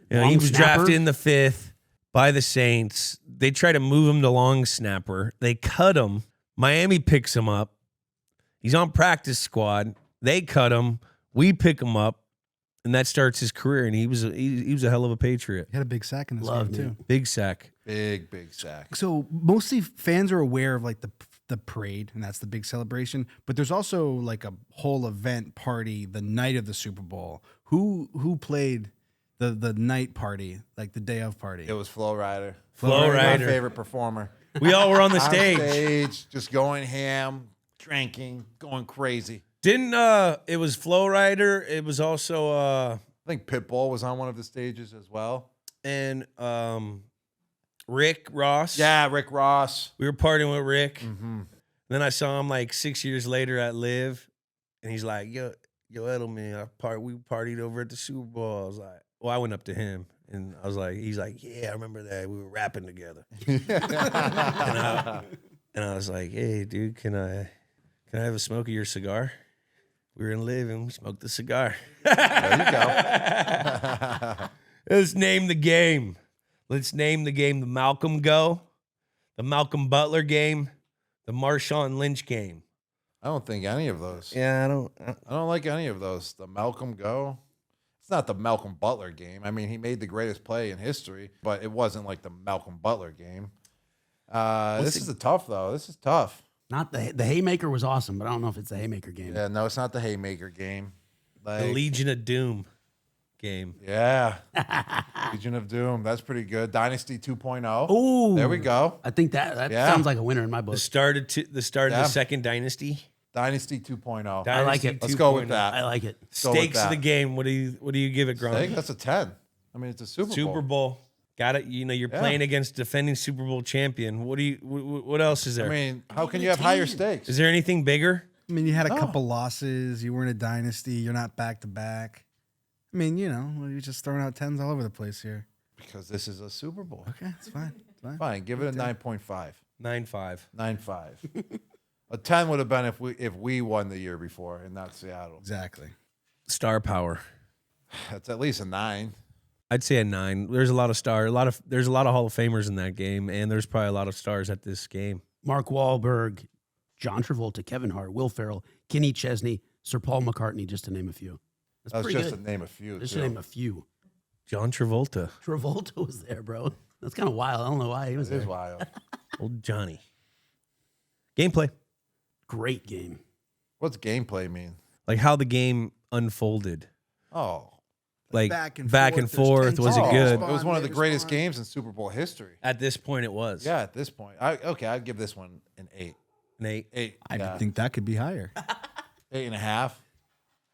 he Long was snapper? drafted in the 5th by the Saints. They try to move him to long snapper. They cut him. Miami picks him up. He's on practice squad. They cut him. We pick him up, and that starts his career. And he was a hell of a Patriot. He had a big sack in this Love game, him. too. Big sack. Big sack. So mostly fans are aware of like the parade, and that's the big celebration. But there's also like a whole event party the night of the Super Bowl. Who played the night party, like the day of party? It was Flow Rider. Flow My Rider. favorite performer. We all were on the On stage. just going ham, drinking, going crazy. Didn't it was Flow Rider? It was also I think Pitbull was on one of the stages as well. and Rick Ross. Yeah, Rick Ross. We were partying with Rick. Mm-hmm. Then I saw him like 6 years later at Live, and he's like, "Yo, Edelman, we partied over at the Super Bowl." I was like, "Well, I went up to him, and I was like, he's like, yeah, I remember that. We were rapping together." And I was like, "Hey, dude, can I have a smoke of your cigar?" We were in Live, and we smoked the cigar. There you go. Let's name the game. Let's name the game the Malcolm Go, the Malcolm Butler game, the Marshawn Lynch game. I don't think any of those. Yeah, I don't like any of those. The Malcolm Go. It's not the Malcolm Butler game. I mean, he made the greatest play in history, but it wasn't like the Malcolm Butler game. This is tough, though. This is tough. Not the Haymaker was awesome, but I don't know if it's the Haymaker game. Yeah, no, it's not the Haymaker game. the Like, Legion of Doom game. yeah. Legion of Doom. That's pretty good. Dynasty 2.0. Ooh, There we go. I think that Yeah. sounds like a winner in my book. The start of Yeah. the second dynasty. Dynasty 2.0. I like Dynasty it. Let's go with 2.0. that. I like it. Go with Stakes of that. the game. What do you give it, I think Gronk? that's a 10. I mean, it's a Super Bowl. Super Bowl. Got it. You're Yeah. playing against defending Super Bowl champion. What else is there? I mean, how can you have higher stakes? Is there anything bigger? I mean, you had a No. couple losses. You weren't a dynasty. You're not back to back. I mean, you're just throwing out tens all over the place here. Because this is a Super Bowl. Okay, it's fine. It's fine. Fine, give it a 9.5. 9-5. 9.5. A 10 would have been if we won the year before and not Seattle. Exactly. Star power. That's at least a 9. I'd say a 9. There's a lot of there's a lot of Hall of Famers in that game, and there's probably a lot of stars at this game. Mark Wahlberg, John Travolta, Kevin Hart, Will Ferrell, Kenny Chesney, Sir Paul McCartney, just to name a few. That's That was pretty just good. to name a few. Just too. to name a few. John Travolta, Travolta was there, bro. That's kind of wild. I don't know why he was It is there. wild. old Johnny. Gameplay, Great game. What's gameplay mean? like how the game unfolded, Oh. like Back and back and forth, there's forth. Was it tension. good? It was one of the They greatest respond. games in Super Bowl history. At this point, it was. Yeah, at this point. I'd give this one an 8. Nate. 8. I yeah. think that could be higher. 8.5.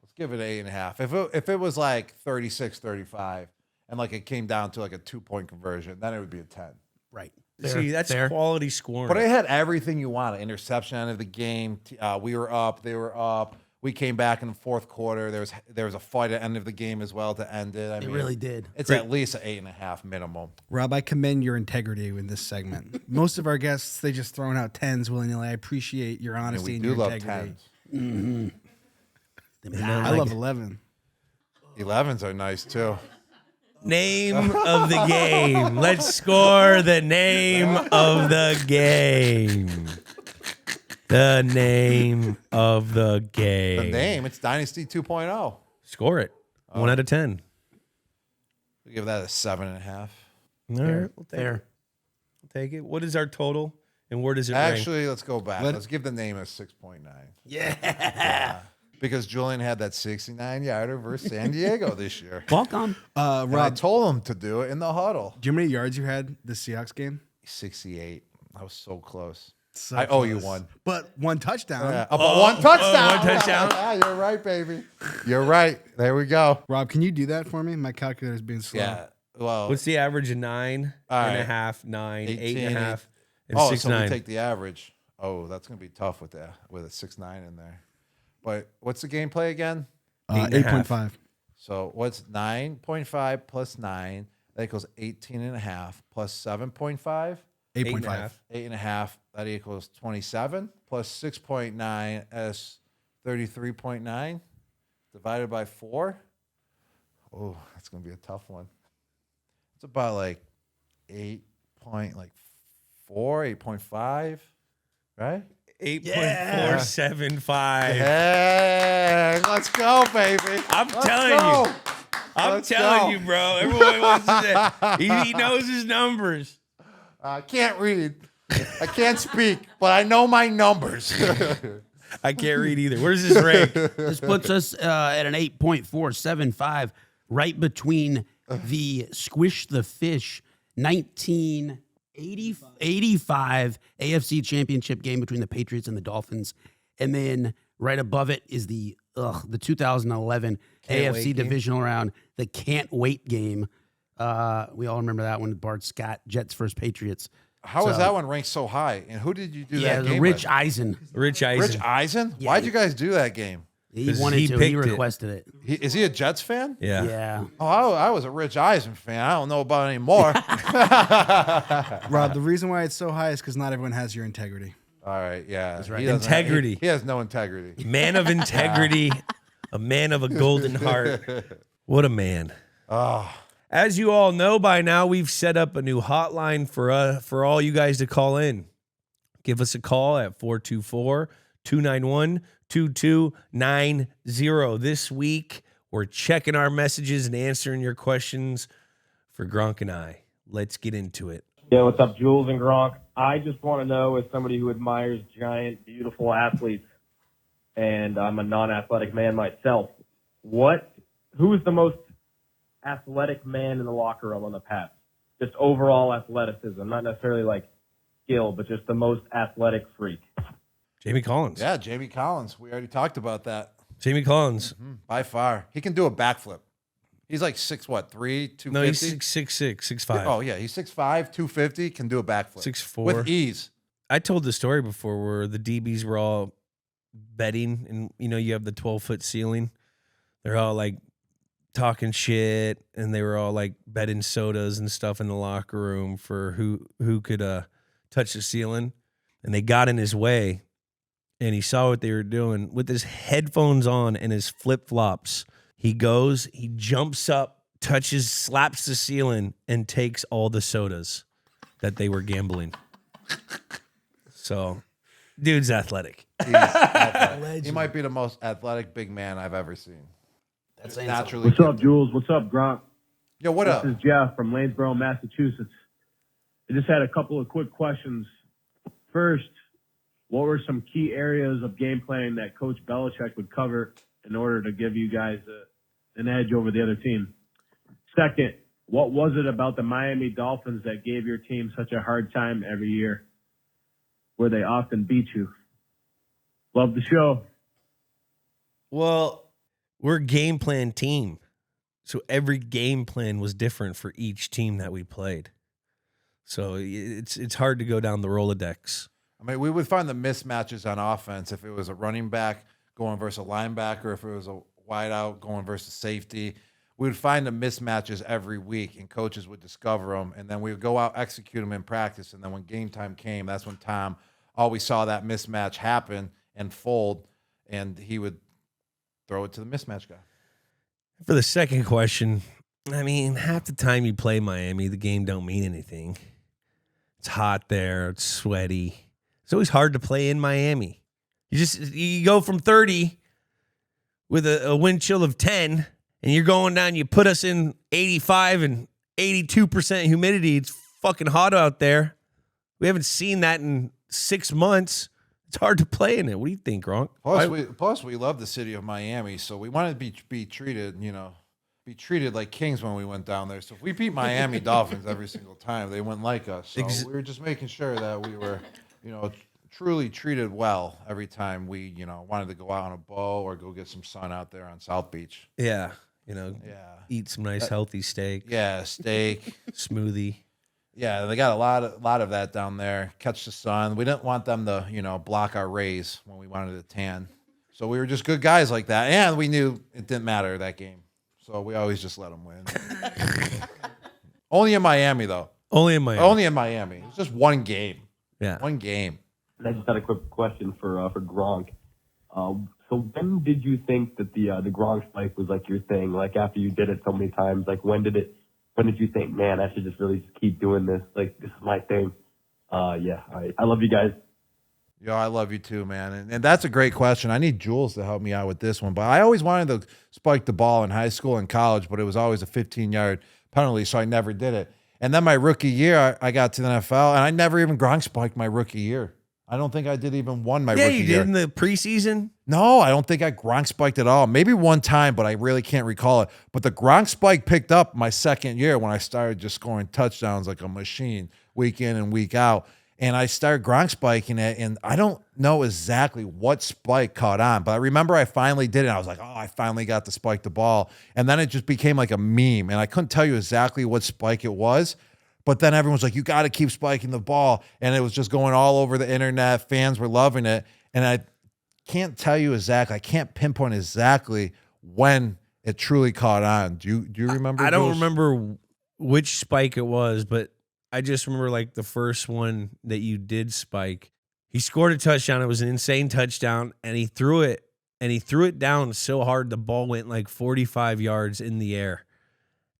Let's give it 8.5. If it was like 36-35 and like it came down to like a 2-point conversion, then it would be a 10. Right. See, that's fair. quality scoring. But it had everything you want. An interception end of the game. We were up. They were up. We came back in the fourth quarter. There was a fight at the end of the game as well to end it. I It mean, really did. It's at least an 8.5 minimum. Rob, I commend your integrity in this segment. Most of our guests, they just throwing out tens willy-nilly. I appreciate your And honesty we and do your love integrity. 10s. I love 11. 11s are nice too. Name of the game. Let's score the name of the game. The name of the game. The name, it's Dynasty 2.0. Score it. 1 out of 10. We give that a 7.5. All right, we'll take Fair. it. We'll take it. What is our total, and where does it rank? Actually, let's go back. Let's give the name a 6.9. Yeah. Because Julian had that 69-yarder versus San Diego this year. Welcome. And I Rob, told him to do it in the huddle. do you know how many yards you had this Seahawks game? 68. I was so close. So I owe you close. one. But one touchdown. Yeah, but one touchdown. one touchdown. Yeah, you're right, baby. You're right. There we go. Rob, can you do that for me? My calculator's being slow. Yeah. Well, What's the average of 9 All and right. a half, 9, 18, 8.5, and oh, 6, so 9? we take the average. Oh, that's gonna be tough with a 6.9 in there. But what's the gameplay again? 8.5. 8.5. So what's 9.5 plus 9 That equals 18.5 plus 7.5. 8.5. 8.5. That equals 27 plus 6.9 as 33.9 divided by 4. Oh, that's going to be a tough one. It's about like 8.4, 8.5, right? 8.475. Hey, let's go, baby. I'm Let's telling go. you. I'm Let's telling go. you, bro. Everyone wants to say, he knows his numbers. I can't read. I can't speak, but I know my numbers. I can't read either. Where's this rank? This puts us at an 8.475, right between the Squish the Fish 1985 AFC Championship game between the Patriots and the Dolphins, and then right above it is the 2011 AFC divisional round, the can't wait game. We all remember that one. Bart Scott, Jets versus Patriots. How was that one ranked so high? And who did you do Yeah, that game Rich with? Eisen. Rich Eisen. Rich Eisen? Yeah. Why'd you guys do that game? He 'Cause wanted he to. He picked it. requested it. Is he a Jets fan? Yeah. Yeah. Oh, I was a Rich Eisen fan. I don't know about anymore. Rob, the reason why it's so high is because not everyone has your integrity. All right, yeah. That's right. He doesn't Integrity. he has no integrity. Man of integrity, a man of a golden heart. What a man. Oh, As you all know by now, we've set up a new hotline for all you guys to call in. Give us a call at 424-291-2290. This week, we're checking our messages and answering your questions for Gronk and I. Let's get into it. Yeah, what's up, Jules and Gronk? I just want to know, as somebody who admires giant, beautiful athletes, and I'm a non-athletic man myself, who is the most athletic man in the locker room on the Pats? Just overall athleticism, not necessarily like skill, but just the most athletic freak. Jamie Collins. yeah, Jamie Collins. We already talked about that. Jamie Collins. By far. He can do a backflip. He's like 6'3", 250? No, he's 6'6", 6'5". Oh, yeah. He's 6'5", 250, can do a backflip. 6'4". With ease. I told the story before where the DBs were all betting, and you have the 12-foot ceiling. They're all like talking shit, and they were all like betting sodas and stuff in the locker room for who could touch the ceiling. And they got in his way, and he saw what they were doing with his headphones on and his flip-flops. He jumps up, slaps the ceiling, and takes all the sodas that they were gambling. So, dude's athletic. He's athletic. He might be the most athletic big man I've ever seen. That's saying Naturally. What's up, Jules? What's up, Gronk? Yo, what up? This is Jeff from Lanesboro, Massachusetts. I just had a couple of quick questions. First, what were some key areas of game planning that Coach Belichick would cover in order to give you guys an edge over the other team? Second, what was it about the Miami Dolphins that gave your team such a hard time every year, where they often beat you? Love the show. Well, we're a game plan team. So every game plan was different for each team that we played. So it's hard to go down the Rolodex. I mean, we would find the mismatches on offense if it was a running back going versus a linebacker, if it was a wideout going versus safety. We would find the mismatches every week, and coaches would discover them, and then we would go out, execute them in practice, and then when game time came, that's when Tom always saw that mismatch happen and fold, and he would throw it to the mismatch guy. For the second question, I mean, half the time you play Miami, the game don't mean anything. It's hot there. It's sweaty. It's always hard to play in Miami. You go from 30 with a wind chill of 10, and you're going down, you put us in 85 and 82% humidity. It's fucking hot out there. We haven't seen that in 6 months. It's hard to play in it. What do you think, Gronk? Plus, we love the city of Miami, so we wanted to be treated, be treated like kings when we went down there. So if we beat Miami Dolphins every single time, they wouldn't like us. So we were just making sure that we were, truly treated well every time we, wanted to go out on a bow or go get some sun out there on South Beach. Yeah, Yeah. eat some nice healthy steak, Yeah, steak. smoothie. Yeah, they got a lot of that down there. Catch the sun. We didn't want them to, block our rays when we wanted to tan. So we were just good guys like that. And we knew it didn't matter that game. So we always just let them win. Only in Miami, though. Only in Miami. Only in Miami. It's just one game. Yeah. One game. I just had a quick question for Gronk. So when did you think that the Gronk spike was like your thing? Like after you did it so many times, like when did you think, man, I should just really just keep doing this? Like this is my thing. Yeah. All right. I love you guys. Yo, I love you too, man. And that's a great question. I need Jules to help me out with this one. But I always wanted to spike the ball in high school and college, but it was always a 15-yard penalty, so I never did it. And then my rookie year, I got to the NFL, and I never even Gronk spiked my rookie year. I don't think I did even one my rookie year. Yeah, you did in the preseason? No, I don't think I Gronk spiked at all. Maybe one time, but I really can't recall it. But the Gronk spike picked up my second year when I started just scoring touchdowns like a machine week in and week out. And I started Gronk spiking it, and I don't know exactly what spike caught on, but I remember I finally did it. And I was like, oh, I finally got to spike the ball. And then it just became like a meme, and I couldn't tell you exactly what spike it was. But then everyone's like, you got to keep spiking the ball. And it was just going all over the internet. Fans were loving it. And I can't tell you exactly. I can't pinpoint exactly when it truly caught on. Do you remember? I don't Jules? remember which spike it was, but I just remember like the first one that you did spike. He scored a touchdown. It was an insane touchdown, and he threw it down so hard the ball went like 45 yards in the air.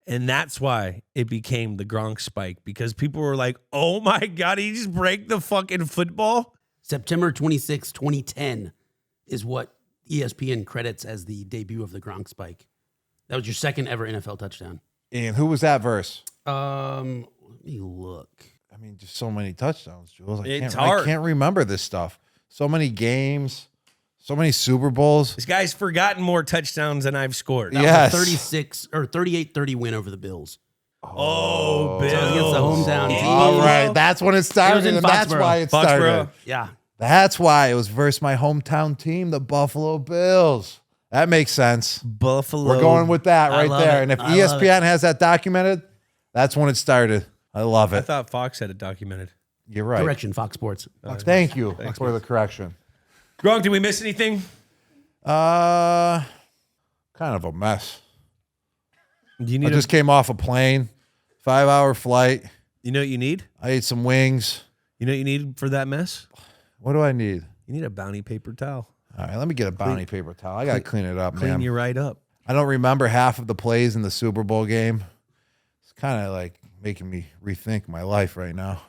And that's why it became the Gronk spike, because people were like, oh my God, he just break the fucking football? September 26, 2010 is what ESPN credits as the debut of the Gronk spike. That was your second ever NFL touchdown. And who was that verse? Let me look. I mean, just so many touchdowns, Jules. It's hard. I can't remember this stuff. So many games, so many Super Bowls. This guy's forgotten more touchdowns than I've scored. That Yes. was a 36 or 38-30 win over the Bills. Oh, Bills. So it was against the hometown team. All right, that's when it started, in and that's Foxborough. why it started. Foxborough. Yeah. That's why it was versus my hometown team, the Buffalo Bills. That makes sense. Buffalo. We're going with that I right love there. it. And if I love ESPN has that documented, that's when it started. I love I it. thought Fox had it documented. You're right. Correction, Fox Sports. Thank you for the correction. Gronk, did we miss anything? Kind of a mess. You I need just came off a plane, 5-hour flight. you know what you need? I ate some wings. You know what you need for that mess? What do I need? You need a bounty paper towel. All right, let me get a bounty paper towel. I got to clean it up, Clean man. you right up. I don't remember half of the plays in the Super Bowl game. It's kind of like making me rethink my life right now.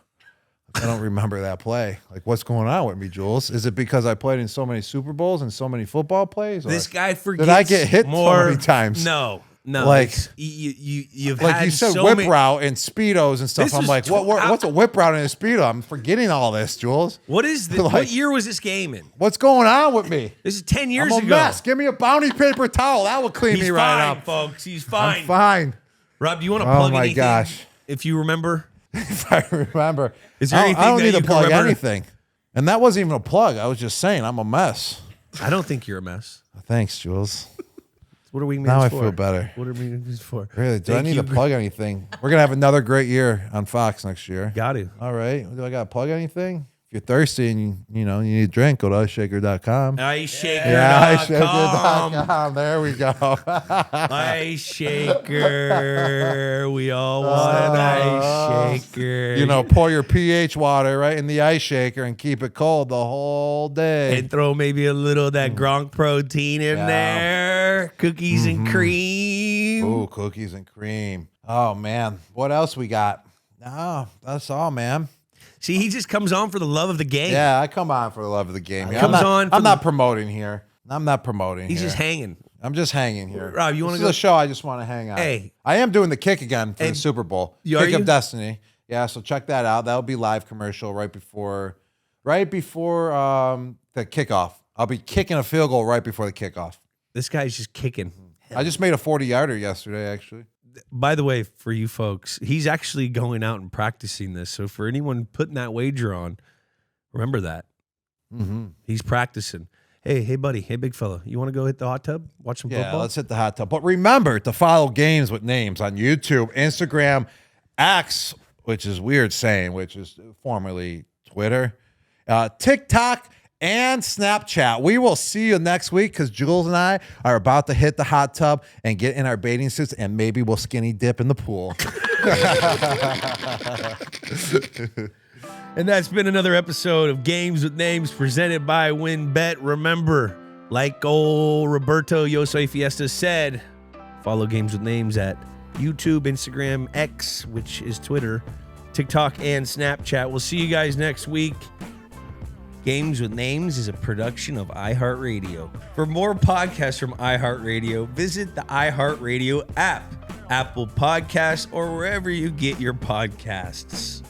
I don't remember that play. Like, what's going on with me, Jules? Is it because I played in so many Super Bowls and so many football plays? Or This guy forgets. did I get hit more, so many times? No. Like- it's- you've Like had you said, so whip many- route and Speedos and stuff. This I'm is like, what's a whip route and a Speedo? I'm forgetting all this, Jules. What is this? Like- What year was this game in? What's going on with me? This is 10 years I'm a ago. mess. Give me a bounty paper towel. That will clean He's me right fine, up. folks. He's fine. I'm fine. Rob, do you want to Oh plug my anything? gosh. If you remember. If I remember. Is there anything I don't that need you to can plug remember? anything. And that wasn't even a plug. I was just saying I'm a mess. I don't think you're a mess. Thanks, Jules. What are Wingmans Now I for? feel better. What are Wingmans for? Really? Do I Thank need you. to plug anything? We're going to have another great year on Fox next year. Got to. All right. Do I got to plug anything? If you're thirsty and you need a drink, go to iceshaker.com. IceShaker.com. Yeah, iceshaker.com. There we go. Ice Shaker. We all want an ice shaker. Pour your pH water right in the ice shaker and keep it cold the whole day. And throw maybe a little of that Gronk protein in Yeah. there. Cookies and cream. Ooh, cookies and cream. Oh, man. What else we got? No, that's all, man. See, he just comes on for the love of the game. Yeah, I come on for the love of the game. Comes on for I'm the- not promoting here. I'm not promoting He's here. just hanging. I'm just hanging here. Rob, you wanna This go- is a show I just want to hang out. Hey. I am doing the kick again for Hey, the Super Bowl. are Kick you? of Destiny. Yeah, so check that out. That'll be live commercial right before the kickoff. I'll be kicking a field goal right before the kickoff. This guy's just kicking. I just made a 40-yarder yesterday, actually. By the way, for you folks, he's actually going out and practicing this. So for anyone putting that wager on, remember that. Mm-hmm. He's practicing. Hey, buddy. Hey, big fella. You want to go hit the hot tub? Watch some Yeah, football? let's hit the hot tub. But remember to follow Games with Names on YouTube, Instagram, X, which is weird saying, which is formerly Twitter, TikTok, and Snapchat. We will see you next week because Jules and I are about to hit the hot tub and get in our bathing suits, and maybe we'll skinny dip in the pool. And that's been another episode of Games with Names presented by WinBet. Remember, like old Roberto Yosoi Fiesta said, follow Games with Names at YouTube, Instagram, X, which is Twitter, TikTok, and Snapchat. We'll see you guys next week. Games with Names is a production of iHeartRadio. For more podcasts from iHeartRadio, visit the iHeartRadio app, Apple Podcasts, or wherever you get your podcasts.